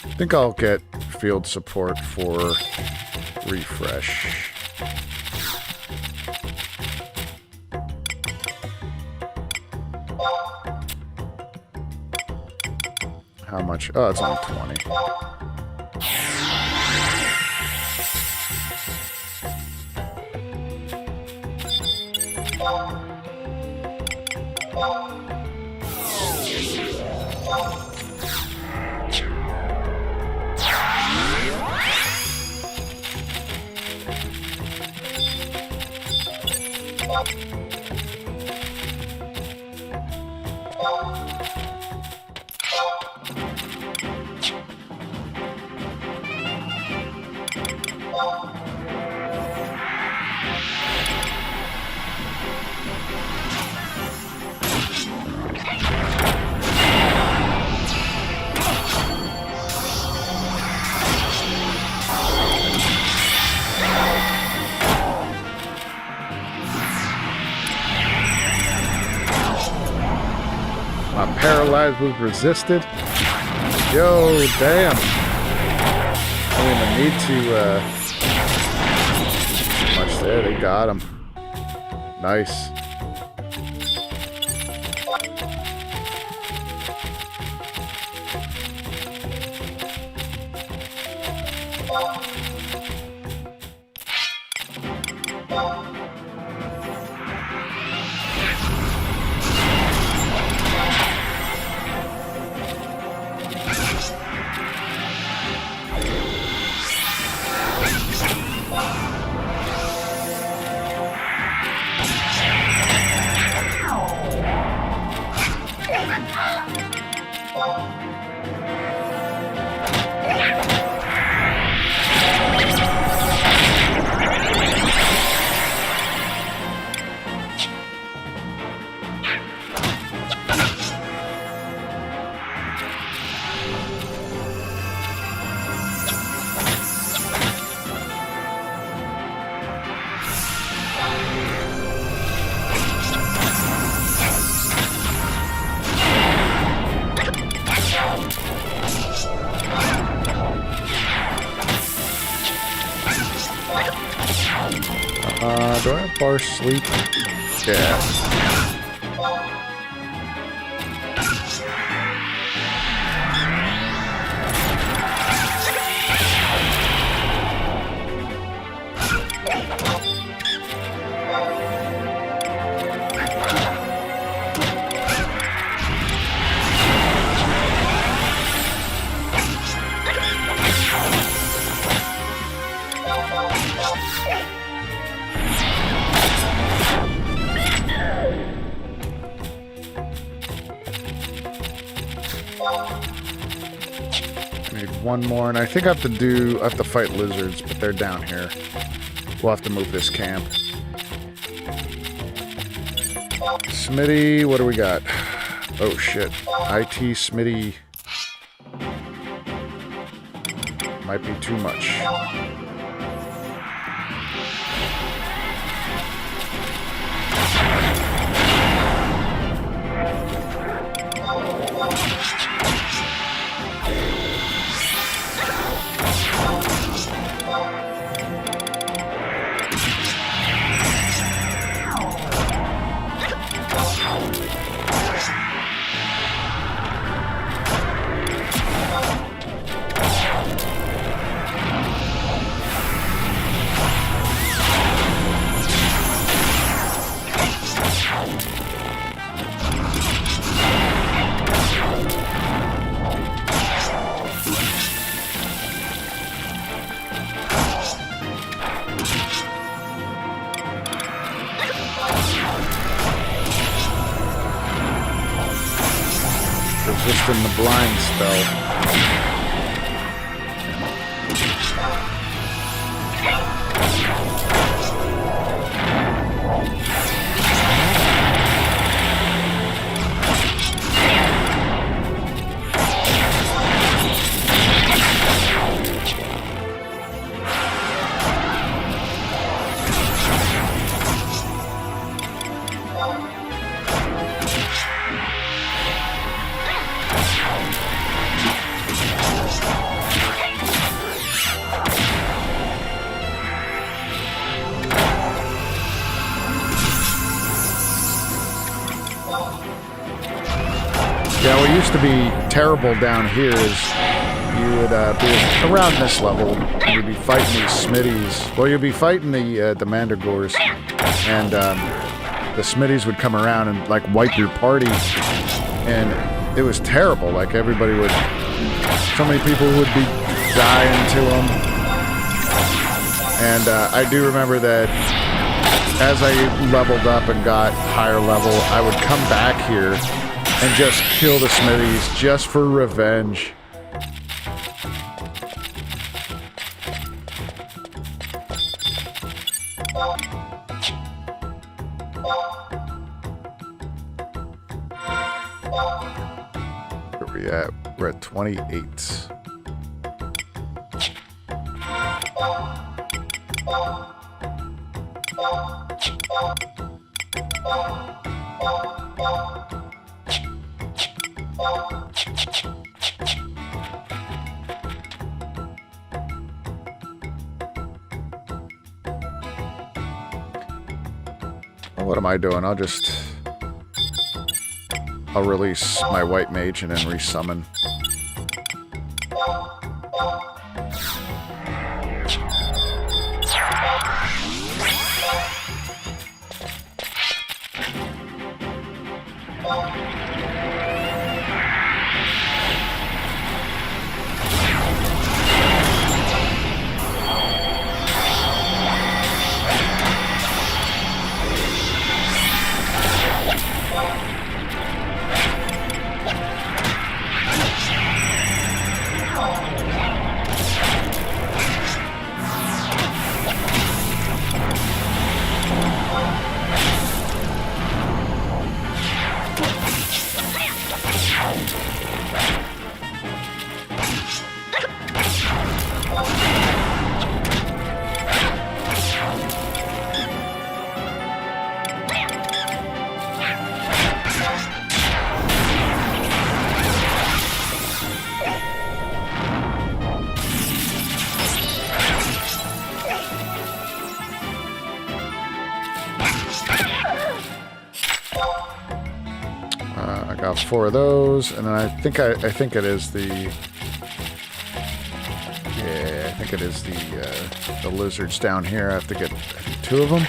I think I'll get field support for refresh. how much? Oh, it's only 20. Paralyzed was resisted. Yo, damn. I don't even need to, much there. They got him. Nice. Do I have bar sleep? Yeah. One more, and I think I have to fight lizards, but they're down here. We'll have to move this camp. Smitty, what do we got? Oh shit. IT Smitty. Might be too much. Resisting the blind spell. Yeah, what used to be terrible down here is you would be around this level, and you'd be fighting these Smitties. Well, you'd be fighting the Mandragores, and the Smitties would come around and, like, wipe your party, and it was terrible. Like, everybody would... So many people would be dying to them. And I do remember that as I leveled up and got higher level, I would come back here and just kill the Smithies just for revenge. Where are we at? We're at 28. What am I doing? I'll release my white mage and then resummon. I got 4 of those, and then I think it is the... Yeah, I think it is the lizards down here. I have to get 2 of them.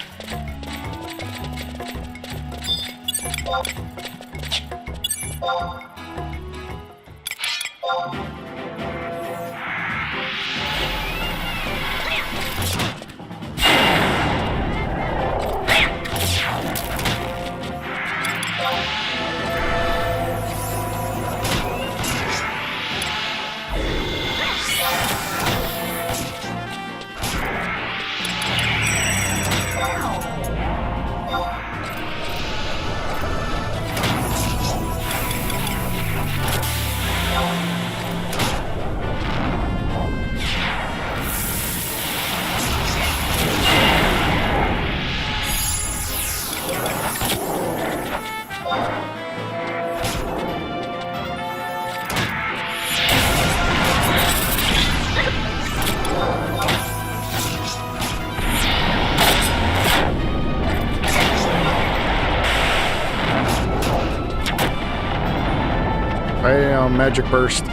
Magic burst.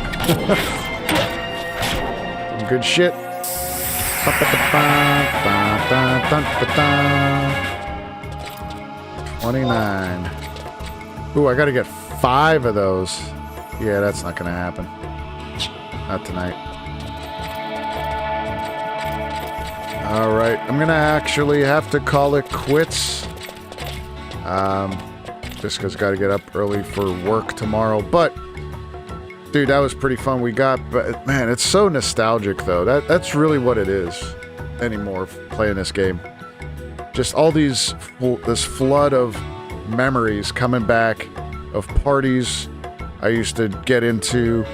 Some good shit. 29. Ooh, I gotta get 5 of those. Yeah, that's not gonna happen. Not tonight. Alright, I'm gonna actually have to call it quits. Just because I gotta get up early for work tomorrow. But dude, that was pretty fun. But man, it's so nostalgic though. That's really what it is anymore, playing this game. Just all this flood of memories coming back of parties I used to get into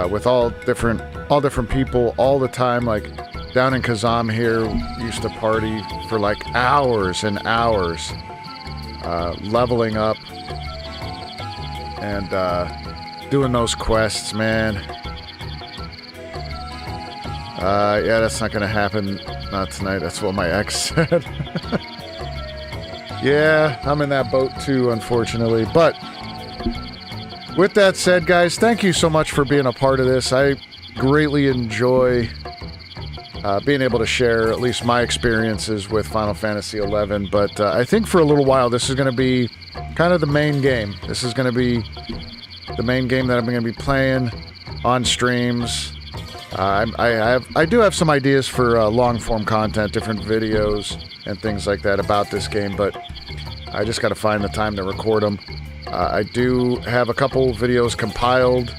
with all different people all the time. Like down in Kazham here, we used to party for like hours and hours, leveling up and doing those quests, man. Yeah, that's not gonna happen. Not tonight. That's what my ex said. Yeah, I'm in that boat too, unfortunately. But with that said, guys, thank you so much for being a part of this. I greatly enjoy being able to share at least my experiences with Final Fantasy XI, but I think for a little while this is going to be kind of the main game. This is going to be the main game that I'm going to be playing on streams. I do have some ideas for long-form content, different videos and things like that about this game, but I just got to find the time to record them. I do have a couple videos compiled,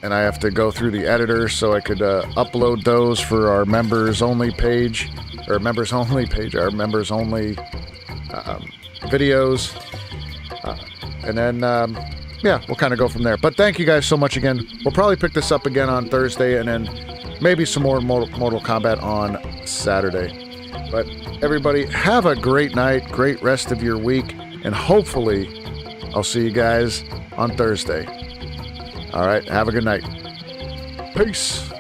and I have to go through the editor so I could upload those for our members-only page, or members-only page, our members-only videos, and then, yeah, we'll kind of go from there. But thank you guys so much again. We'll probably pick this up again on Thursday, and then maybe some more Mortal Kombat on Saturday. But everybody, have a great night, great rest of your week, and hopefully I'll see you guys on Thursday. All right, have a good night. Peace.